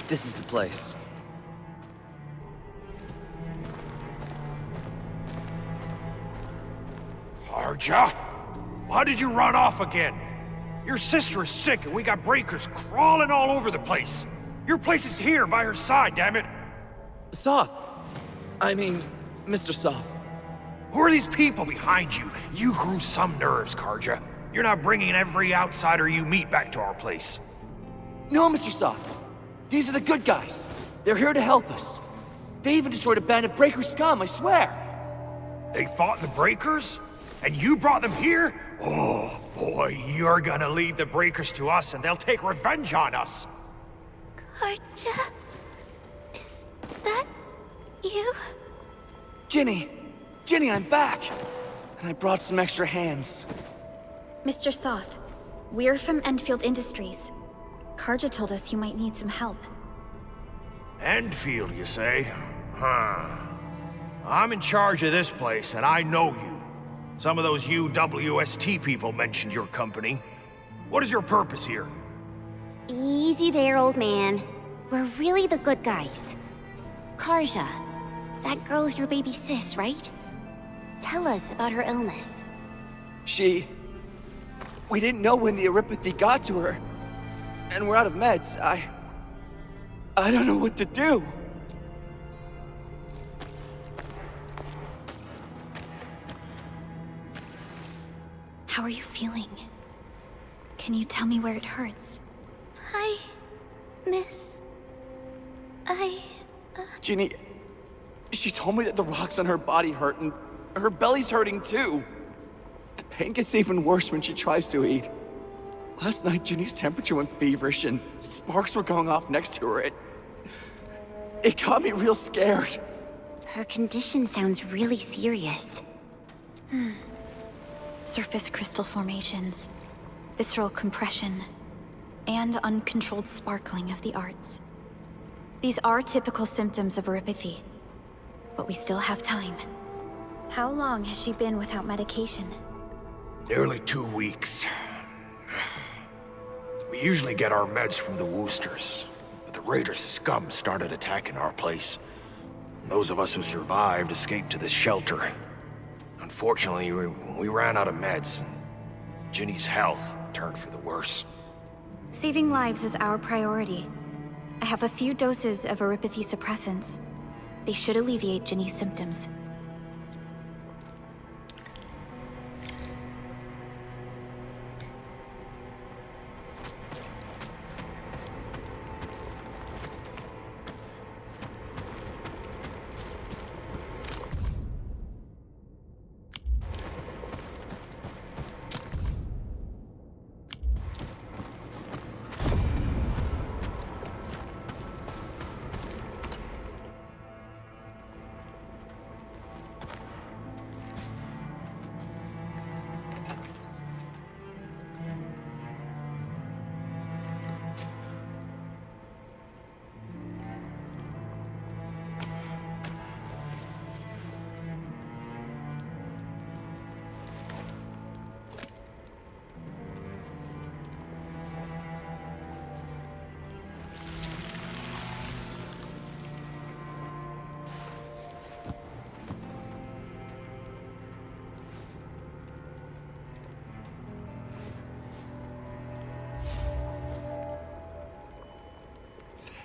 This is the place. Karja? Why did you run off again? Your sister is sick and we got breakers crawling all over the place. Your place is here by her side, damn it. Soth. I mean, Mr. Soth. Who are these people behind you? You grew some nerves, Karja. You're not bringing every outsider you meet back to our place. No, Mr. Soth. These are the good guys. They're here to help us. They even destroyed a band of Breaker scum, I swear. They fought the Breakers? And you brought them here? Oh, boy, you're gonna lead the Breakers to us and they'll take revenge on us. Karja? Is that you? Ginny! Ginny, I'm back! And I brought some extra hands. Mr. Soth, we're from Endfield Industries. Karja told us you might need some help. Endfield, you say? Huh. I'm in charge of this place, and I know you. Some of those UWST people mentioned your company. What is your purpose here? Easy there, old man. We're really the good guys. Karja, that girl's your baby sis, right? Tell us about her illness. We didn't know when the Aripathy got to her. And we're out of meds. I don't know what to do. How are you feeling? Can you tell me where it hurts? Hi, miss. Ginny, she told me that the rocks on her body hurt and her belly's hurting too. The pain gets even worse when she tries to eat. Last night, Ginny's temperature went feverish and sparks were going off next to her. It got me real scared. Her condition sounds really serious. Surface crystal formations, visceral compression, and uncontrolled sparkling of the arts. These are typical symptoms of Aripathy, but we still have time. How long has she been without medication? Nearly 2 weeks. We usually get our meds from the Woosters, but the Raiders' scum started attacking our place. Those of us who survived escaped to this shelter. Unfortunately, we ran out of meds, and Ginny's health turned for the worse. Saving lives is our priority. I have a few doses of Aripathy suppressants. They should alleviate Ginny's symptoms.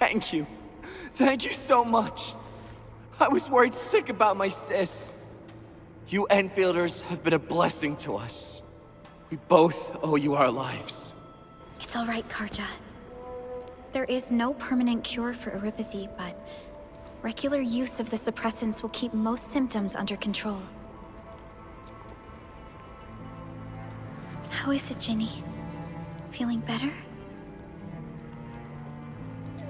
Thank you. Thank you so much. I was worried sick about my sis. You Enfielders have been a blessing to us. We both owe you our lives. It's all right, Karja. There is no permanent cure for Aripathy, but regular use of the suppressants will keep most symptoms under control. How is it, Ginny? Feeling better?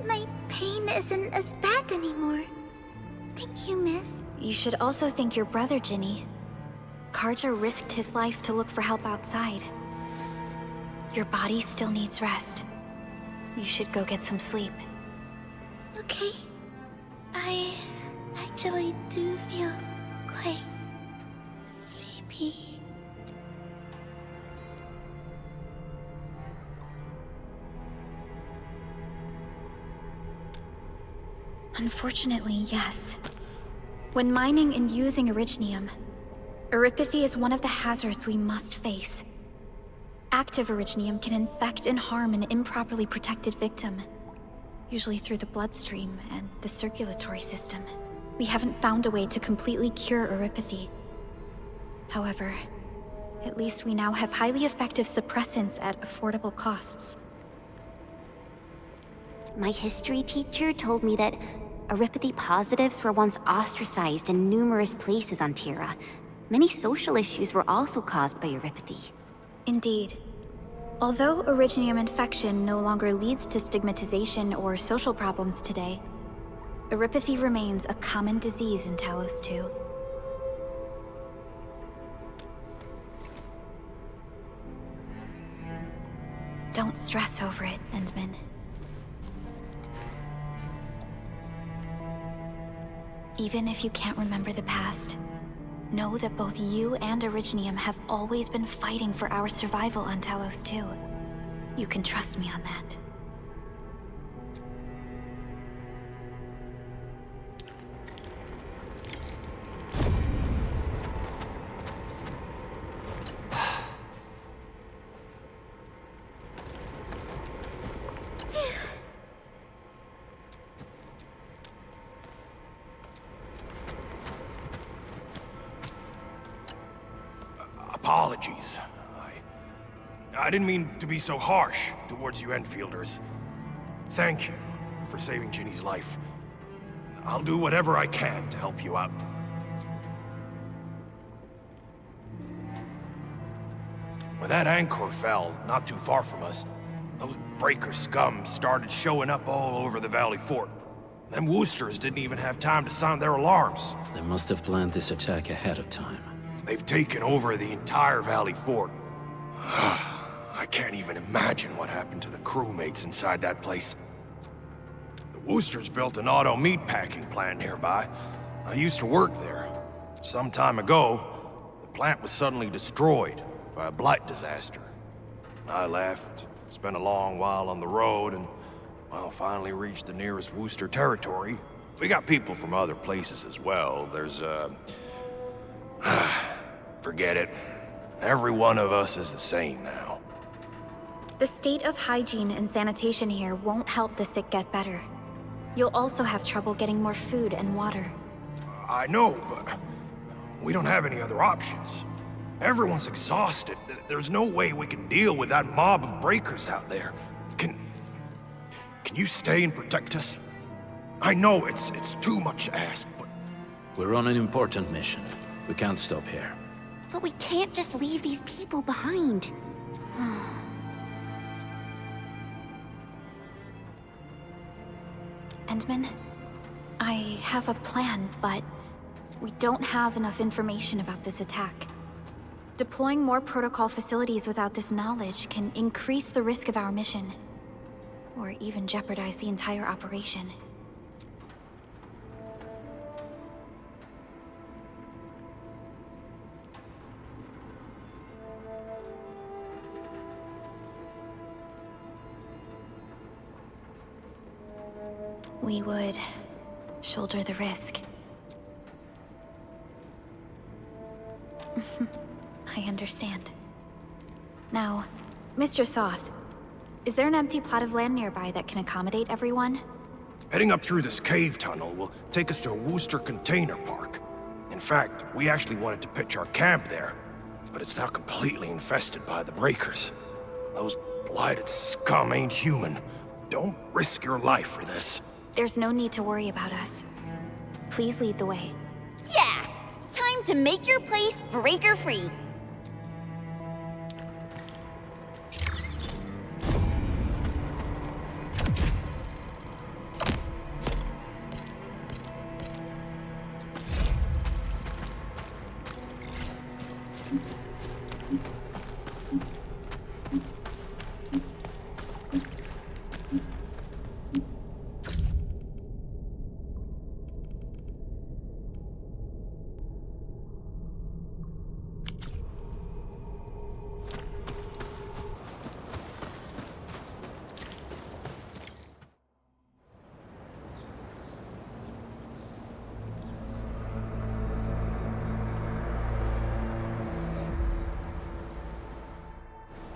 My pain isn't as bad anymore. Thank you, miss. You should also thank your brother, Ginny. Karja risked his life to look for help outside. Your body still needs rest. You should go get some sleep. Okay. I actually do feel quite sleepy. Unfortunately, yes. When mining and using originium, Eripathy is one of the hazards we must face. Active originium can infect and harm an improperly protected victim, usually through the bloodstream and the circulatory system. We haven't found a way to completely cure Eripathy. However, at least we now have highly effective suppressants at affordable costs. My history teacher told me that Eripathy positives were once ostracized in numerous places on Terra. Many social issues were also caused by Eripathy. Indeed. Although originium infection no longer leads to stigmatization or social problems today, Eripathy remains a common disease in Talos 2. Don't stress over it, Endman. Even if you can't remember the past, know that both you and Originium have always been fighting for our survival on Talos 2. You can trust me on that. Apologies. I didn't mean to be so harsh towards you Enfielders. Thank you for saving Ginny's life. I'll do whatever I can to help you out. When that anchor fell, not too far from us, those breaker scum started showing up all over the Valley Fort. Them Woosters didn't even have time to sound their alarms. They must have planned this attack ahead of time. They've taken over the entire Valley Fort. I can't even imagine what happened to the crewmates inside that place. The Woosters built an auto meatpacking plant nearby. I used to work there. Some time ago, the plant was suddenly destroyed by a blight disaster. I left, spent a long while on the road, and, well, finally reached the nearest Wooster territory. We got people from other places as well. There's, forget it. Every one of us is the same now. The state of hygiene and sanitation here won't help the sick get better. You'll also have trouble getting more food and water. I know, but we don't have any other options. Everyone's exhausted. There's no way we can deal with that mob of breakers out there. Can you stay and protect us? I know it's too much to ask, but... We're on an important mission. We can't stop here. But we can't just leave these people behind. Endman, I have a plan, but we don't have enough information about this attack. Deploying more protocol facilities without this knowledge can increase the risk of our mission, or even jeopardize the entire operation. We would shoulder the risk. I understand. Now, Mr. Soth, is there an empty plot of land nearby that can accommodate everyone? Heading up through this cave tunnel will take us to a Wooster container park. In fact, we actually wanted to pitch our camp there, but it's now completely infested by the breakers. Those blighted scum ain't human. Don't risk your life for this. There's no need to worry about us. Please lead the way. Yeah! Time to make your place breaker-free.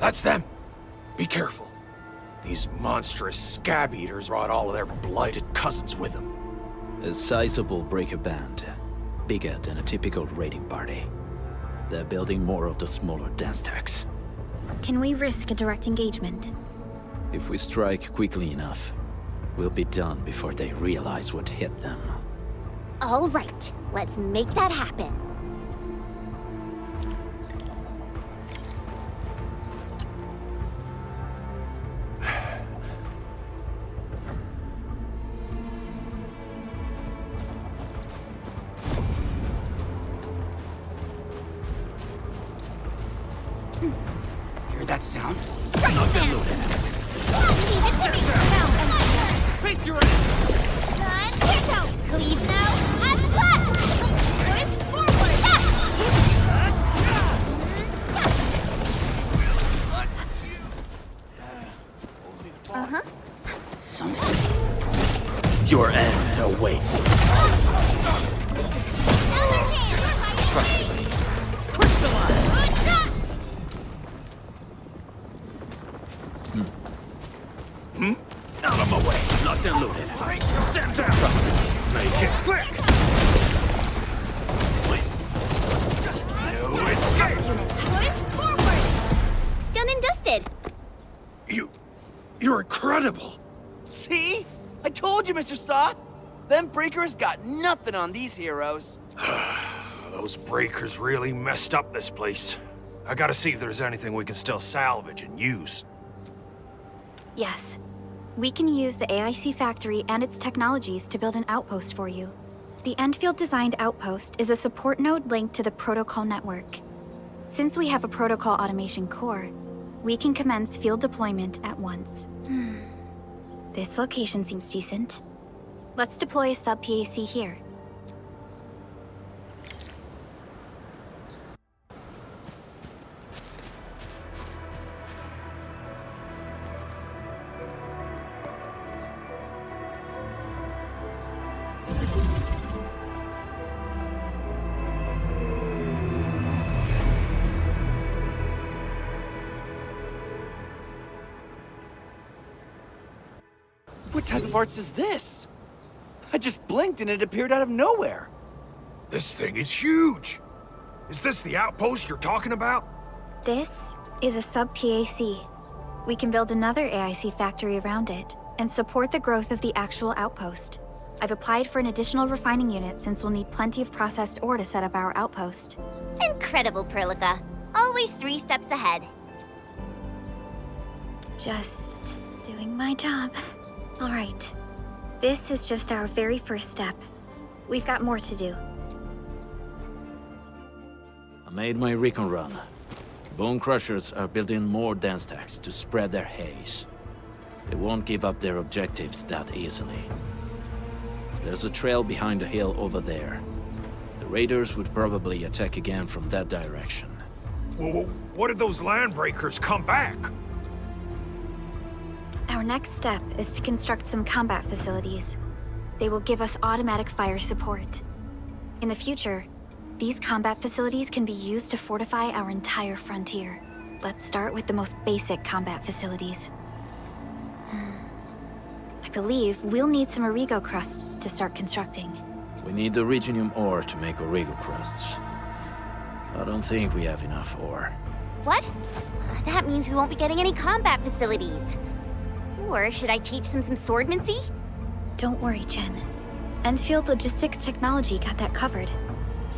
That's them. Be careful. These monstrous scab eaters brought all of their blighted cousins with them. A sizable breaker band. Bigger than a typical raiding party. They're building more of the smaller dance tags. Can we risk a direct engagement? If we strike quickly enough, we'll be done before they realize what hit them. All right, let's make that happen. Hear that sound? Face your ass! Cleave now, and flat! Twist forward! Uh-huh. Something. Your end awaits. Trust me. Out of my way! Locked and loaded. Stand down! Trust me. Make it quick! No escape! Twist forward! Done and dusted. You're incredible! See? I told you, Mr. Saw. Them breakers got nothing on these heroes. Those breakers really messed up this place. I gotta see if there's anything we can still salvage and use. Yes. We can use the AIC factory and its technologies to build an outpost for you. The Endfield-designed outpost is a support node linked to the protocol network. Since we have a protocol automation core, we can commence field deployment at once. This location seems decent. Let's deploy a sub-PAC here. What type of arts is this? I just blinked and it appeared out of nowhere. This thing is huge! Is this the outpost you're talking about? This is a sub-PAC. We can build another AIC factory around it and support the growth of the actual outpost. I've applied for an additional refining unit since we'll need plenty of processed ore to set up our outpost. Incredible, Perlica. Always 3 steps ahead. Just doing my job. All right. This is just our very first step. We've got more to do. I made my recon run. Bone Crushers are building more dance tags to spread their haze. They won't give up their objectives that easily. There's a trail behind the hill over there. The raiders would probably attack again from that direction. Well, what if those land breakers come back? Our next step is to construct some combat facilities. They will give us automatic fire support. In the future, these combat facilities can be used to fortify our entire frontier. Let's start with the most basic combat facilities. I believe we'll need some Origo crusts to start constructing. We need the Reginium ore to make Origo crusts. I don't think we have enough ore. What? That means we won't be getting any combat facilities. Or should I teach them some swordmancy? Don't worry, Chen. Endfield Logistics Technology got that covered.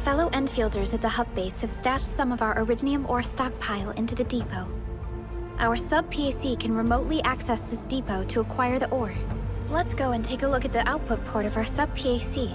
Fellow Endfielders at the hub base have stashed some of our Originium ore stockpile into the depot. Our sub-PAC can remotely access this depot to acquire the ore. Let's go and take a look at the output port of our sub-PAC.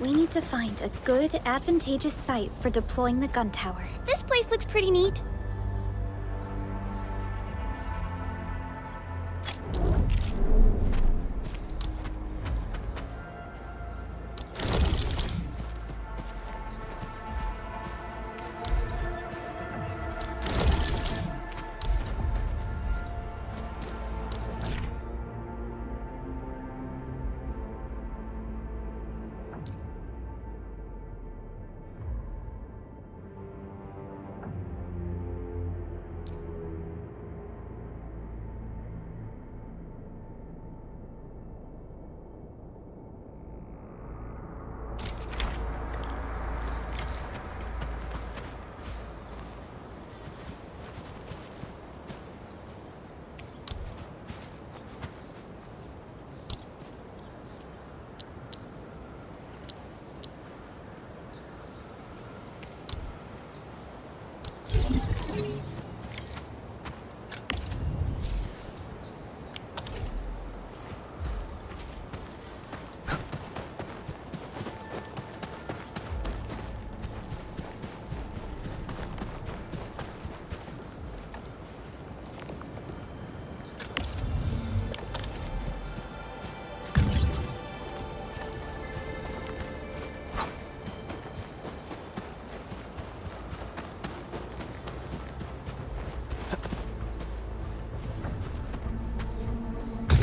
We need to find a good, advantageous site for deploying the gun tower. This place looks pretty neat.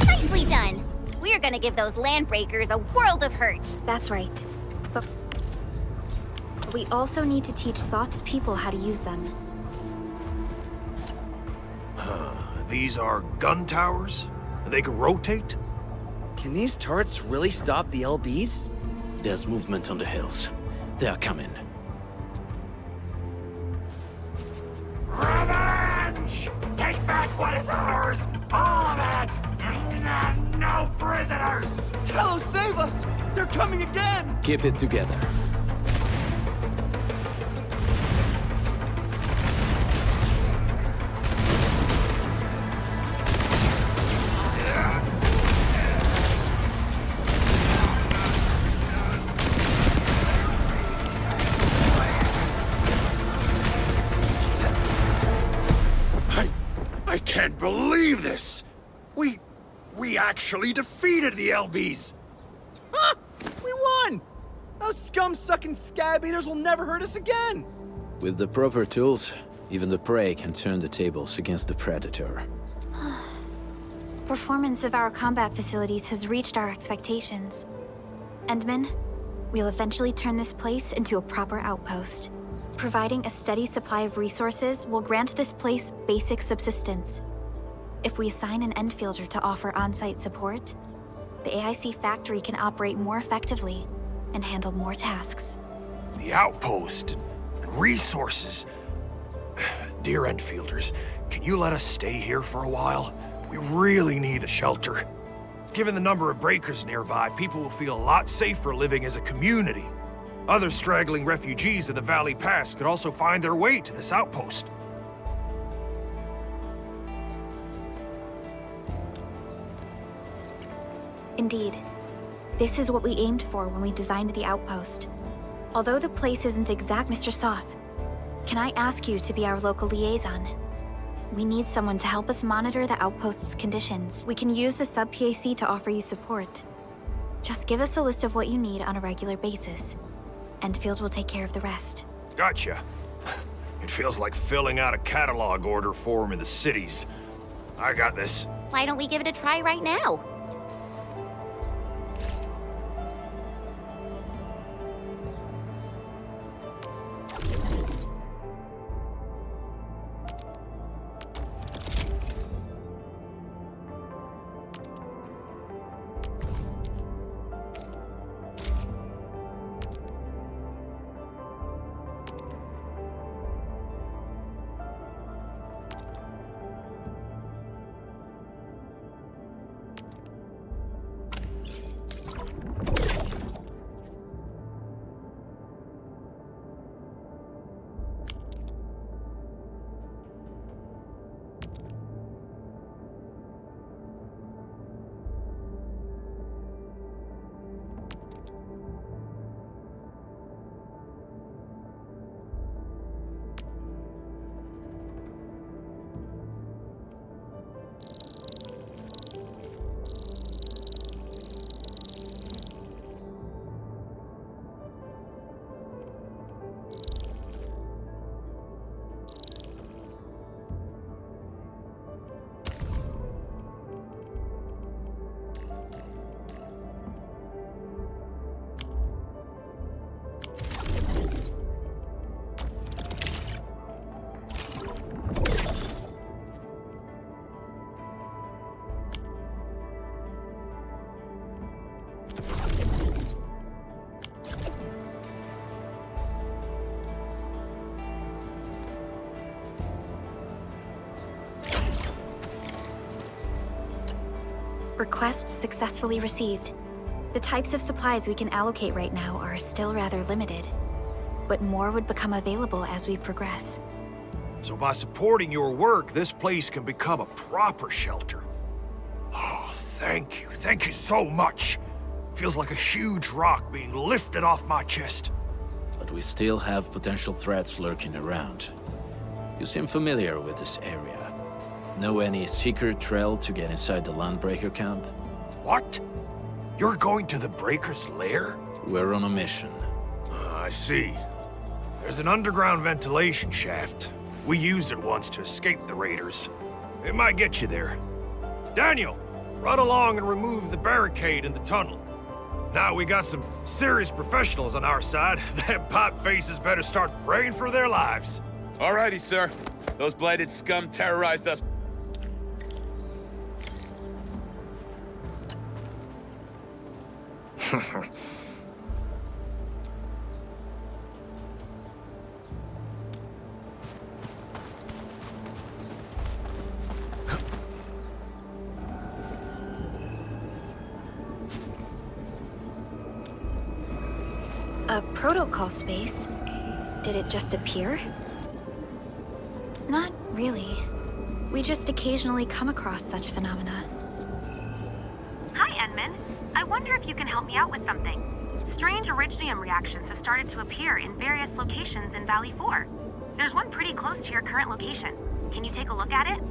Nicely done. We're gonna give those landbreakers a world of hurt. That's right. But we also need to teach Soth's people how to use them. These are gun towers? They can rotate? Can these turrets really stop the LBs? There's movement on the hills. They're coming. Revenge! Take back what is ours! All of it! And no prisoners! Talos, save us! They're coming again! Keep it together. I can't believe this! We actually defeated the LBs! Ha! We won! Those scum-sucking scab eaters will never hurt us again! With the proper tools, even the prey can turn the tables against the predator. Performance of our combat facilities has reached our expectations. Endman, we'll eventually turn this place into a proper outpost. Providing a steady supply of resources will grant this place basic subsistence. If we assign an Endfielder to offer on-site support, the AIC factory can operate more effectively and handle more tasks. The outpost and resources. Dear Enfielders, can you let us stay here for a while? We really need the shelter. Given the number of breakers nearby, people will feel a lot safer living as a community. Other straggling refugees of the Valley Pass could also find their way to this outpost. Indeed. This is what we aimed for when we designed the outpost. Although the place isn't exact, Mr. Soth, can I ask you to be our local liaison? We need someone to help us monitor the outpost's conditions. We can use the sub-PAC to offer you support. Just give us a list of what you need on a regular basis. Endfield will take care of the rest. Gotcha. It feels like filling out a catalog order form in the cities. I got this. Why don't we give it a try right now? Request successfully received. The types of supplies we can allocate right now are still rather limited, but more would become available as we progress. So by supporting your work, this place can become a proper shelter. Oh, thank you. Thank you so much. Feels like a huge rock being lifted off my chest. But we still have potential threats lurking around. You seem familiar with this area. Know any secret trail to get inside the Landbreaker camp? What? You're going to the Breaker's lair? We're on a mission. I see. There's an underground ventilation shaft. We used it once to escape the raiders. It might get you there. Daniel, run along and remove the barricade in the tunnel. Now we got some serious professionals on our side. Them pipe faces better start praying for their lives. Alrighty, sir. Those blighted scum terrorized us. A protocol space? Did it just appear? Not really. We just occasionally come across such phenomena. Hi, Edmund. I wonder if you can help me out with something. Strange originium reactions have started to appear in various locations in Valley 4. There's one pretty close to your current location. Can you take a look at it?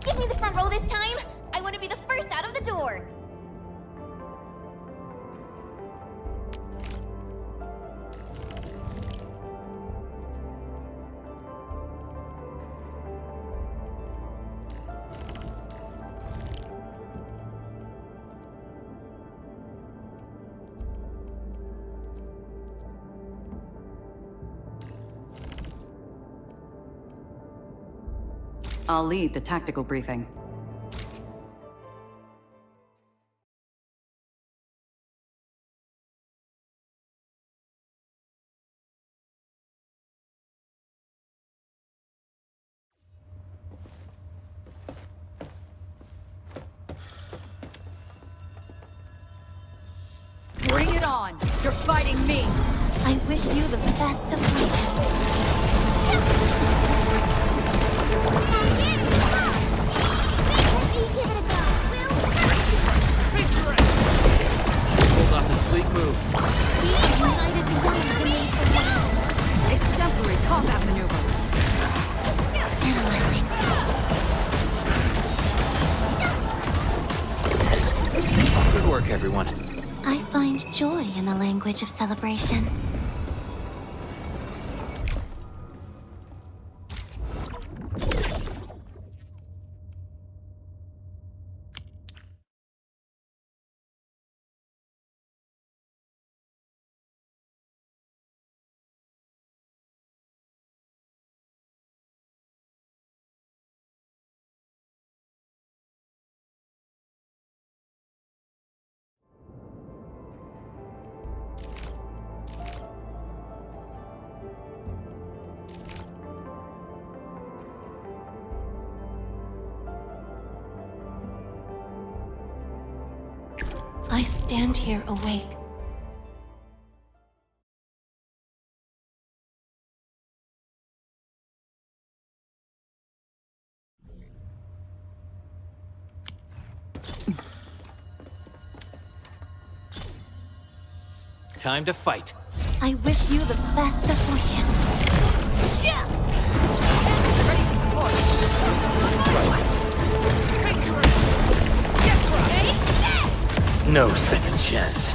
Give me the front row this time! I want to be the first out of the door! I'll lead the tactical briefing. Bring it on! You're fighting me! I wish you the best of fortune. Pulled off a sleek move. Exemplary combat maneuver! Good work, everyone. I find joy in the language of celebration. I stand here awake, time to fight. I wish you the best of fortune. No second chance.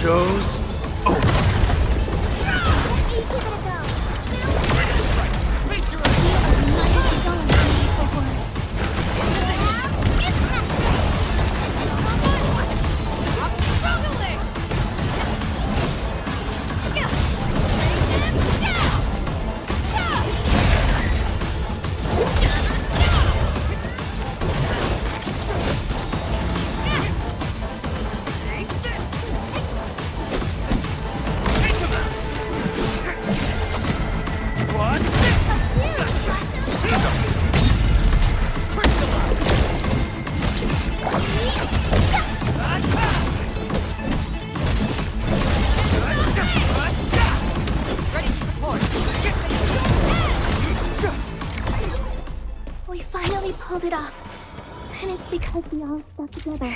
Show's over. We finally pulled it off. And it's because we all stuck together.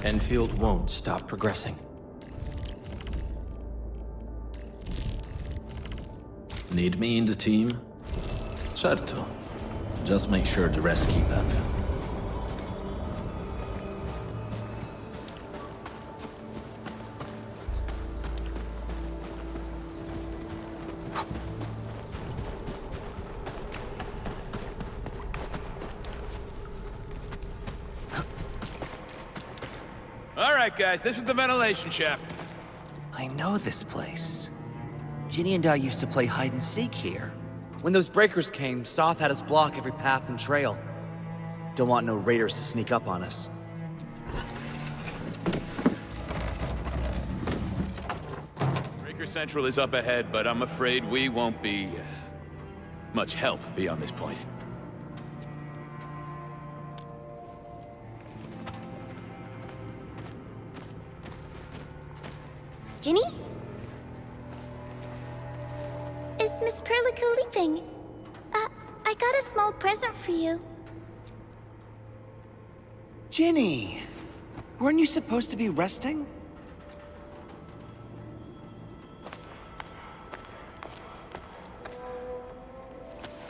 Enfield won't stop progressing. Need me in the team? Certo. Just make sure the rest keep up. All right, guys, this is the ventilation shaft. I know this place. Ginny and I used to play hide and seek here. When those breakers came, Soth had us block every path and trail. Don't want no raiders to sneak up on us. Breaker Central is up ahead, but I'm afraid we won't be much help beyond this point. Ginny? Is Miss Perlica leaving? I got a small present for you. Ginny! Weren't you supposed to be resting?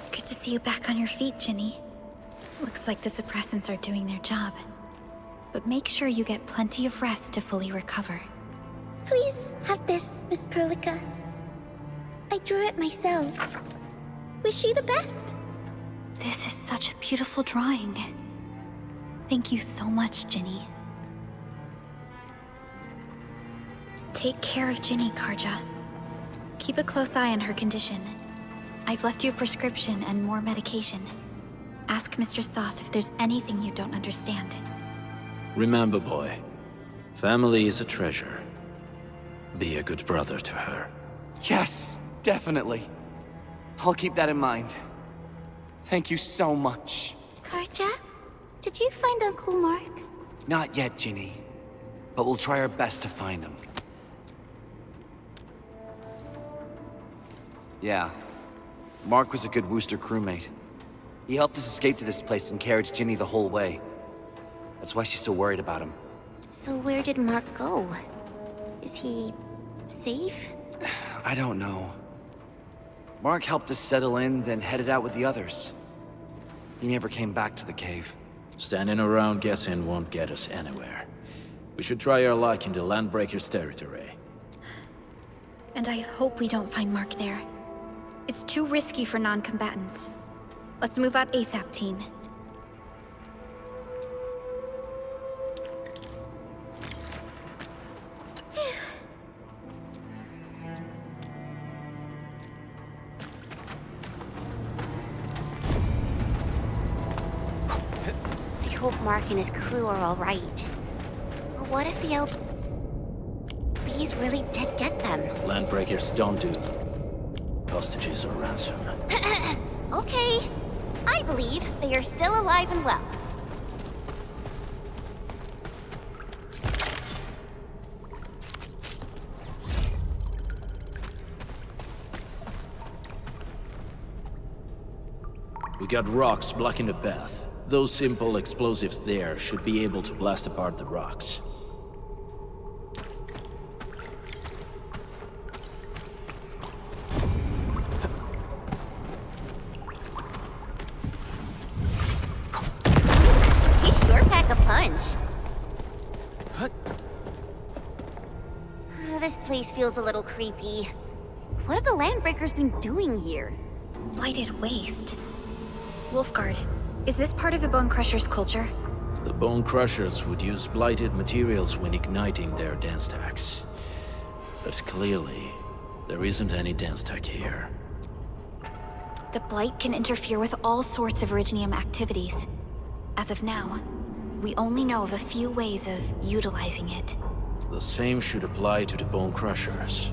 Good to see you back on your feet, Ginny. Looks like the suppressants are doing their job. But make sure you get plenty of rest to fully recover. Please have this, Miss Perlica. I drew it myself. Wish you the best. This is such a beautiful drawing. Thank you so much, Ginny. Take care of Ginny, Karja. Keep a close eye on her condition. I've left you a prescription and more medication. Ask Mr. Soth if there's anything you don't understand. Remember, boy, family is a treasure. Be a good brother to her. Yes! Definitely. I'll keep that in mind. Thank you so much. Karja, did you find Uncle Mark? Not yet, Ginny. But we'll try our best to find him. Yeah. Mark was a good Wooster crewmate. He helped us escape to this place and carried Ginny the whole way. That's why she's so worried about him. So where did Mark go? Is he safe? I don't know. Mark helped us settle in, then headed out with the others. He never came back to the cave. Standing around guessing won't get us anywhere. We should try our luck in the Landbreakers' territory. And I hope we don't find Mark there. It's too risky for non-combatants. Let's move out ASAP, team. I hope Mark and his crew are all right. But what if the LBs really did get them? Landbreakers don't do hostages or ransom. Okay. I believe they are still alive and well. We got rocks blocking the path. Those simple explosives there should be able to blast apart the rocks. He sure pack a punch. This place feels a little creepy. What have the Landbreakers been doing here? Blighted waste. Wolfguard, is this part of the Bone Crusher's culture? The Bone Crushers would use blighted materials when igniting their dance stacks. But clearly, there isn't any dance stack here. The Blight can interfere with all sorts of Originium activities. As of now, we only know of a few ways of utilizing it. The same should apply to the Bone Crushers.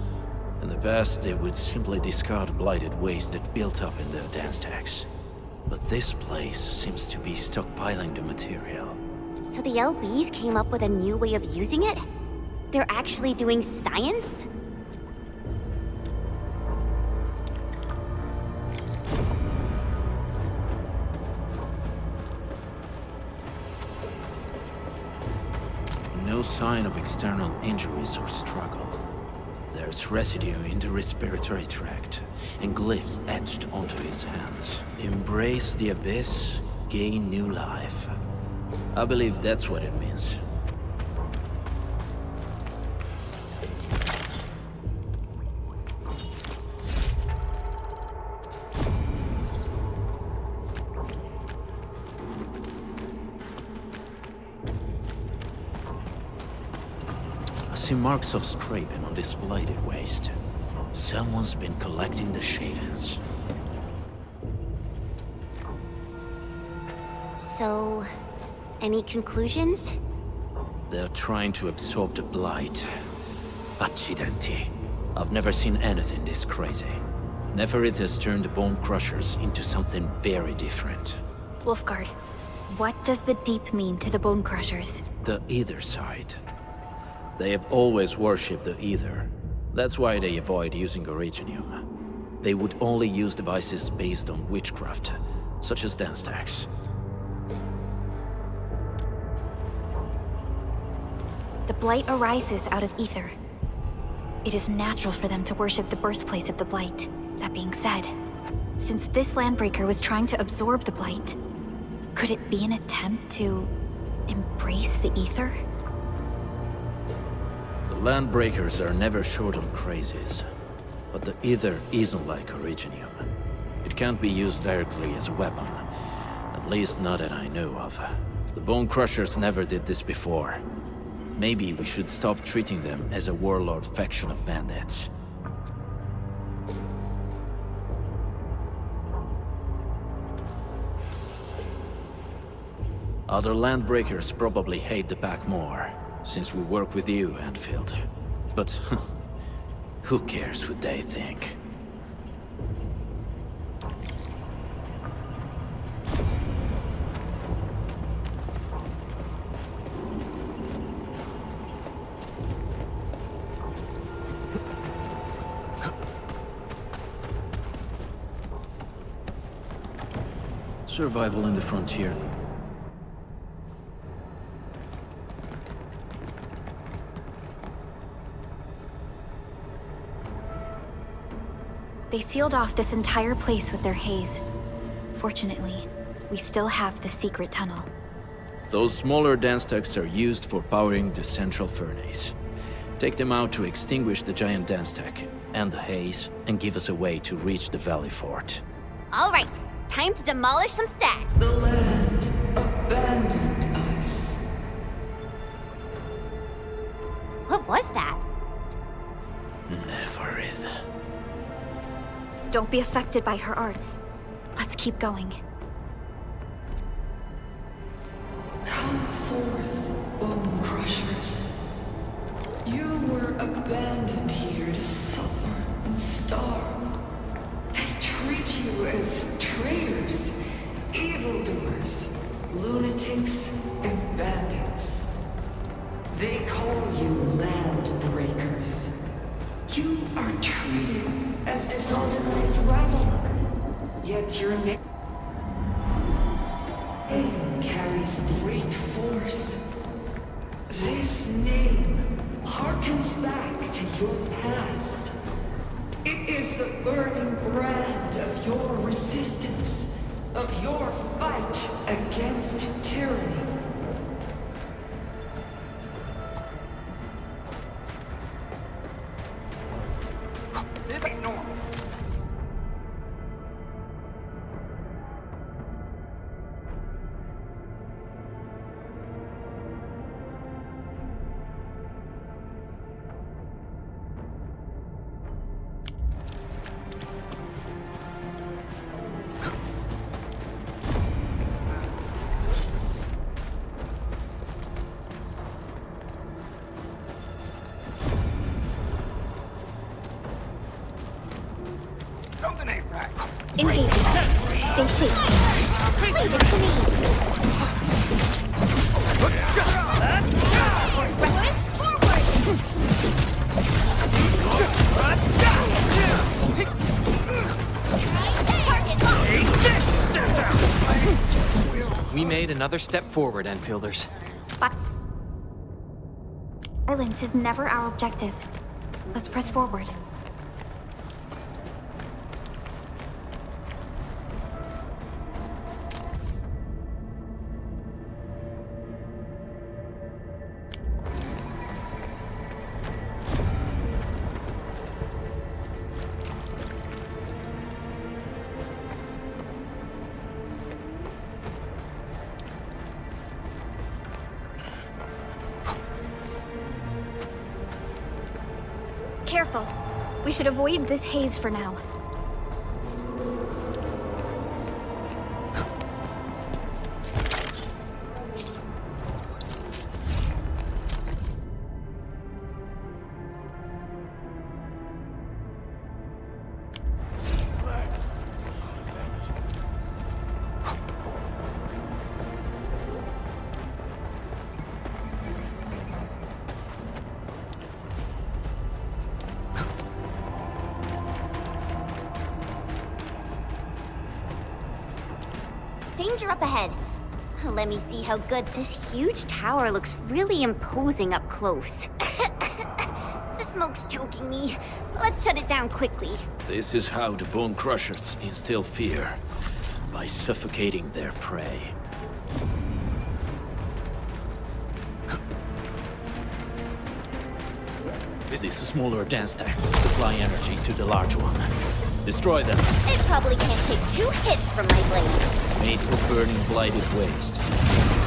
In the past, they would simply discard blighted waste that built up in their dance stacks. But this place seems to be stockpiling the material. So the LBs came up with a new way of using it? They're actually doing science? No sign of external injuries or struggle. There's residue in the respiratory tract, and glyphs etched onto his hands. Embrace the abyss, gain new life. I believe that's what it means. I see marks of scraping on this blighted waste. Someone's been collecting the shavings. So, any conclusions? They're trying to absorb the blight. Accidenti. I've never seen anything this crazy. Neferith has turned the Bone Crushers into something very different. Wolfguard, what does the Deep mean to the Bone Crushers? The Ether side. They have always worshipped the Ether. That's why they avoid using Originium. They would only use devices based on witchcraft, such as dance stacks. The Blight arises out of Ether. It is natural for them to worship the birthplace of the Blight. That being said, since this Landbreaker was trying to absorb the Blight, could it be an attempt to embrace the Ether? The Landbreakers are never short on crazes, but the Ether isn't like Originium. It can't be used directly as a weapon, at least not that I know of. The Bone Crushers never did this before. Maybe we should stop treating them as a warlord faction of bandits. Other Landbreakers probably hate the pack more, since we work with you, Endfield. But who cares what they think? Survival in the frontier. They sealed off this entire place with their haze. Fortunately, we still have the secret tunnel. Those smaller dance stacks are used for powering the central furnace. Take them out to extinguish the giant dance stack and the haze, and give us a way to reach the Valley Fort. All right, time to demolish some stacks. The land abandoned us. What was that? Neverith. Don't be affected by her arts. Let's keep going. Come forth, bone crushers. You were abandoned here to suffer and starve. They treat you as traitors, evildoers, lunatics, and bandits. They call you land breakers. You are treated as disorganized rabble. Yet your name carries great force. This name harkens back to your past. It is the burning brand of your resistance, of your fight against tyranny. This ain't normal. Something ain't right. Engaging. Stay safe. Leave it to me. Breakfast forward. Target locked. We made another step forward, Enfielders. But violence is never our objective. Let's press forward. Careful. We should avoid this haze for now. Danger up ahead. Let me see how good this huge tower looks really imposing up close. The smoke's choking me. Let's shut it down quickly. This is how the Bone Crushers instill fear. By suffocating their prey. These smaller dance stacks supply energy to the large one. Destroy them. It probably can't take 2 hits from my blade. It's made for burning blighted waste.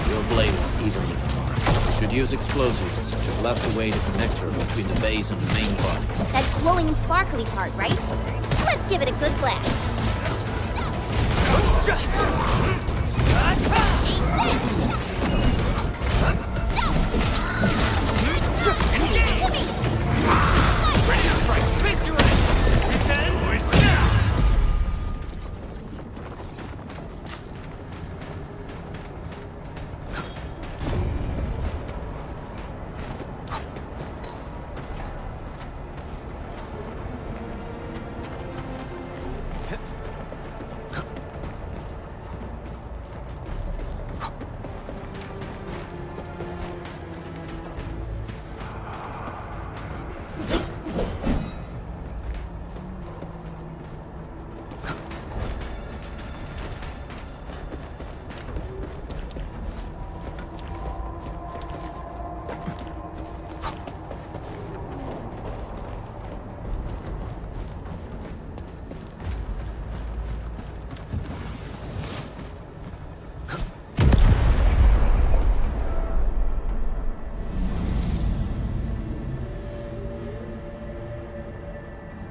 Your blade will evenly mark. Should use explosives to blast away the connector between the base and the main body. That glowing and sparkly part, right? Let's give it a good blast.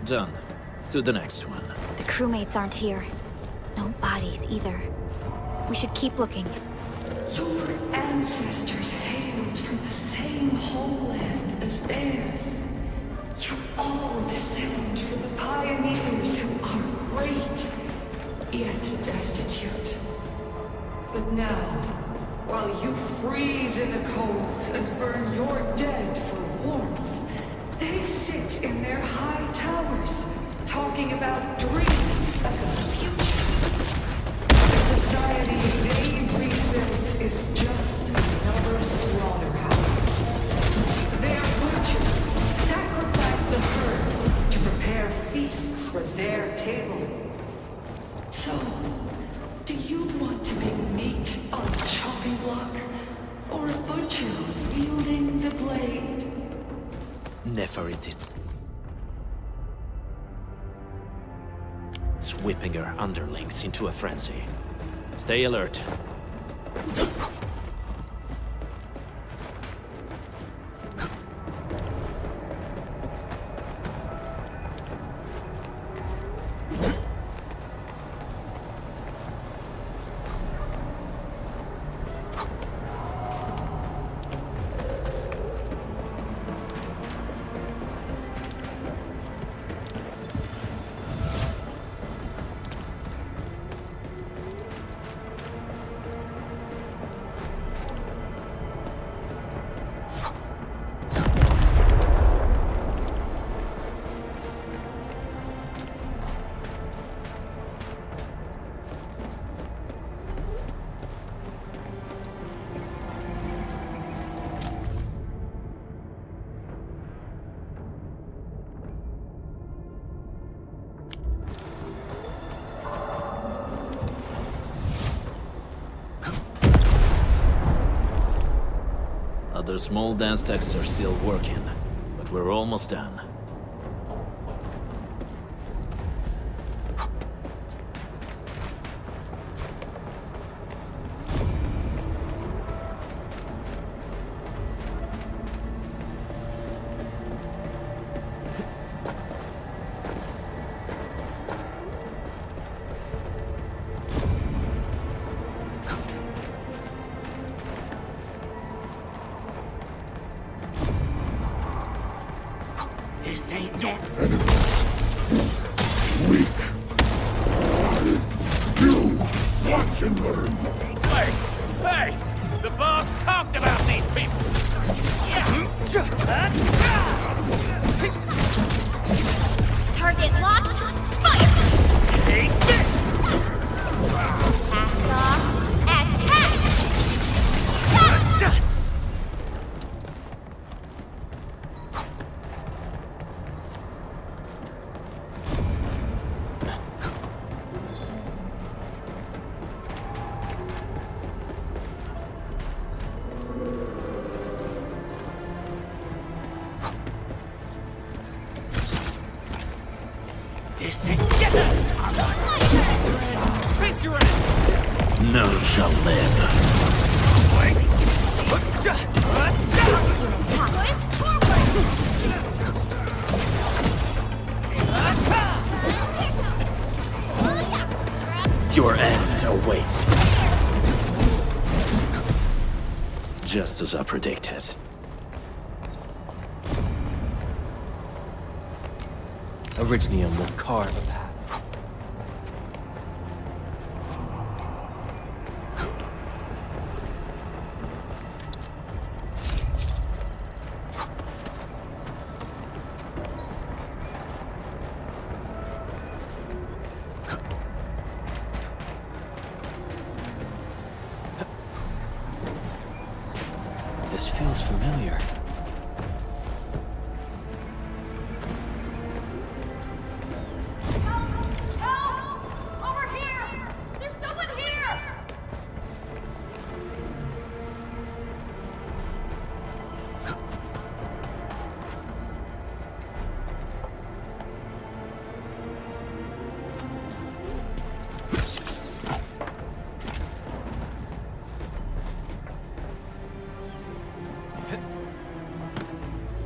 Done. To the next one. The crewmates aren't here. No bodies either. We should keep looking. Your ancestors hailed from the same homeland as theirs. You all descend from the pioneers who are great, yet destitute. But now, while you freeze in the cold and burn your dead for warmth, they sit in their high towers, talking about dreams of the future. The society they rebuilt is just another slaughterhouse. Their butchers sacrifice the herd to prepare feasts for their table. So, do you want to make meat on a chopping block, or a butcher wielding the blade? Nefertiti. It's whipping her underlings into a frenzy. Stay alert. Other small dance techs are still working, but we're almost done. This ain't no Enemies. Weak. You watch and learn. Hey! Hey! The boss talked about these people! Target locked. Fire! Take this! Cast off as cast! This ain't... Get that! Face your end! None shall live. Your end awaits. Just as I predicted. Originium will carve a path. This feels familiar.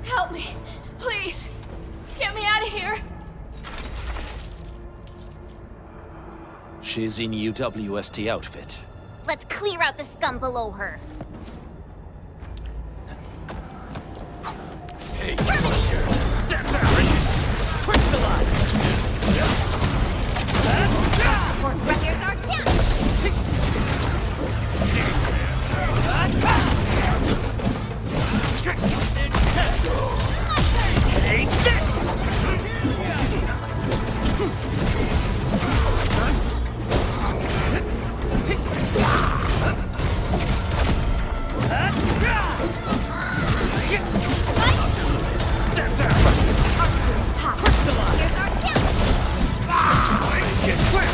Help me, please. Get me out of here. she's in UWST outfit. Let's clear out the scum below her. Hey, step down! Quick the line! Here's our chance! Take this! Step down! Push the line! Here's our chance! Get clear!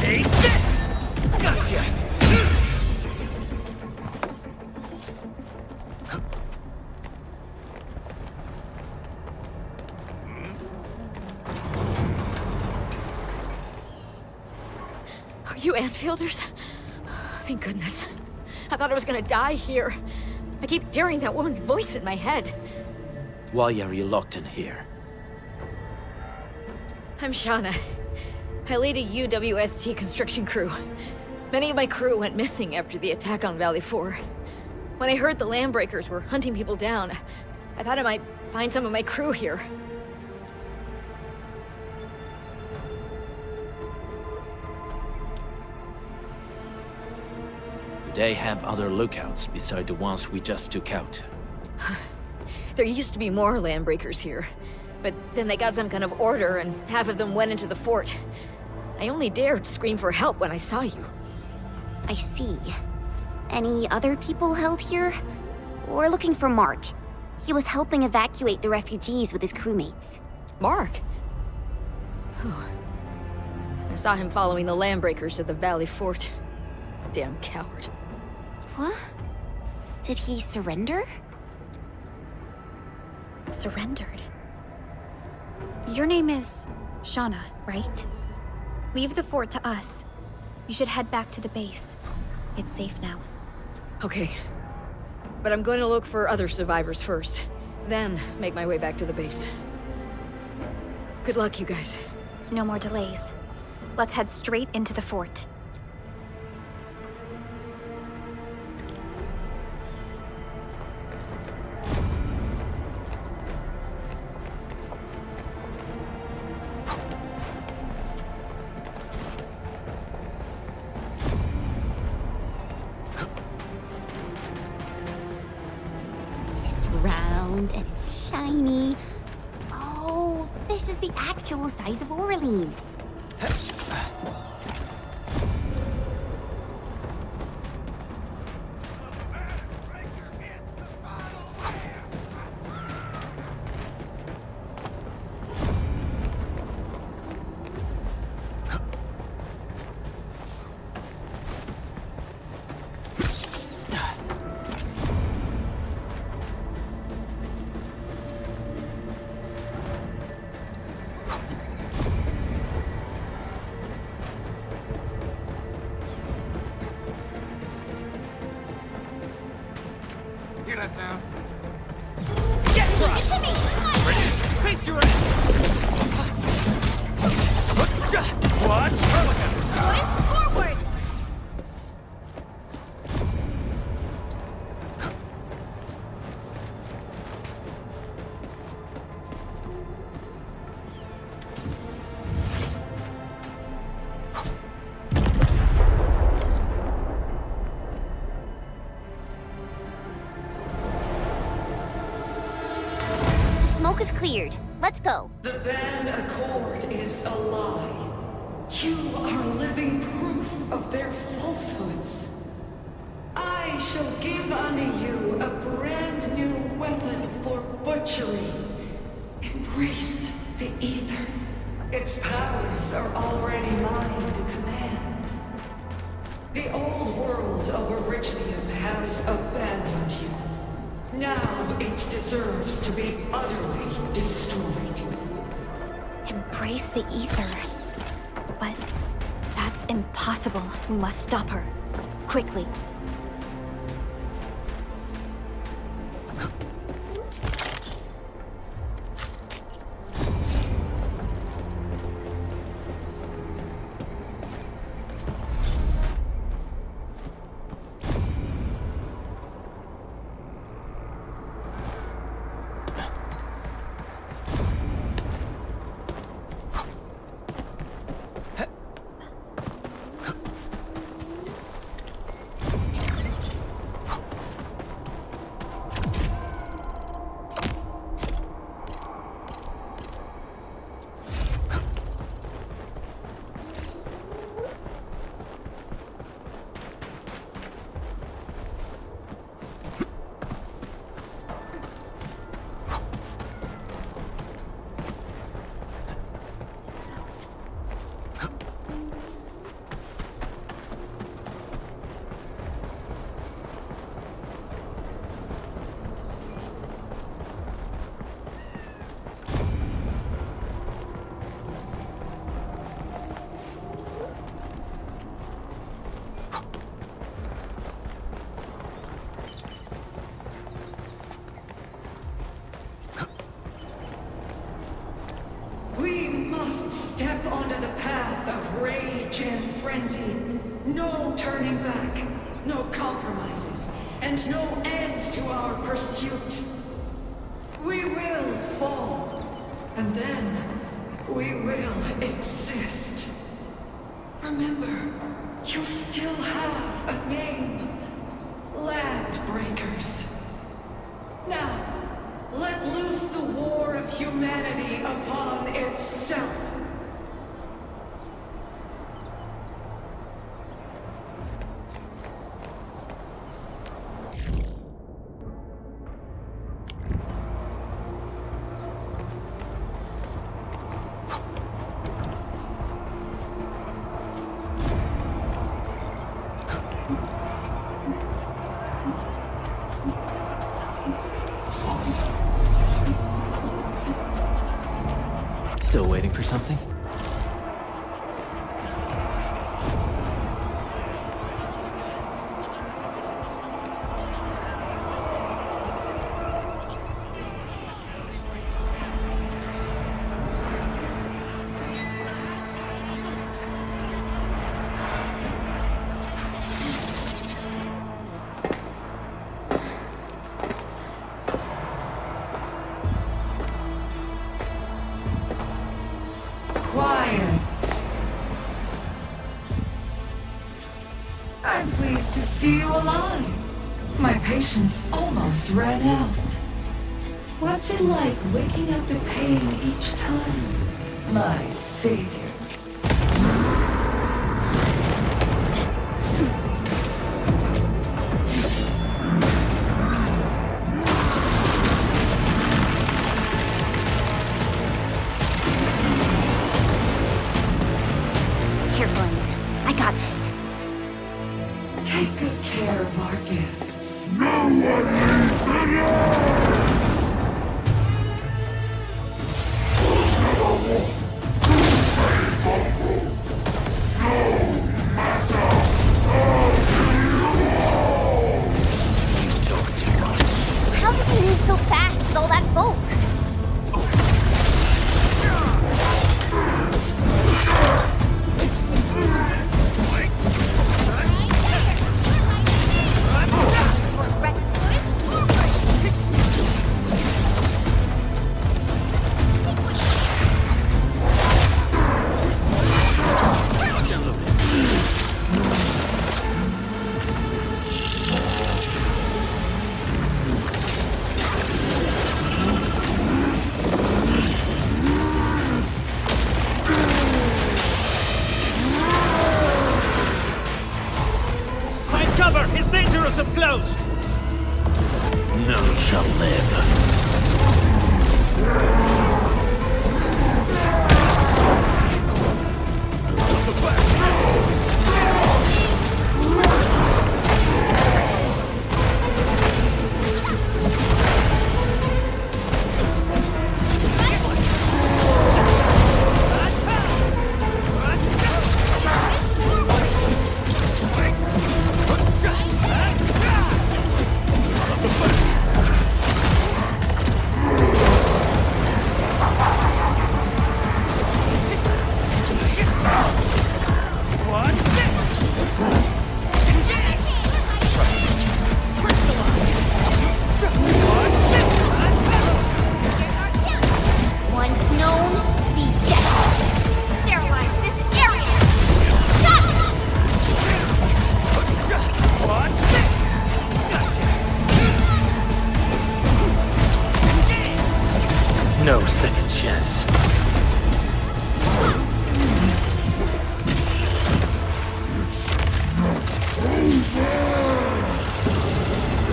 Take this! Gotcha! Are you Anfielders? Thank goodness. I thought I was gonna die here. I keep hearing that woman's voice in my head. Why are you locked in here? I'm Shauna. I lead a UWST construction crew. Many of my crew went missing after the attack on Valley 4. When I heard the Landbreakers were hunting people down, I thought I might find some of my crew here. Do they have other lookouts beside the ones we just took out? There used to be more Landbreakers here, but then they got some kind of order and half of them went into the fort. I only dared scream for help when I saw you. I see. Any other people held here? We're looking for Mark. He was helping evacuate the refugees with his crewmates. Mark? I saw him following the Landbreakers to the Valley Fort. Damn coward. What? Did he surrender? Surrendered. Your name is Shauna, right? Leave the fort to us. You should head back to the base. It's safe now. Okay. But I'm going to look for other survivors first. Then make my way back to the base. Good luck, you guys. No more delays. Let's head straight into the fort. Round and it's shiny. Oh, this is the actual size of Oraline. Hear that sound? Get right! Reduce! Face your aim! What? Forward! Smoke is cleared. Let's go. The Band Accord is a lie. You are living proof of their falsehoods. I shall give unto you a brand new weapon for butchery. Embrace the Ether. Its powers are already mine to command. The old world of Originium has abandoned you. Now it deserves to be utterly destroyed. Embrace the Ether. But that's impossible. We must stop her. Quickly. in frenzy. No turning back, no compromises, and no end to our pursuit. We will fall, and then we will exist. Remember, you still have a name. Landbreakers. Now, let loose the war of humanity upon itself. Still waiting for something? I'm pleased to see you alive. My patience almost ran out. What's it like waking up to pain each time, my savior? Careful, Onion. I got this. Take good care of our guests. No one needs to know! How does he move so fast with all that bulk? Up close! None shall live. No second chance. It's not over!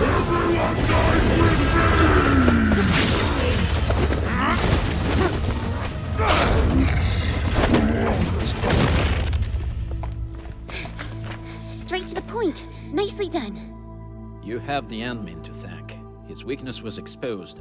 Everyone dies with me! Straight to the point. Nicely done. You have the admin to thank. His weakness was exposed.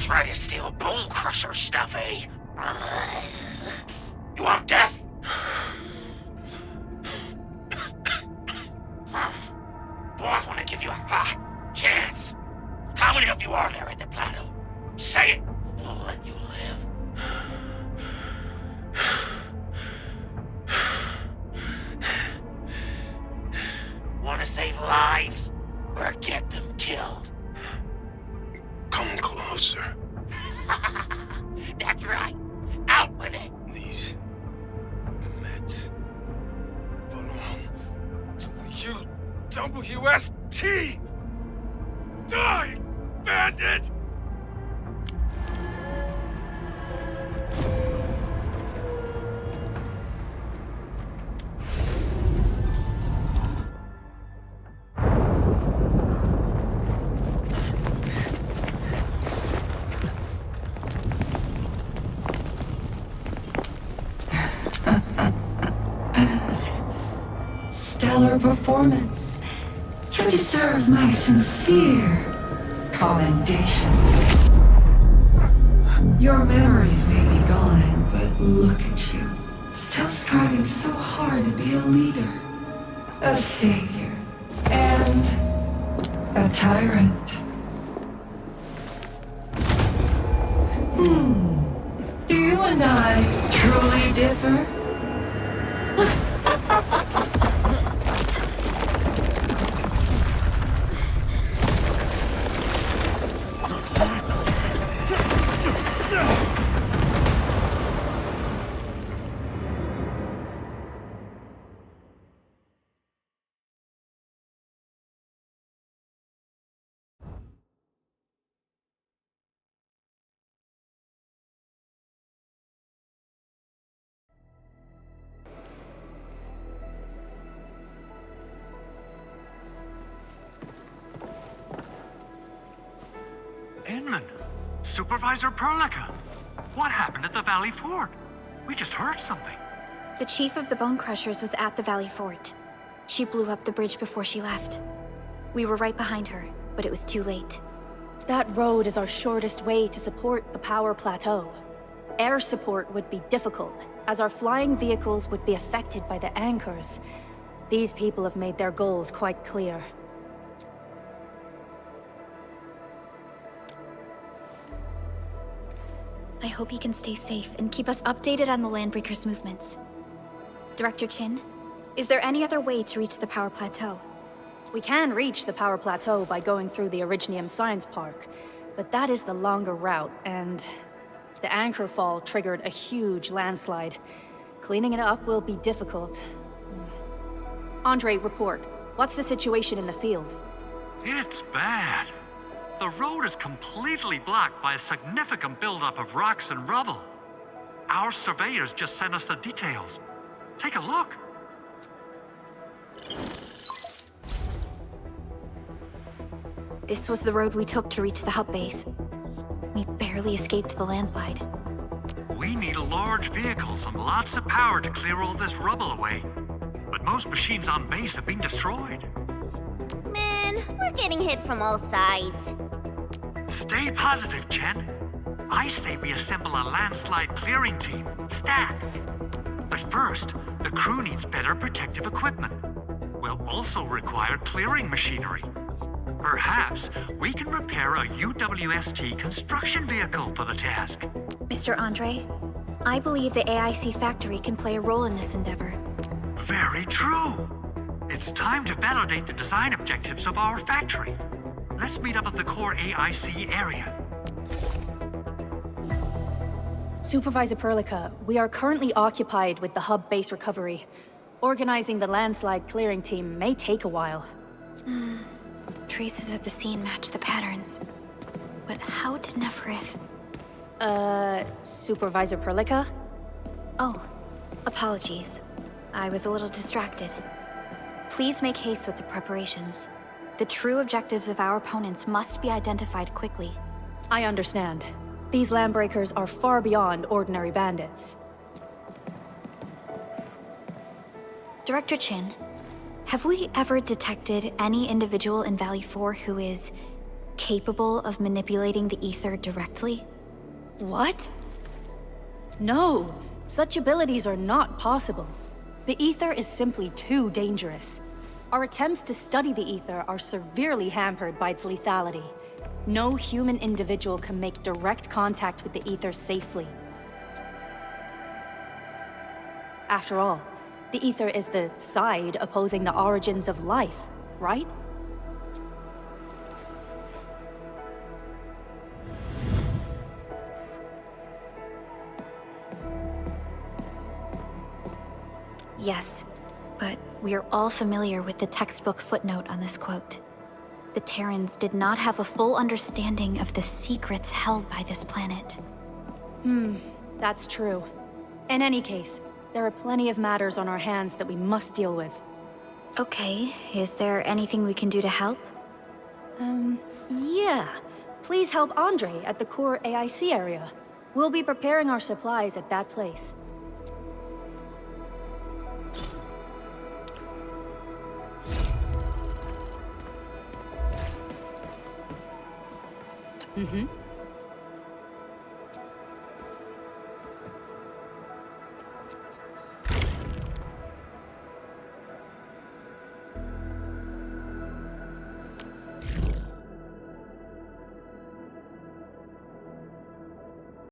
try to steal Bone Crusher stuff, eh? You want death? Boss want to give you a chance. How many of you are there at the plateau? Say it. We'll let you live. Want to save lives or get them killed? Come closer. That's right. Out with it. These meds belong to the UWST. Die, bandit! Stellar performance. You deserve my sincere commendation. Your memories may be gone, but look at you. Still striving so hard to be a leader, a savior, and a tyrant. Do you and I truly differ? Inman, Supervisor Perlica, what happened at the Valley Fort? We just heard something. The chief of the Bone Crushers was at the Valley Fort. She blew up the bridge before she left. We were right behind her, but it was too late. That road is our shortest way to support the power plateau. Air support would be difficult, as our flying vehicles would be affected by the anchors. These people have made their goals quite clear. I hope you can stay safe and keep us updated on the Landbreakers' movements. Director Chin, is there any other way to reach the power plateau? We can reach the power plateau by going through the Originium Science Park, but that is the longer route, and the anchor fall triggered a huge landslide. Cleaning it up will be difficult. Andre, report. What's the situation in the field? It's bad. The road is completely blocked by a significant buildup of rocks and rubble. Our surveyors just sent us the details. Take a look. This was the road we took to reach the hub base. We barely escaped the landslide. We need large vehicles and lots of power to clear all this rubble away. But most machines on base have been destroyed. Man, we're getting hit from all sides. Stay positive, Chen. I say we assemble a landslide clearing team, stat. But first, the crew needs better protective equipment. We'll also require clearing machinery. Perhaps we can repair a UWST construction vehicle for the task. Mr. Andre, I believe the AIC factory can play a role in this endeavor. Very true. It's time to validate the design objectives of our factory. Let's meet up at the core AIC area. Supervisor Perlica, we are currently occupied with the hub base recovery. Organizing the landslide clearing team may take a while. Traces at the scene match the patterns. But how did Neferith... Supervisor Perlica? Oh, apologies. I was a little distracted. Please make haste with the preparations. The true objectives of our opponents must be identified quickly. I understand. These Landbreakers are far beyond ordinary bandits. Director Chin, have we ever detected any individual in Valley 4 who is capable of manipulating the ether directly? What? No, such abilities are not possible. The ether is simply too dangerous. Our attempts to study the ether are severely hampered by its lethality. No human individual can make direct contact with the ether safely. After all, the ether is the side opposing the origins of life, right? Yes, but we are all familiar with the textbook footnote on this quote. The Terrans did not have a full understanding of the secrets held by this planet. That's true. In any case, there are plenty of matters on our hands that we must deal with. Okay, is there anything we can do to help? Yeah. Please help Andre at the core AIC area. We'll be preparing our supplies at that place.